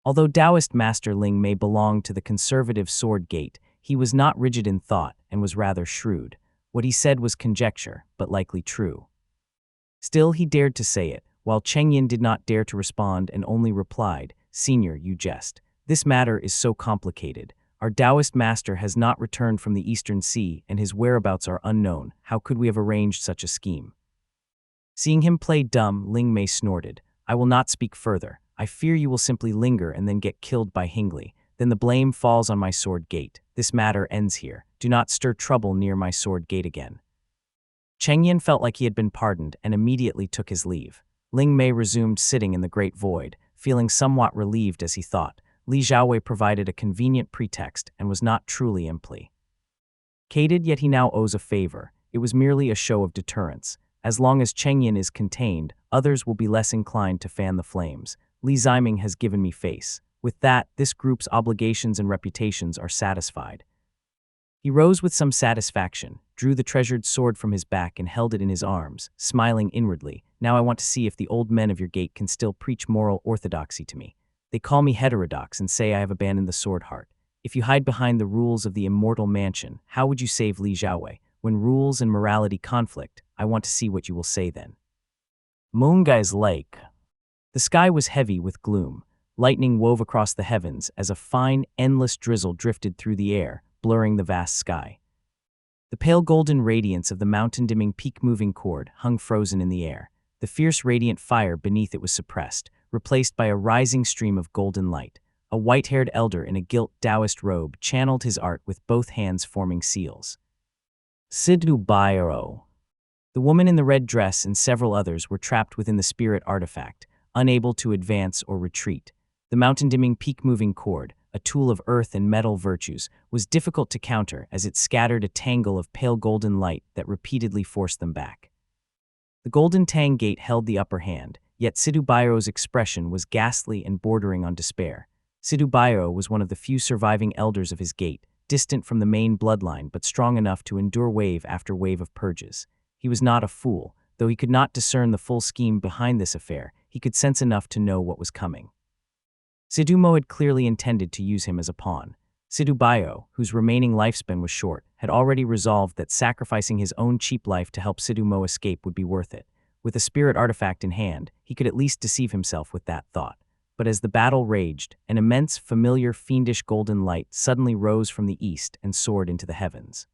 Although Taoist Master Ling Mei belonged to the conservative Sword Gate, he was not rigid in thought and was rather shrewd. What he said was conjecture, but likely true. Still, he dared to say it, while Cheng Yin did not dare to respond and only replied, "Senior, you jest. This matter is so complicated. Our Taoist master has not returned from the Eastern Sea and his whereabouts are unknown. How could we have arranged such a scheme?" Seeing him play dumb, Ling Mei snorted, "I will not speak further. I fear you will simply linger and then get killed by Hingli. Then the blame falls on my Sword Gate. This matter ends here. Do not stir trouble near my Sword Gate again." Cheng Yin felt like he had been pardoned and immediately took his leave. Ling Mei resumed sitting in the great void, feeling somewhat relieved as he thought. Li Xiaowei provided a convenient pretext and was not truly implicated, yet he now owes a favor. It was merely a show of deterrence. As long as Cheng Yin is contained, others will be less inclined to fan the flames. Li Ziming has given me face. With that, this group's obligations and reputations are satisfied. He rose with some satisfaction, drew the treasured sword from his back and held it in his arms, smiling inwardly. "Now I want to see if the old men of your gate can still preach moral orthodoxy to me. They call me heterodox and say I have abandoned the sword heart. If you hide behind the rules of the immortal mansion, how would you save Li Xiaowei? When rules and morality conflict, I want to see what you will say then." Moongai's Lake. The sky was heavy with gloom. Lightning wove across the heavens as a fine, endless drizzle drifted through the air, blurring the vast sky. The pale golden radiance of the mountain-dimming peak-moving cord hung frozen in the air. The fierce radiant fire beneath it was suppressed, replaced by a rising stream of golden light. A white-haired elder in a gilt Taoist robe channeled his art with both hands forming seals. Sidu Bairo. The woman in the red dress and several others were trapped within the spirit artifact, unable to advance or retreat. The mountain-dimming peak-moving cord, a tool of earth and metal virtues, was difficult to counter as it scattered a tangle of pale golden light that repeatedly forced them back. The Golden Tang Gate held the upper hand, yet Sidu Bairo's expression was ghastly and bordering on despair. Sidu Bairo was one of the few surviving elders of his gate, distant from the main bloodline but strong enough to endure wave after wave of purges. He was not a fool. Though he could not discern the full scheme behind this affair, he could sense enough to know what was coming. Sidu Mo had clearly intended to use him as a pawn. Sidubayo, whose remaining lifespan was short, had already resolved that sacrificing his own cheap life to help Sidumo escape would be worth it. With a spirit artifact in hand, he could at least deceive himself with that thought. But as the battle raged, an immense, familiar, fiendish golden light suddenly rose from the east and soared into the heavens.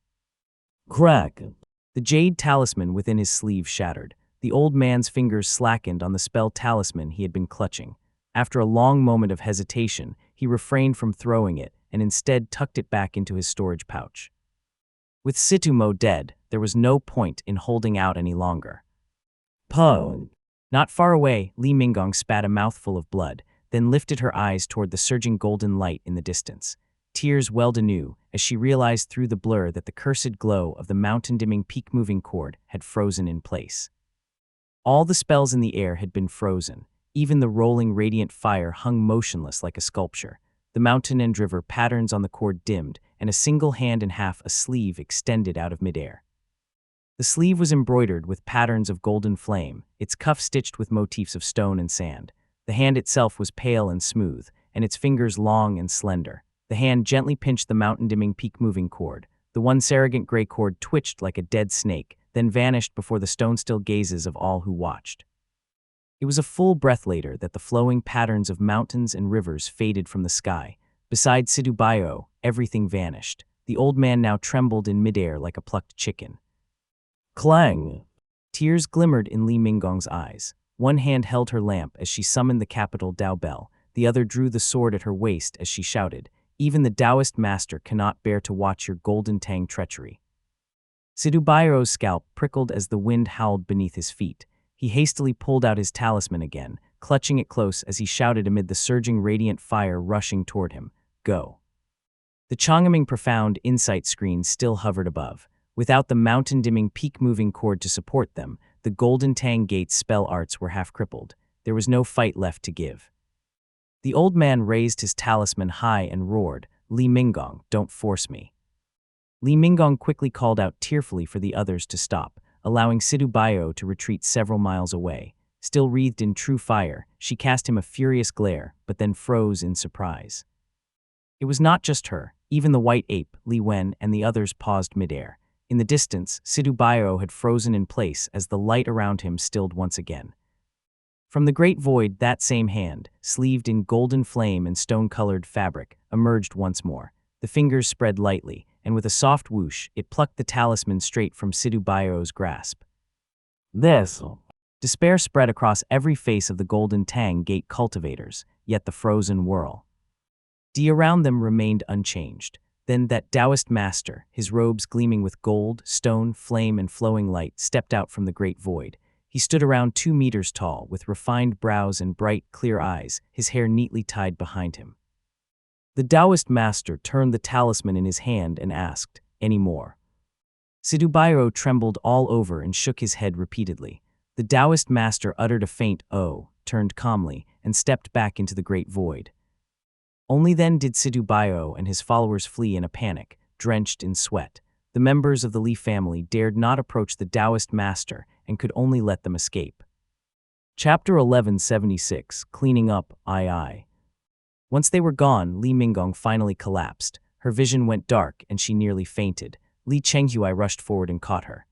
Crack! The jade talisman within his sleeve shattered. The old man's fingers slackened on the spell talisman he had been clutching. After a long moment of hesitation, he refrained from throwing it and instead tucked it back into his storage pouch. With Situmo dead, there was no point in holding out any longer. Po! Not far away, Li Minggong spat a mouthful of blood, then lifted her eyes toward the surging golden light in the distance. Tears welled anew as she realized through the blur that the cursed glow of the mountain-dimming peak-moving cord had frozen in place. All the spells in the air had been frozen. Even the rolling radiant fire hung motionless like a sculpture. The mountain and river patterns on the cord dimmed, and a single hand and half a sleeve extended out of midair. The sleeve was embroidered with patterns of golden flame, its cuff stitched with motifs of stone and sand. The hand itself was pale and smooth, and its fingers long and slender. The hand gently pinched the mountain-dimming peak-moving cord. The once arrogant gray cord twitched like a dead snake, then vanished before the stone-still gazes of all who watched. It was a full breath later that the flowing patterns of mountains and rivers faded from the sky. Beside Sidubayo, everything vanished. The old man now trembled in midair like a plucked chicken. Clang! Tears glimmered in Li Minggong's eyes. One hand held her lamp as she summoned the capital Dao Bell. The other drew the sword at her waist as she shouted, "Even the Taoist master cannot bear to watch your golden tang treachery." Sidubayo's scalp prickled as the wind howled beneath his feet. He hastily pulled out his talisman again, clutching it close as he shouted amid the surging radiant fire rushing toward him, "Go!" The Chang'eming Profound Insight screen still hovered above. Without the mountain-dimming peak-moving cord to support them, the Golden Tang Gate's spell arts were half crippled. There was no fight left to give. The old man raised his talisman high and roared, "Li Minggong, don't force me." Li Minggong quickly called out tearfully for the others to stop, allowing Sidubayo to retreat several miles away. Still wreathed in true fire, she cast him a furious glare, but then froze in surprise. It was not just her. Even the white ape, Li Wen, and the others paused midair. In the distance, Sidubayo had frozen in place as the light around him stilled once again. From the great void, that same hand, sleeved in golden flame and stone-colored fabric, emerged once more. The fingers spread lightly, and with a soft whoosh, it plucked the talisman straight from Sidubayo's grasp. This. Despair spread across every face of the Golden Tang Gate cultivators, yet the frozen whirl around them remained unchanged. Then that Taoist master, his robes gleaming with gold, stone, flame, and flowing light, stepped out from the great void. He stood around 2 meters tall, with refined brows and bright, clear eyes, his hair neatly tied behind him. The Taoist master turned the talisman in his hand and asked, "Any more?" Sidubayo trembled all over and shook his head repeatedly. The Taoist master uttered a faint "oh," turned calmly, and stepped back into the great void. Only then did Sidubayo and his followers flee in a panic, drenched in sweat. The members of the Li family dared not approach the Taoist master and could only let them escape. Chapter 1176, Cleaning Up, II. Once they were gone, Li Minggong finally collapsed. Her vision went dark and she nearly fainted. Li Chenghui rushed forward and caught her.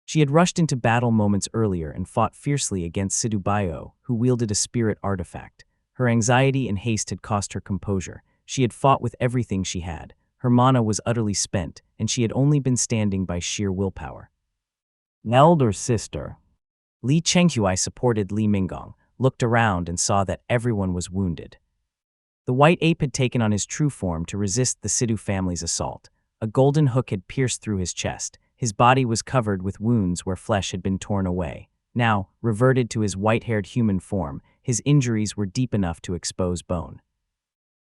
She had rushed into battle moments earlier and fought fiercely against Sidubayo, who wielded a spirit artifact. Her anxiety and haste had cost her composure. She had fought with everything she had. Her mana was utterly spent, and she had only been standing by sheer willpower. Elder sister. Li Chenghui supported Li Minggong, looked around and saw that everyone was wounded. The white ape had taken on his true form to resist the Sidu family's assault. A golden hook had pierced through his chest. His body was covered with wounds where flesh had been torn away. Now, reverted to his white-haired human form, his injuries were deep enough to expose bone.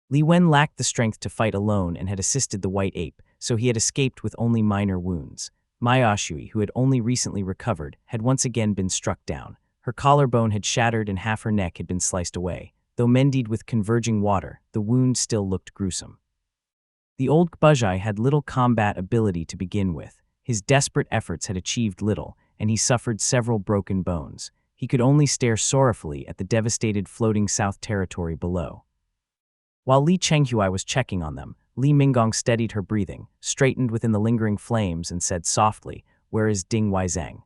Li Wen lacked the strength to fight alone and had assisted the white ape, so he had escaped with only minor wounds. Mayashui, who had only recently recovered, had once again been struck down. Her collarbone had shattered and half her neck had been sliced away. Though mended with converging water, the wound still looked gruesome. The old Gbuzhai had little combat ability to begin with. His desperate efforts had achieved little, and he suffered several broken bones. He could only stare sorrowfully at the devastated floating south territory below. While Li Chenghui was checking on them, Li Minggong steadied her breathing, straightened within the lingering flames, and said softly, "Where is Ding Weizhang?"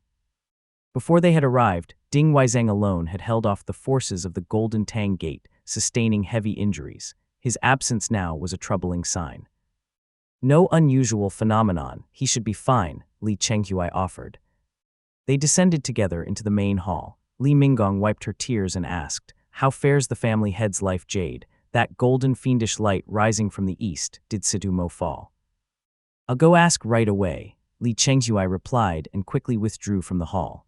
Before they had arrived, Ding Weizhang alone had held off the forces of the Golden Tang Gate, sustaining heavy injuries. His absence now was a troubling sign. "No unusual phenomenon, he should be fine," Li Chenghui offered. They descended together into the main hall. Li Minggong wiped her tears and asked, "How fares the family head's life, Jade? That golden fiendish light rising from the east, did Sidu Mo fall?" "I'll go ask right away," Li Chenghui replied and quickly withdrew from the hall.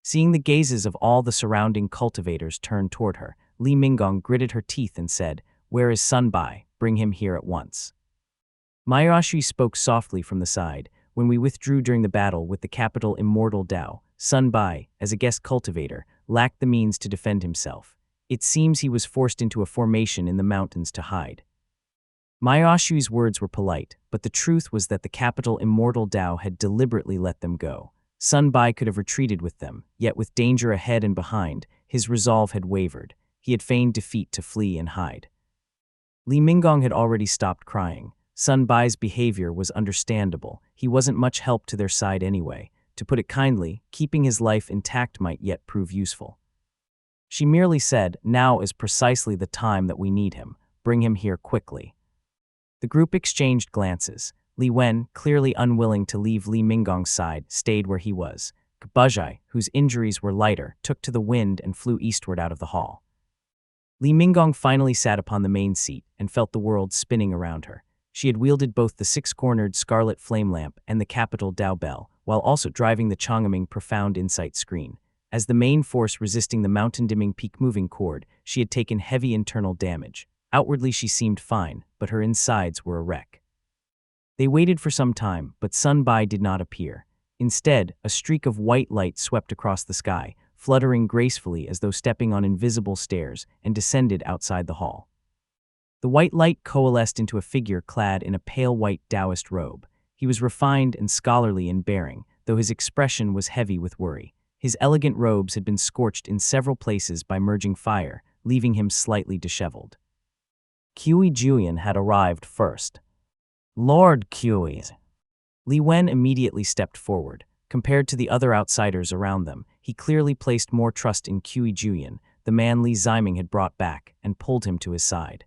Seeing the gazes of all the surrounding cultivators turn toward her, Li Minggong gritted her teeth and said, "Where is Sun Bai? Bring him here at once." Mayashui spoke softly from the side. "When we withdrew during the battle with the capital Immortal Dao, Sun Bai, as a guest cultivator, lacked the means to defend himself. It seems he was forced into a formation in the mountains to hide." Mayashui's words were polite, but the truth was that the capital Immortal Dao had deliberately let them go. Sun Bai could have retreated with them, yet with danger ahead and behind, his resolve had wavered. He had feigned defeat to flee and hide. Li Minggong had already stopped crying. Sun Bai's behavior was understandable. He wasn't much help to their side anyway. To put it kindly, keeping his life intact might yet prove useful. She merely said, "Now is precisely the time that we need him. Bring him here quickly." The group exchanged glances. Li Wen, clearly unwilling to leave Li Minggong's side, stayed where he was. Gbuzhai, whose injuries were lighter, took to the wind and flew eastward out of the hall. Li Minggong finally sat upon the main seat and felt the world spinning around her. She had wielded both the six-cornered scarlet flame lamp and the capital Dao Bell, while also driving the Chongming Profound Insight screen. As the main force resisting the mountain-dimming peak-moving cord, she had taken heavy internal damage. Outwardly she seemed fine, but her insides were a wreck. They waited for some time, but Sun Bai did not appear. Instead, a streak of white light swept across the sky, fluttering gracefully as though stepping on invisible stairs, and descended outside the hall. The white light coalesced into a figure clad in a pale white Taoist robe. He was refined and scholarly in bearing, though his expression was heavy with worry. His elegant robes had been scorched in several places by merging fire, leaving him slightly disheveled. Cui Julian had arrived first. "Lord Cui." Li Wen immediately stepped forward. Compared to the other outsiders around them, he clearly placed more trust in Cui Julian, the man Li Ziming had brought back, and pulled him to his side.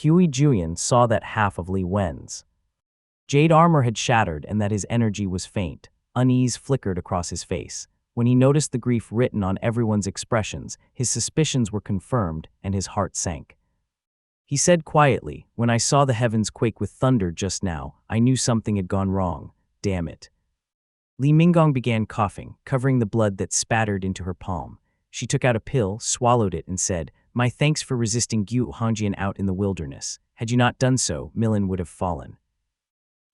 Cui Julian saw that half of Li Wen's jade armor had shattered and that his energy was faint. Unease flickered across his face. When he noticed the grief written on everyone's expressions, his suspicions were confirmed and his heart sank. He said quietly, "When I saw the heavens quake with thunder just now, I knew something had gone wrong. Damn it." Li Minggong began coughing, covering the blood that spattered into her palm. She took out a pill, swallowed it, and said, "My thanks for resisting Gu Hongjian out in the wilderness. Had you not done so, Milin would have fallen."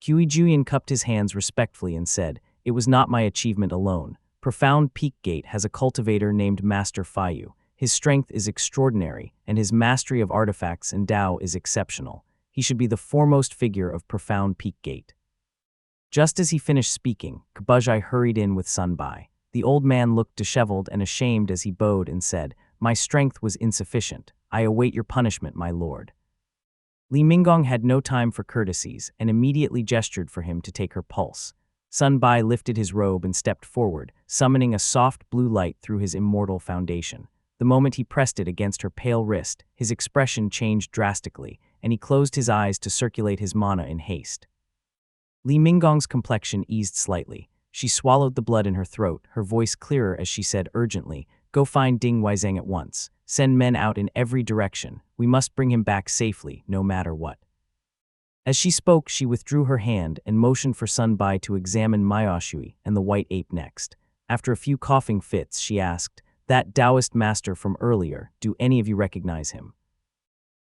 Cui Julian cupped his hands respectfully and said, "It was not my achievement alone. Profound Peak Gate has a cultivator named Master Fayu. His strength is extraordinary, and his mastery of artifacts and Dao is exceptional. He should be the foremost figure of Profound Peak Gate." Just as he finished speaking, Gbuzhai hurried in with Sun Bai. The old man looked disheveled and ashamed as he bowed and said, "My strength was insufficient. I await your punishment, my lord." Li Minggong had no time for courtesies and immediately gestured for him to take her pulse. Sun Bai lifted his robe and stepped forward, summoning a soft blue light through his immortal foundation. The moment he pressed it against her pale wrist, his expression changed drastically, and he closed his eyes to circulate his mana in haste. Li Minggong's complexion eased slightly. She swallowed the blood in her throat, her voice clearer as she said urgently, "Go find Ding Weizhang at once. Send men out in every direction. We must bring him back safely, no matter what." As she spoke, she withdrew her hand and motioned for Sun Bai to examine Mayashui and the white ape next. After a few coughing fits, she asked, "That Taoist master from earlier, do any of you recognize him?"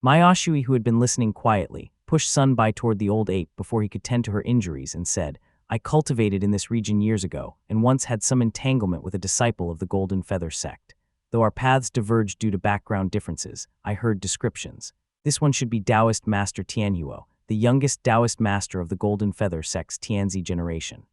Mayashui, who had been listening quietly, pushed Sun Bai toward the old ape before he could tend to her injuries and said, "I cultivated in this region years ago, and once had some entanglement with a disciple of the Golden Feather sect. Though our paths diverged due to background differences, I heard descriptions. This one should be Taoist Master Tianhuo, the youngest Taoist master of the Golden Feather sect's Tianzi generation."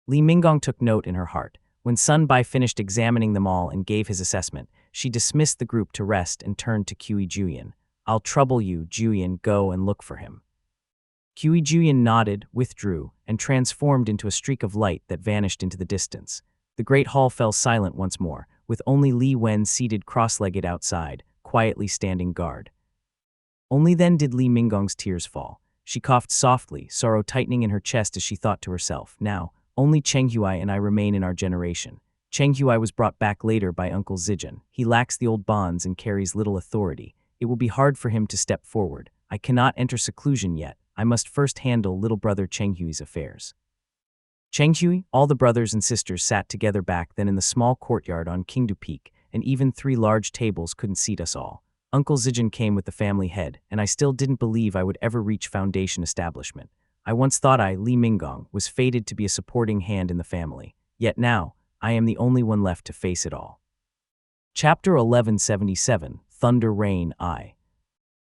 Li Minggong took note in her heart. When Sun Bai finished examining them all and gave his assessment, she dismissed the group to rest and turned to Cui Julian. I'll trouble you, Julian, go and look for him. Julian nodded, withdrew, and transformed into a streak of light that vanished into the distance. The great hall fell silent once more, with only Li Wen seated cross-legged outside, quietly standing guard. Only then did Li Minggong's tears fall. She coughed softly, sorrow tightening in her chest as she thought to herself, now, only Cheng Huai and I remain in our generation. Cheng Huai was brought back later by Uncle Zijin. He lacks the old bonds and carries little authority. It will be hard for him to step forward. I cannot enter seclusion yet. I must first handle little brother Cheng Hui's affairs. Cheng Hui, all the brothers and sisters sat together back then in the small courtyard on Qingdu Peak, and even 3 large tables couldn't seat us all. Uncle Zijin came with the family head, and I still didn't believe I would ever reach foundation establishment. I once thought Li Minggong was fated to be a supporting hand in the family. Yet now, I am the only one left to face it all. Chapter 1177, Thunder Rain I.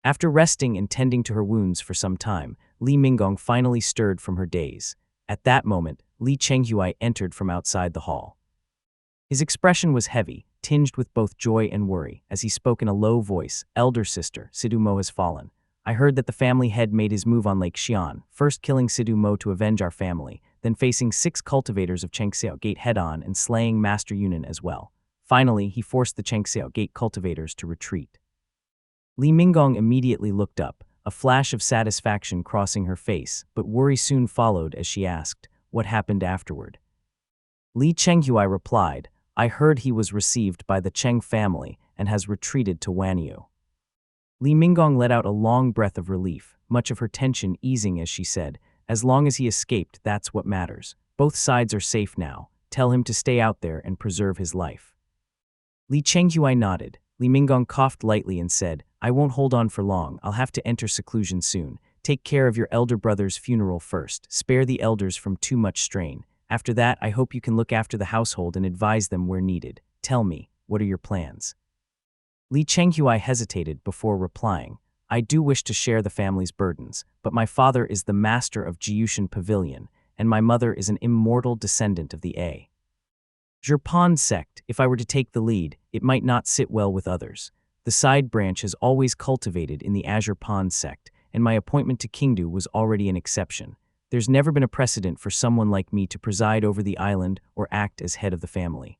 After resting and tending to her wounds for some time, Li Minggong finally stirred from her daze. At that moment, Li Chenghuai entered from outside the hall. His expression was heavy, tinged with both joy and worry, as he spoke in a low voice, "Elder sister, Sidu Mo has fallen. I heard that the family head made his move on Lake Xi'an, first killing Sidu Mo to avenge our family, then facing 6 cultivators of Chengxiao Gate head-on and slaying Master Yunan as well. Finally, he forced the Chengxiao Gate cultivators to retreat." Li Minggong immediately looked up, a flash of satisfaction crossing her face, but worry soon followed as she asked, "What happened afterward?" Li Chenghuai replied, "I heard he was received by the Cheng family and has retreated to Wanyu." Li Minggong let out a long breath of relief, much of her tension easing as she said, "As long as he escaped, that's what matters. Both sides are safe now. Tell him to stay out there and preserve his life." Li Chenghuai nodded. Li Minggong coughed lightly and said, "I won't hold on for long. I'll have to enter seclusion soon. Take care of your elder brother's funeral first. Spare the elders from too much strain. After that, I hope you can look after the household and advise them where needed. Tell me, what are your plans?" Li Chenghuai hesitated before replying, "I do wish to share the family's burdens, but my father is the master of Jiyushan Pavilion, and my mother is an immortal descendant of the A. Zhirpan sect. If I were to take the lead, it might not sit well with others. The side branch has always cultivated in the Azure Pond sect, and my appointment to Qingdu was already an exception. There's never been a precedent for someone like me to preside over the island or act as head of the family."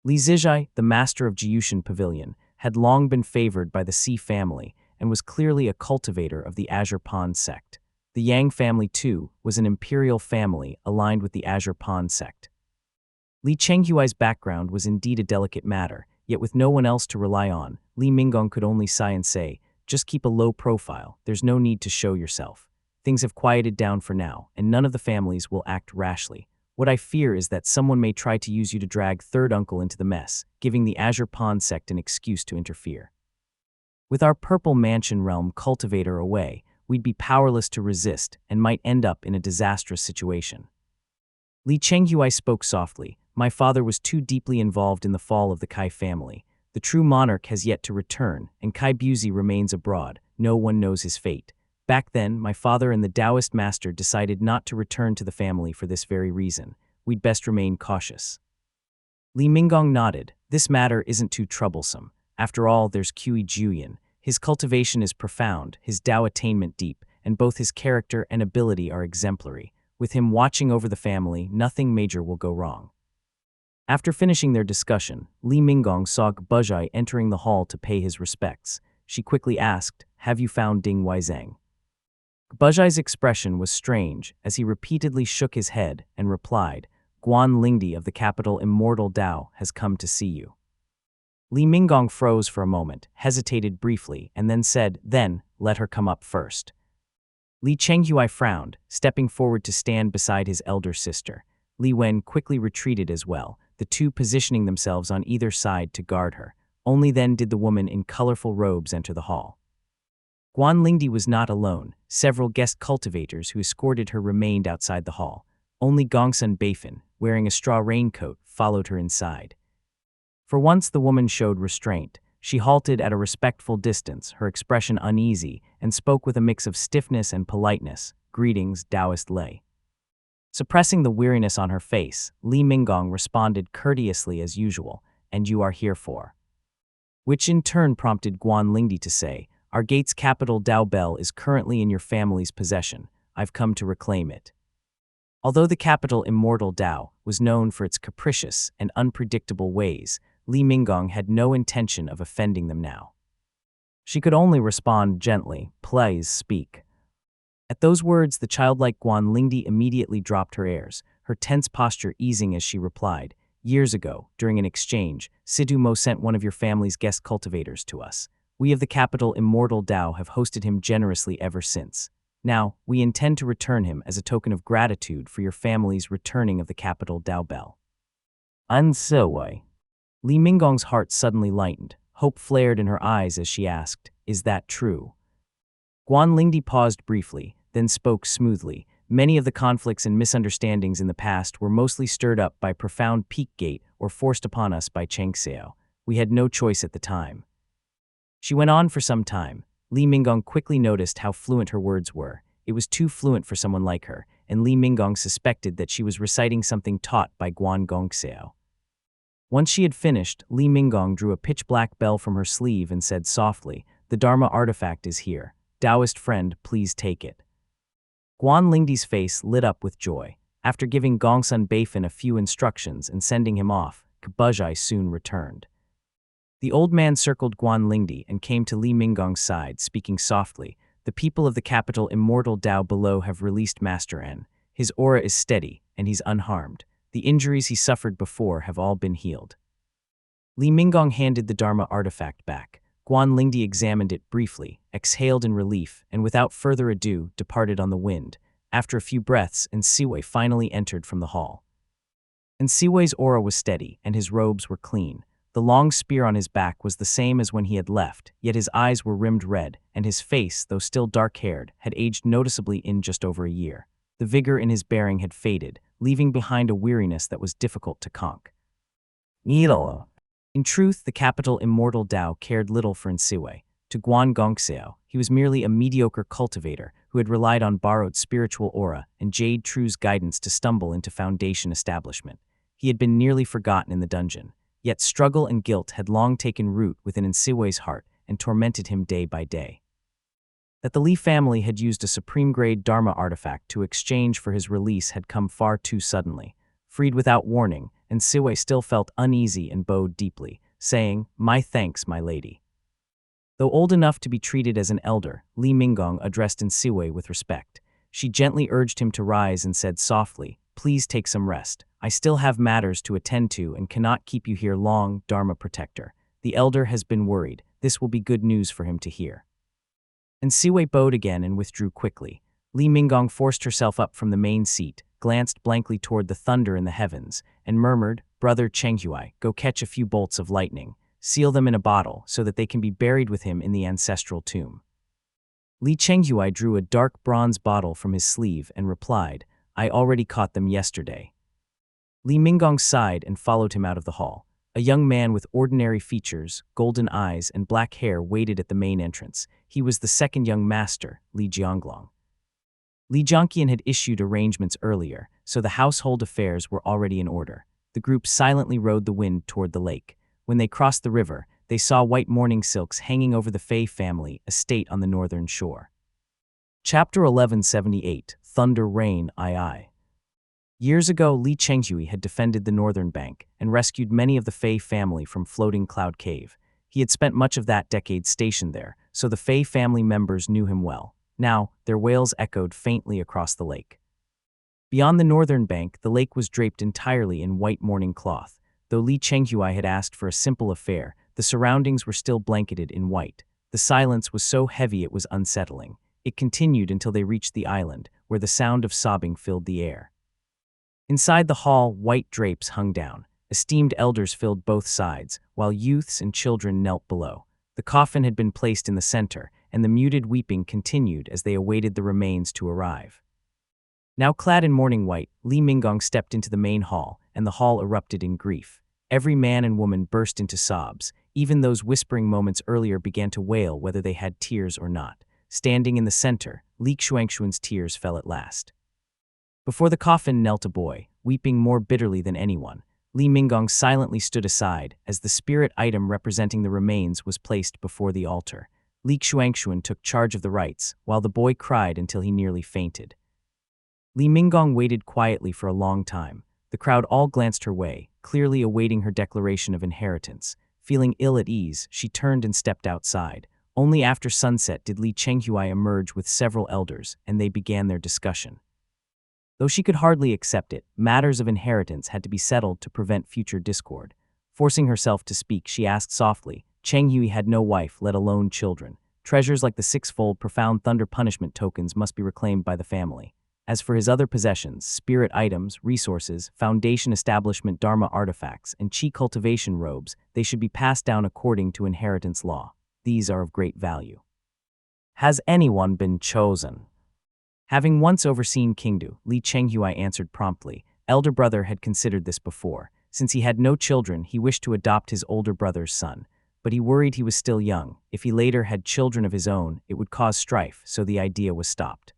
Li Zijai, the master of Jiyushan Pavilion, had long been favored by the Si family and was clearly a cultivator of the Azure Pond sect. The Yang family, too, was an imperial family aligned with the Azure Pond sect. Li Chenghuai's background was indeed a delicate matter, yet with no one else to rely on, Li Minggong could only sigh and say, "Just keep a low profile, there's no need to show yourself. Things have quieted down for now, and none of the families will act rashly. What I fear is that someone may try to use you to drag third uncle into the mess, giving the Azure Pond sect an excuse to interfere. With our Purple Mansion realm cultivator away, we'd be powerless to resist and might end up in a disastrous situation." Li Chenghuai spoke softly. "My father was too deeply involved in the fall of the Kai family. The true monarch has yet to return, and Kai Buzi remains abroad. No one knows his fate. Back then, my father and the Taoist master decided not to return to the family for this very reason. We'd best remain cautious." Li Minggong nodded. "This matter isn't too troublesome. After all, there's Qi Julian. His cultivation is profound, his Dao attainment deep, and both his character and ability are exemplary. With him watching over the family, nothing major will go wrong." After finishing their discussion, Li Minggong saw Gbuzhai entering the hall to pay his respects. She quickly asked, "Have you found Ding Weizhang?" Gbuzhai's expression was strange as he repeatedly shook his head and replied, "Guan Lingdi of the capital Immortal Dao has come to see you." Li Minggong froze for a moment, hesitated briefly, and then said, "Then, let her come up first." Li Chenghuai frowned, stepping forward to stand beside his elder sister. Li Wen quickly retreated as well, the two positioning themselves on either side to guard her. Only then did the woman in colorful robes enter the hall. Guan Lingdi was not alone. Several guest cultivators who escorted her remained outside the hall. Only Gongsun Beifan, wearing a straw raincoat, followed her inside. For once the woman showed restraint. She halted at a respectful distance, her expression uneasy, and spoke with a mix of stiffness and politeness. "Greetings, Taoist Lei." Suppressing the weariness on her face, Li Minggong responded courteously as usual, "And you are here for?" Which in turn prompted Guan Lingdi to say, Our gate's capital Dao Bell is currently in your family's possession. I've come to reclaim it. Although the capital Immortal Dao was known for its capricious and unpredictable ways, Li Minggong had no intention of offending them now. She could only respond gently, "Please speak." At those words, the childlike Guan Lingdi immediately dropped her airs, her tense posture easing as she replied, "Years ago, during an exchange, Sidu Mo sent one of your family's guest cultivators to us. We of the capital Immortal Dao have hosted him generously ever since. Now, we intend to return him as a token of gratitude for your family's returning of the capital Dao Bell." Unseway. Li Minggong's heart suddenly lightened. Hope flared in her eyes as she asked, "Is that true?" Guan Lingdi paused briefly, then spoke smoothly. Many of the conflicts and misunderstandings in the past were mostly stirred up by profound peak gate or forced upon us by Cheng Xiao. We had no choice at the time. She went on for some time. Li Minggong quickly noticed how fluent her words were. It was too fluent for someone like her, and Li Minggong suspected that she was reciting something taught by Guan Gongxiao. Once she had finished, Li Minggong drew a pitch-black bell from her sleeve and said softly, "The Dharma artifact is here. Taoist friend, please take it." Guan Lingdi's face lit up with joy. After giving Gongsun Beifan a few instructions and sending him off, Kabuzhai soon returned. The old man circled Guan Lingdi and came to Li Minggong's side, speaking softly, "The people of the capital Immortal Dao below have released Master N. His aura is steady, and he's unharmed. The injuries he suffered before have all been healed." Li Minggong handed the Dharma artifact back. Guan Lingdi examined it briefly, exhaled in relief, and without further ado, departed on the wind. After a few breaths, Nsiwei finally entered from the hall. Nsiwei's aura was steady, and his robes were clean. The long spear on his back was the same as when he had left, yet his eyes were rimmed red, and his face, though still dark-haired, had aged noticeably in just over a year. The vigor in his bearing had faded, leaving behind a weariness that was difficult to conquer. In truth, the capital Immortal Dao cared little for Nsiwei. To Guan Gongxiao, he was merely a mediocre cultivator who had relied on borrowed spiritual aura and Jade True's guidance to stumble into Foundation establishment. He had been nearly forgotten in the dungeon, yet struggle and guilt had long taken root within Nsiwei's heart and tormented him day by day. That the Li family had used a supreme-grade Dharma artifact to exchange for his release had come far too suddenly. Freed without warning, Nsiwei still felt uneasy and bowed deeply, saying, "My thanks, my lady." Though old enough to be treated as an elder, Li Minggong addressed Nsiwei with respect. She gently urged him to rise and said softly, "Please take some rest. I still have matters to attend to and cannot keep you here long, Dharma protector. The elder has been worried. This will be good news for him to hear." Nsiwei bowed again and withdrew quickly. Li Minggong forced herself up from the main seat, glanced blankly toward the thunder in the heavens, and murmured, "Brother Chenghui, go catch a few bolts of lightning. Seal them in a bottle so that they can be buried with him in the ancestral tomb." Li Chenghui drew a dark bronze bottle from his sleeve and replied, "I already caught them yesterday." Li Minggong sighed and followed him out of the hall. A young man with ordinary features, golden eyes, and black hair waited at the main entrance. He was the second young master, Li Jianglong. Li Jianqian had issued arrangements earlier, so the household affairs were already in order. The group silently rode the wind toward the lake. When they crossed the river, they saw white mourning silks hanging over the Fei family estate on the northern shore. Chapter 1178, Thunder Rain II. Years ago, Li Chenghui had defended the northern bank and rescued many of the Fei family from Floating Cloud Cave. He had spent much of that decade stationed there, so the Fei family members knew him well. Now, their wails echoed faintly across the lake. Beyond the northern bank, the lake was draped entirely in white mourning cloth. Though Li Chenghui had asked for a simple affair, the surroundings were still blanketed in white. The silence was so heavy it was unsettling. It continued until they reached the island, where the sound of sobbing filled the air. Inside the hall, white drapes hung down. Esteemed elders filled both sides, while youths and children knelt below. The coffin had been placed in the center, and the muted weeping continued as they awaited the remains to arrive. Now clad in mourning white, Li Minggong stepped into the main hall, and the hall erupted in grief. Every man and woman burst into sobs. Even those whispering moments earlier began to wail whether they had tears or not. Standing in the center, Li Xuanxuan's tears fell at last. Before the coffin knelt a boy, weeping more bitterly than anyone. Li Minggong silently stood aside as the spirit item representing the remains was placed before the altar. Li Xuanxuan took charge of the rites, while the boy cried until he nearly fainted. Li Minggong waited quietly for a long time. The crowd all glanced her way, clearly awaiting her declaration of inheritance. Feeling ill at ease, she turned and stepped outside. Only after sunset did Li Chenghui emerge with several elders, and they began their discussion. Though she could hardly accept it, matters of inheritance had to be settled to prevent future discord. Forcing herself to speak, she asked softly, Chenghui had no wife, let alone children. Treasures like the six-fold profound thunder punishment tokens must be reclaimed by the family. As for his other possessions, spirit items, resources, foundation establishment dharma artifacts, and chi cultivation robes, they should be passed down according to inheritance law. These are of great value. Has anyone been chosen? Having once overseen Qingdu, Li Chenghui answered promptly. Elder brother had considered this before. Since he had no children, he wished to adopt his older brother's son. But he worried he was still young. If he later had children of his own, it would cause strife, so the idea was stopped.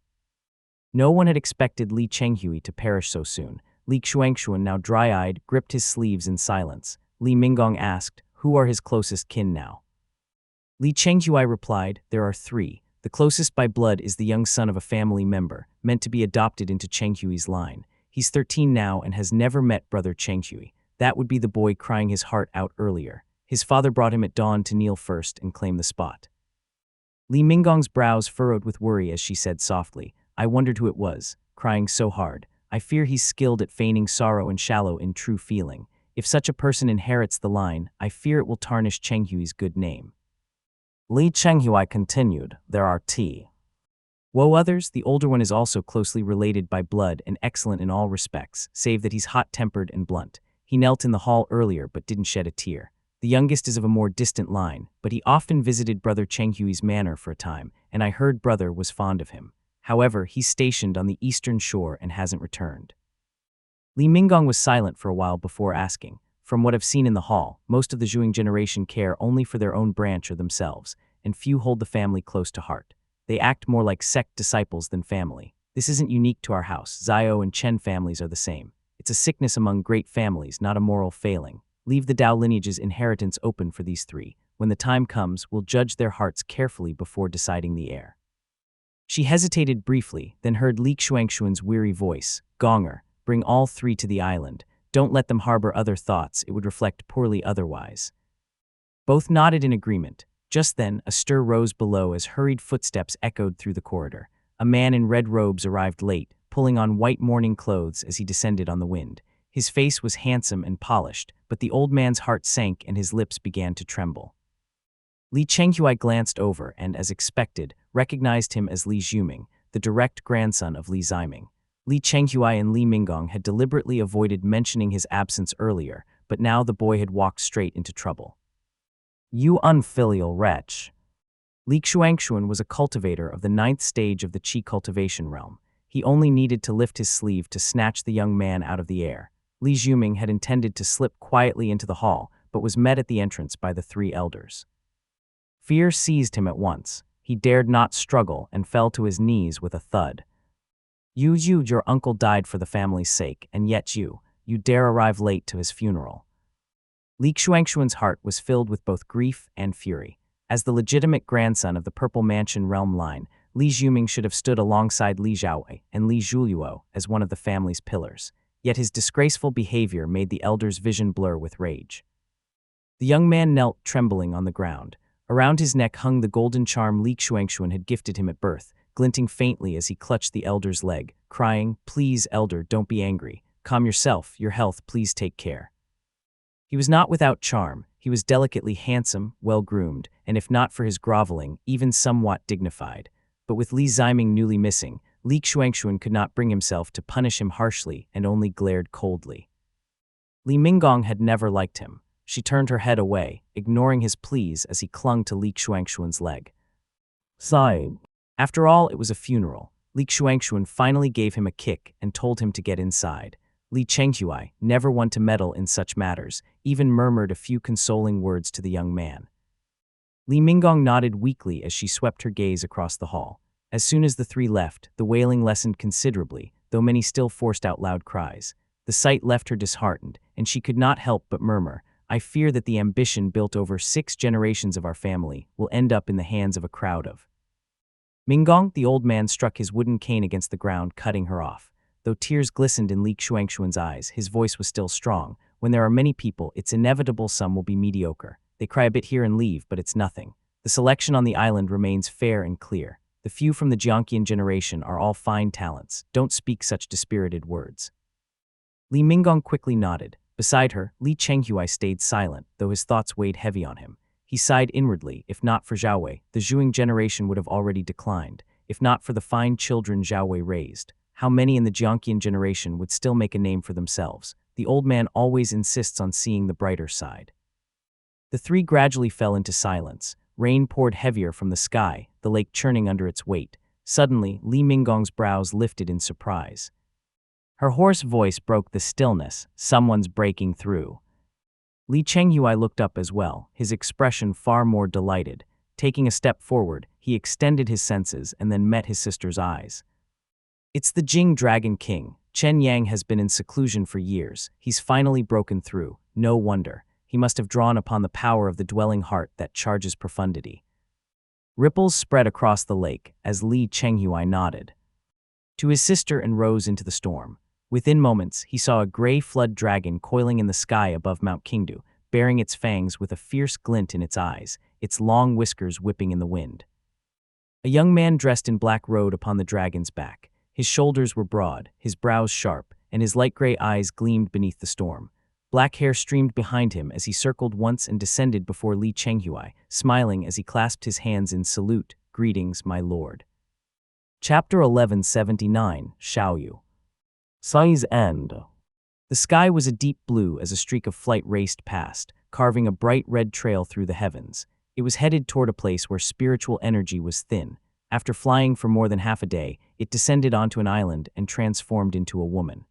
No one had expected Li Chenghui to perish so soon. Li Xuanxuan, now dry-eyed, gripped his sleeves in silence. Li Minggong asked, who are his closest kin now? Li Chenghui replied, there are three. The closest by blood is the young son of a family member, meant to be adopted into Chenghui's line. He's 13 now and has never met brother Chenghui. That would be the boy crying his heart out earlier. His father brought him at dawn to kneel first and claim the spot. Li Minggong's brows furrowed with worry as she said softly, I wondered who it was, crying so hard. I fear he's skilled at feigning sorrow and shallow in true feeling. If such a person inherits the line, I fear it will tarnish Chenghui's good name. Li Chenghui continued, there are Woe others, the older one is also closely related by blood and excellent in all respects, save that he's hot-tempered and blunt. He knelt in the hall earlier but didn't shed a tear. The youngest is of a more distant line, but he often visited brother Chenghui's manor for a time, and I heard brother was fond of him. However, he's stationed on the eastern shore and hasn't returned. Li Minggong was silent for a while before asking. From what I've seen in the hall, most of the Zhuang generation care only for their own branch or themselves, and few hold the family close to heart. They act more like sect disciples than family. This isn't unique to our house. Zhao and Chen families are the same. It's a sickness among great families, not a moral failing. Leave the Dao lineage's inheritance open for these three. When the time comes, we'll judge their hearts carefully before deciding the heir. She hesitated briefly, then heard Li Xuanxuan's weary voice, Gonger, bring all three to the island. Don't let them harbor other thoughts, it would reflect poorly otherwise. Both nodded in agreement. Just then, a stir rose below as hurried footsteps echoed through the corridor. A man in red robes arrived late, pulling on white mourning clothes as he descended on the wind. His face was handsome and polished, but the old man's heart sank and his lips began to tremble. Li Chenghui glanced over and, as expected, recognized him as Li Zhuming, the direct grandson of Li Ziming. Li Chenghui and Li Minggong had deliberately avoided mentioning his absence earlier, but now the boy had walked straight into trouble. You unfilial wretch. Li Xuanxuan was a cultivator of the 9th stage of the Qi cultivation realm. He only needed to lift his sleeve to snatch the young man out of the air. Li Zhuming had intended to slip quietly into the hall, but was met at the entrance by the three elders. Fear seized him at once. He dared not struggle and fell to his knees with a thud. Your uncle died for the family's sake, and yet you dare arrive late to his funeral. Li Xuanxuan's heart was filled with both grief and fury. As the legitimate grandson of the Purple Mansion realm line, Li Zhuming should have stood alongside Li Zhaowei and Li Zhuluo as one of the family's pillars. Yet his disgraceful behavior made the elder's vision blur with rage. The young man knelt trembling on the ground. Around his neck hung the golden charm Li Xuanxuan had gifted him at birth, glinting faintly as he clutched the elder's leg, crying, Please, elder, don't be angry. Calm yourself, your health, please take care. He was not without charm. He was delicately handsome, well-groomed, and if not for his groveling, even somewhat dignified. But with Li Ziming newly missing, Li Xuanxuan could not bring himself to punish him harshly and only glared coldly. Li Minggong had never liked him. She turned her head away, ignoring his pleas as he clung to Li Xuanxuan's leg. Sigh. After all, it was a funeral. Li Xuanxuan finally gave him a kick and told him to get inside. Li Chenghui, never one to meddle in such matters, even murmured a few consoling words to the young man. Li Minggong nodded weakly as she swept her gaze across the hall. As soon as the three left, the wailing lessened considerably, though many still forced out loud cries. The sight left her disheartened, and she could not help but murmur, I fear that the ambition built over 6 generations of our family will end up in the hands of a crowd of. Minggong, the old man, struck his wooden cane against the ground, cutting her off. Though tears glistened in Li Xuanxuan's eyes, his voice was still strong. When there are many people, it's inevitable some will be mediocre. They cry a bit here and leave, but it's nothing. The selection on the island remains fair and clear. The few from the Jiangqian generation are all fine talents. Don't speak such dispirited words. Li Minggong quickly nodded. Beside her, Li Chenghui stayed silent, though his thoughts weighed heavy on him. He sighed inwardly. If not for Zhao Wei, the Zhuang generation would have already declined. If not for the fine children Zhao Wei raised, how many in the Jiangqian generation would still make a name for themselves? The old man always insists on seeing the brighter side. The three gradually fell into silence. Rain poured heavier from the sky, the lake churning under its weight. Suddenly, Li Minggong's brows lifted in surprise. Her hoarse voice broke the stillness. Someone's breaking through. Li Chenghui looked up as well, his expression far more delighted. Taking a step forward, he extended his senses and then met his sister's eyes. It's the Jing Dragon King. Chen Yang has been in seclusion for years. He's finally broken through. No wonder. He must have drawn upon the power of the dwelling heart that charges profundity. Ripples spread across the lake as Li Chenghui nodded to his sister and rose into the storm. Within moments, he saw a gray flood dragon coiling in the sky above Mount Qingdu, baring its fangs with a fierce glint in its eyes, its long whiskers whipping in the wind. A young man dressed in black rode upon the dragon's back. His shoulders were broad, his brows sharp, and his light gray eyes gleamed beneath the storm. Black hair streamed behind him as he circled once and descended before Li Chenghui, smiling as he clasped his hands in salute. Greetings, my lord. Chapter 1179, Xiaoyu. Sai's End. The sky was a deep blue as a streak of flight raced past, carving a bright red trail through the heavens. It was headed toward a place where spiritual energy was thin. After flying for more than half a day, it descended onto an island and transformed into a woman.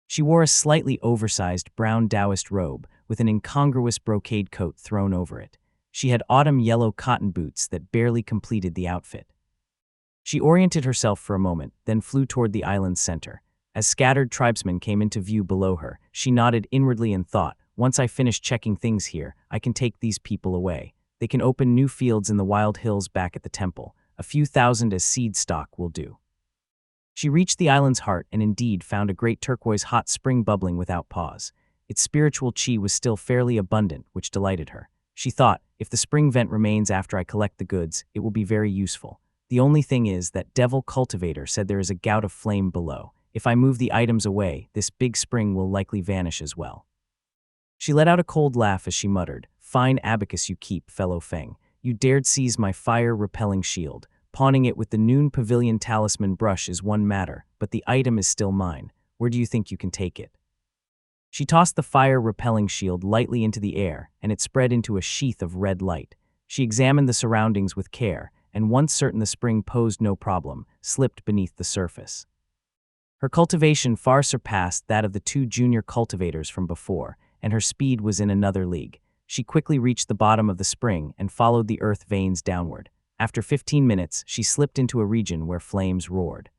She wore a slightly oversized brown Taoist robe with an incongruous brocade coat thrown over it. She had autumn yellow cotton boots that barely completed the outfit. She oriented herself for a moment, then flew toward the island's center. As scattered tribesmen came into view below her, she nodded inwardly and thought, once I finish checking things here, I can take these people away. They can open new fields in the wild hills back at the temple. A few thousand as seed stock will do. She reached the island's heart and indeed found a great turquoise hot spring bubbling without pause. Its spiritual qi was still fairly abundant, which delighted her. She thought, if the spring vent remains after I collect the goods, it will be very useful. The only thing is that Devil Cultivator said there is a gout of flame below. If I move the items away, this big spring will likely vanish as well. She let out a cold laugh as she muttered, Fine abacus you keep, fellow Feng. You dared seize my fire-repelling shield. Pawning it with the Noon Pavilion talisman brush is one matter, but the item is still mine. Where do you think you can take it? She tossed the fire-repelling shield lightly into the air, and it spread into a sheath of red light. She examined the surroundings with care, and once certain the spring posed no problem, slipped beneath the surface. Her cultivation far surpassed that of the two junior cultivators from before, and her speed was in another league. She quickly reached the bottom of the spring and followed the earth veins downward. After 15 minutes, she slipped into a region where flames roared.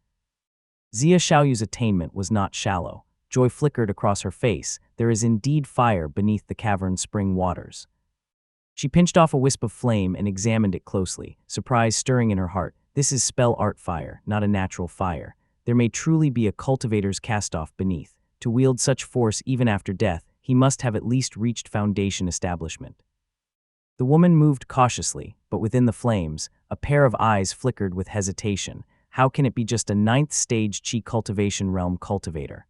Xia Xiaoyu's attainment was not shallow. Joy flickered across her face. There is indeed fire beneath the cavern's spring waters. She pinched off a wisp of flame and examined it closely, surprise stirring in her heart. This is spell art fire, not a natural fire. There may truly be a cultivator's cast-off beneath. To wield such force even after death, he must have at least reached foundation establishment. The woman moved cautiously, but within the flames, a pair of eyes flickered with hesitation. How can it be just a 9th stage Qi cultivation realm cultivator?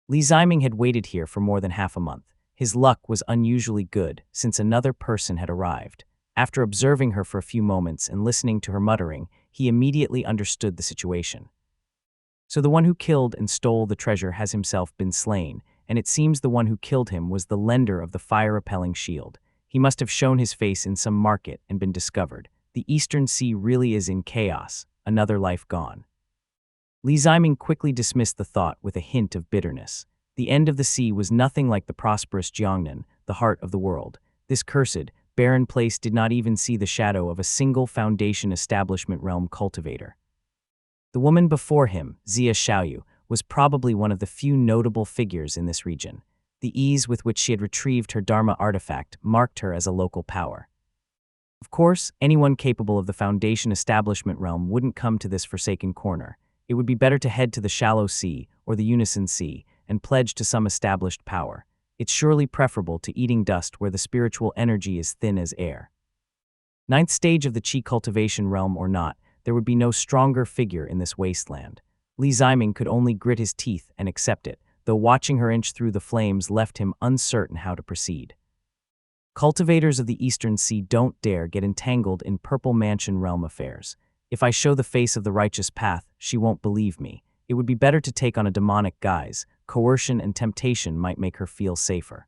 Li Ziming had waited here for more than half a month. His luck was unusually good, since another person had arrived. After observing her for a few moments and listening to her muttering, he immediately understood the situation. So the one who killed and stole the treasure has himself been slain, and it seems the one who killed him was the lender of the fire-repelling shield. He must have shown his face in some market and been discovered. The Eastern Sea really is in chaos, another life gone. Li Ziming quickly dismissed the thought with a hint of bitterness. The end of the sea was nothing like the prosperous Jiangnan, the heart of the world. This cursed, barren place did not even see the shadow of a single foundation establishment realm cultivator. The woman before him, Xia Xiaoyu, was probably one of the few notable figures in this region. The ease with which she had retrieved her Dharma artifact marked her as a local power. Of course, anyone capable of the Foundation establishment realm wouldn't come to this forsaken corner. It would be better to head to the Shallow Sea or the Unison Sea and pledge to some established power. It's surely preferable to eating dust where the spiritual energy is thin as air. Ninth stage of the Qi cultivation realm or not, there would be no stronger figure in this wasteland. Li Ziming could only grit his teeth and accept it, though watching her inch through the flames left him uncertain how to proceed. Cultivators of the Eastern Sea don't dare get entangled in Purple Mansion realm affairs. If I show the face of the righteous path, she won't believe me. It would be better to take on a demonic guise. Coercion and temptation might make her feel safer.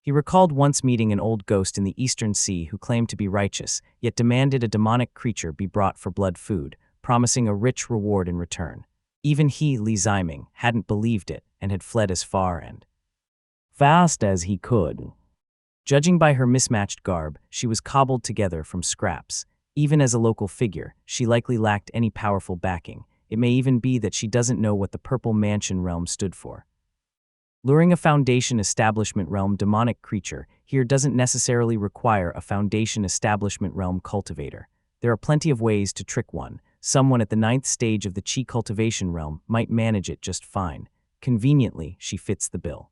He recalled once meeting an old ghost in the Eastern Sea who claimed to be righteous, yet demanded a demonic creature be brought for blood food, promising a rich reward in return. Even he, Li Ziming, hadn't believed it and had fled as far and fast as he could. Judging by her mismatched garb, she was cobbled together from scraps. Even as a local figure, she likely lacked any powerful backing. It may even be that she doesn't know what the Purple Mansion realm stood for. Luring a Foundation establishment realm demonic creature here doesn't necessarily require a Foundation establishment realm cultivator. There are plenty of ways to trick one. Someone at the 9th stage of the Qi cultivation realm might manage it just fine. Conveniently, she fits the bill.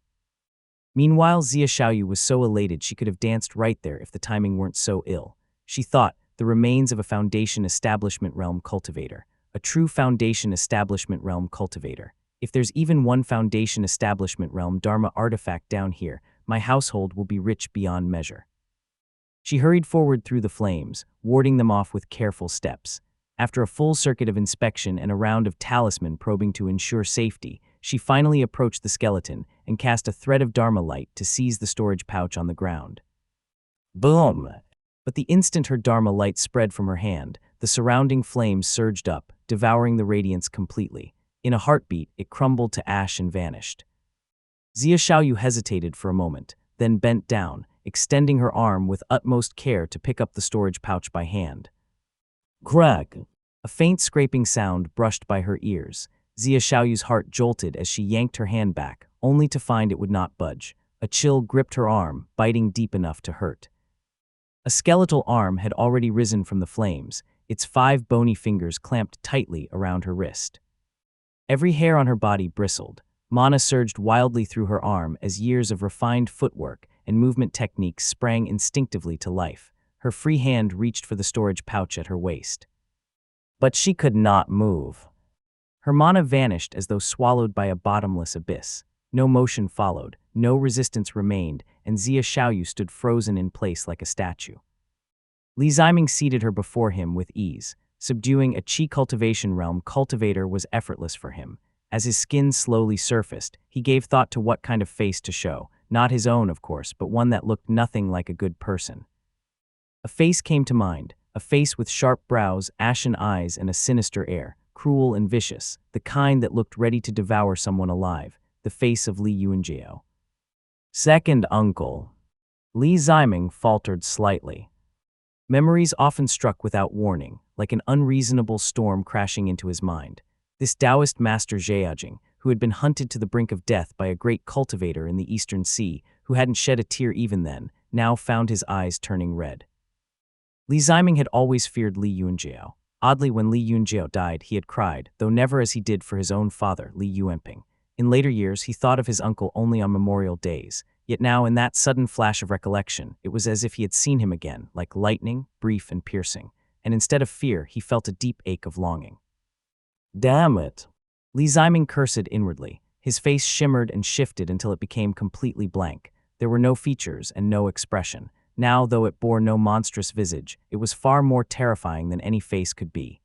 Meanwhile, Xia Xiaoyu was so elated she could have danced right there if the timing weren't so ill. She thought, the remains of a Foundation establishment realm cultivator. A true Foundation establishment realm cultivator. If there's even one Foundation establishment realm Dharma artifact down here, my household will be rich beyond measure. She hurried forward through the flames, warding them off with careful steps. After a full circuit of inspection and a round of talisman probing to ensure safety, she finally approached the skeleton and cast a thread of Dharma light to seize the storage pouch on the ground. Boom! But the instant her Dharma light spread from her hand, the surrounding flames surged up, devouring the radiance completely. In a heartbeat, it crumbled to ash and vanished. Xia Xiaoyu hesitated for a moment, then bent down, extending her arm with utmost care to pick up the storage pouch by hand. Crack! A faint scraping sound brushed by her ears. Xia Xiaoyu's heart jolted as she yanked her hand back, only to find it would not budge. A chill gripped her arm, biting deep enough to hurt. A skeletal arm had already risen from the flames, its 5 bony fingers clamped tightly around her wrist. Every hair on her body bristled. Mana surged wildly through her arm as years of refined footwork and movement techniques sprang instinctively to life. Her free hand reached for the storage pouch at her waist. But she could not move. Her mana vanished as though swallowed by a bottomless abyss. No motion followed, no resistance remained, and Xia Xiaoyu stood frozen in place like a statue. Li Ziming seated her before him with ease. Subduing a Qi cultivation realm cultivator was effortless for him. As his skin slowly surfaced, he gave thought to what kind of face to show. Not his own, of course, but one that looked nothing like a good person. A face came to mind, a face with sharp brows, ashen eyes, and a sinister air, cruel and vicious, the kind that looked ready to devour someone alive, the face of Li Yunjiao. Second uncle. Li Ziming faltered slightly. Memories often struck without warning, like an unreasonable storm crashing into his mind. This Taoist master Zheajing, who had been hunted to the brink of death by a great cultivator in the Eastern Sea, who hadn't shed a tear even then, now found his eyes turning red. Li Ziming had always feared Li Yunjiao. Oddly, when Li Yunjiao died, he had cried, though never as he did for his own father, Li Yuanping. In later years, he thought of his uncle only on memorial days. Yet now, in that sudden flash of recollection, it was as if he had seen him again, like lightning, brief and piercing. And instead of fear, he felt a deep ache of longing. Damn it! Li Ziming cursed inwardly. His face shimmered and shifted until it became completely blank. There were no features and no expression. Now, though it bore no monstrous visage, it was far more terrifying than any face could be.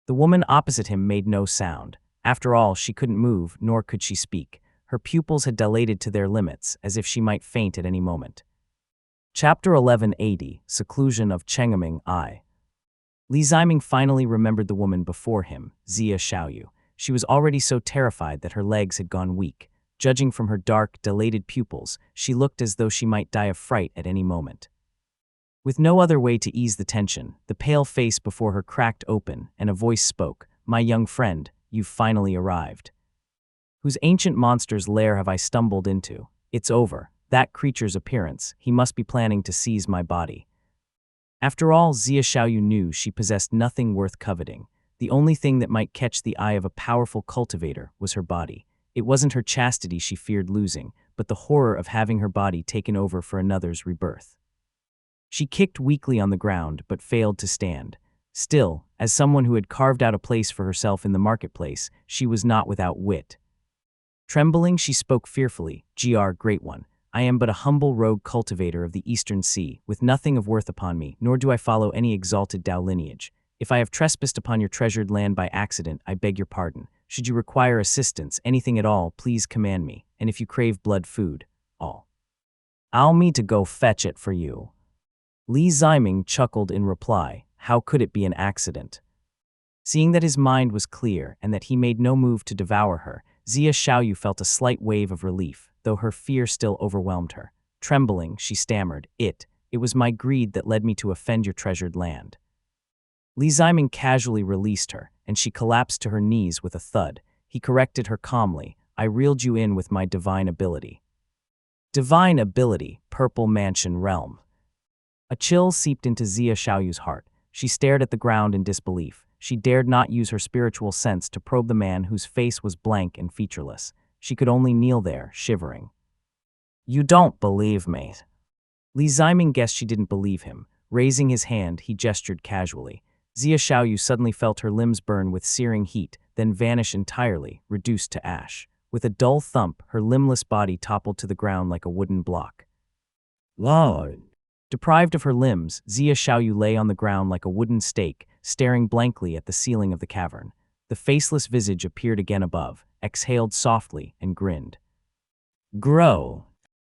The woman opposite him made no sound. After all, she couldn't move, nor could she speak. Her pupils had dilated to their limits, as if she might faint at any moment. Chapter 1180, Seclusion of Chengming I. Li Ziming finally remembered the woman before him, Xia Xiaoyu. She was already so terrified that her legs had gone weak. Judging from her dark, dilated pupils, she looked as though she might die of fright at any moment. With no other way to ease the tension, the pale face before her cracked open, and a voice spoke, "My young friend, you've finally arrived." Whose ancient monster's lair have I stumbled into? It's over. That creature's appearance. He must be planning to seize my body. After all, Xia Xiaoyu knew she possessed nothing worth coveting. The only thing that might catch the eye of a powerful cultivator was her body. It wasn't her chastity she feared losing, but the horror of having her body taken over for another's rebirth. She kicked weakly on the ground, but failed to stand. Still, as someone who had carved out a place for herself in the marketplace, she was not without wit. Trembling, she spoke fearfully, "Gr, Great One, I am but a humble rogue cultivator of the Eastern Sea, with nothing of worth upon me, nor do I follow any exalted Dao lineage. If I have trespassed upon your treasured land by accident, I beg your pardon. Should you require assistance, anything at all, please command me, and if you crave blood food, I'll me to go fetch it for you." Li Ziming chuckled in reply. How could it be an accident? Seeing that his mind was clear and that he made no move to devour her, Xia Xiaoyu felt a slight wave of relief, though her fear still overwhelmed her. Trembling, she stammered, It was my greed that led me to offend your treasured land." Li Ziming casually released her, and she collapsed to her knees with a thud. He corrected her calmly, "I reeled you in with my divine ability." Divine ability, Purple Mansion Realm. A chill seeped into Xia Xiaoyu's heart. She stared at the ground in disbelief. She dared not use her spiritual sense to probe the man whose face was blank and featureless. She could only kneel there, shivering. "You don't believe me." Li Ziming guessed she didn't believe him. Raising his hand, he gestured casually. Xia Xiaoyu suddenly felt her limbs burn with searing heat, then vanish entirely, reduced to ash. With a dull thump, her limbless body toppled to the ground like a wooden block. Lord. Deprived of her limbs, Xia Xiaoyu lay on the ground like a wooden stake, staring blankly at the ceiling of the cavern. The faceless visage appeared again above, exhaled softly, and grinned. Grow.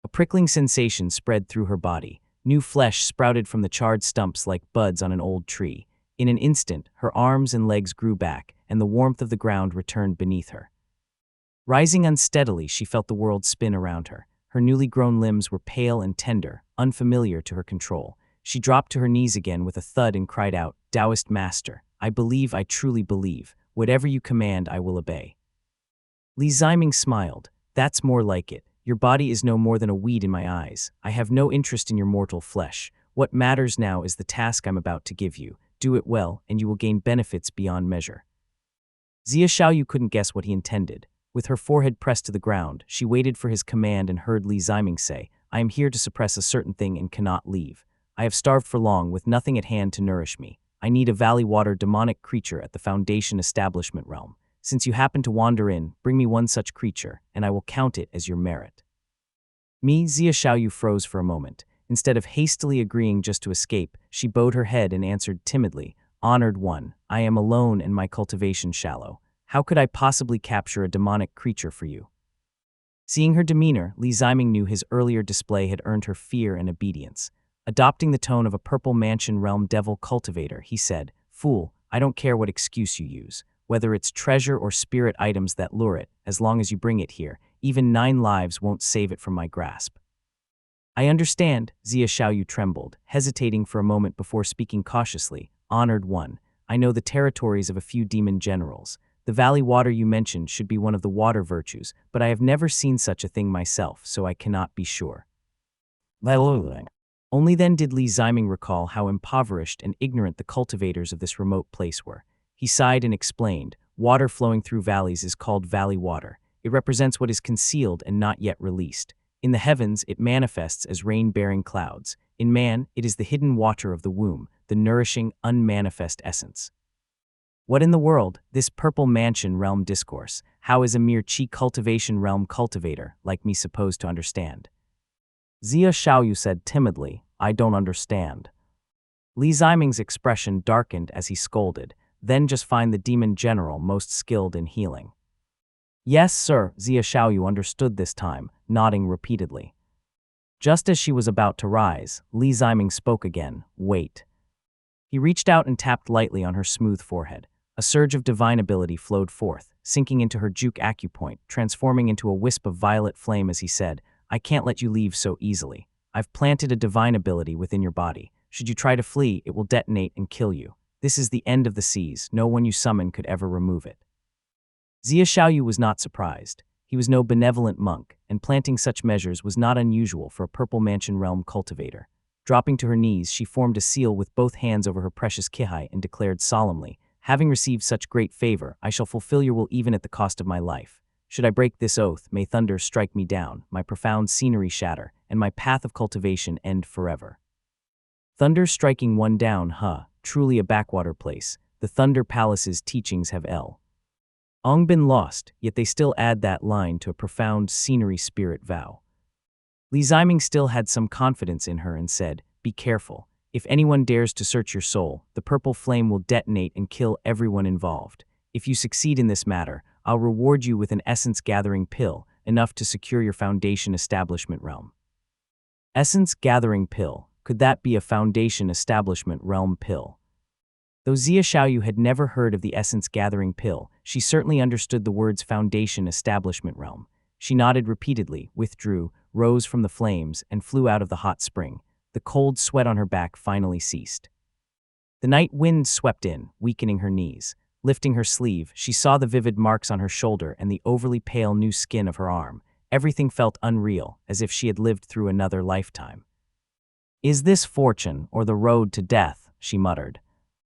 A prickling sensation spread through her body. New flesh sprouted from the charred stumps like buds on an old tree. In an instant, her arms and legs grew back, and the warmth of the ground returned beneath her. Rising unsteadily, she felt the world spin around her. Her newly grown limbs were pale and tender, unfamiliar to her control. She dropped to her knees again with a thud and cried out, "Taoist Master, I believe, I truly believe. Whatever you command, I will obey." Li Ziming smiled. "That's more like it. Your body is no more than a weed in my eyes. I have no interest in your mortal flesh. What matters now is the task I'm about to give you. Do it well, and you will gain benefits beyond measure." Xia Xiaoyu couldn't guess what he intended. With her forehead pressed to the ground, she waited for his command and heard Li Ziming say, "I am here to suppress a certain thing and cannot leave. I have starved for long with nothing at hand to nourish me. I need a valley water demonic creature at the Foundation Establishment realm. Since you happen to wander in, bring me one such creature, and I will count it as your merit." Xia Xiaoyu froze for a moment. Instead of hastily agreeing just to escape, she bowed her head and answered timidly, "Honored one, I am alone and my cultivation shallow. How could I possibly capture a demonic creature for you?" Seeing her demeanor, Li Ziming knew his earlier display had earned her fear and obedience. Adopting the tone of a Purple Mansion Realm devil cultivator, he said, "Fool, I don't care what excuse you use. Whether it's treasure or spirit items that lure it, as long as you bring it here, even 9 lives won't save it from my grasp." "I understand," Xia Xiaoyu trembled, hesitating for a moment before speaking cautiously. "Honored one, I know the territories of a few demon generals. The valley water you mentioned should be one of the water virtues, but I have never seen such a thing myself, so I cannot be sure." Only then did Li Ziming recall how impoverished and ignorant the cultivators of this remote place were. He sighed and explained, "Water flowing through valleys is called valley water. It represents what is concealed and not yet released. In the heavens, it manifests as rain-bearing clouds. In man, it is the hidden water of the womb, the nourishing, unmanifest essence." What in the world, this Purple Mansion Realm discourse? How is a mere Qi cultivation realm cultivator like me supposed to understand? Xia Xiaoyu said timidly, "I don't understand." Li Ziming's expression darkened as he scolded, "Then just find the demon general most skilled in healing." "Yes, sir," Xia Xiaoyu understood this time, nodding repeatedly. Just as she was about to rise, Li Ziming spoke again, "Wait." He reached out and tapped lightly on her smooth forehead. A surge of divine ability flowed forth, sinking into her juke acupoint, transforming into a wisp of violet flame as he said, "I can't let you leave so easily. I've planted a divine ability within your body. Should you try to flee, it will detonate and kill you. This is the end of the seas. No one you summon could ever remove it." Xia Xiaoyu was not surprised. He was no benevolent monk, and planting such measures was not unusual for a Purple Mansion realm cultivator. Dropping to her knees, she formed a seal with both hands over her precious Kihai and declared solemnly, "Having received such great favor, I shall fulfill your will even at the cost of my life. Should I break this oath, may thunder strike me down, my profound scenery shatter, and my path of cultivation end forever." Thunder striking one down, truly a backwater place. The Thunder Palace's teachings have been lost, yet they still add that line to a profound scenery spirit vow. Li Ziming still had some confidence in her and said, "Be careful. If anyone dares to search your soul, the purple flame will detonate and kill everyone involved. If you succeed in this matter, I'll reward you with an essence-gathering pill, enough to secure your foundation establishment realm." Essence-gathering pill. Could that be a foundation establishment realm pill? Though Xia Xiaoyu had never heard of the essence-gathering pill, she certainly understood the words foundation establishment realm. She nodded repeatedly, withdrew, rose from the flames, and flew out of the hot spring. The cold sweat on her back finally ceased. The night wind swept in, weakening her knees. Lifting her sleeve, she saw the vivid marks on her shoulder and the overly pale new skin of her arm. Everything felt unreal, as if she had lived through another lifetime. "Is this fortune or the road to death?" she muttered.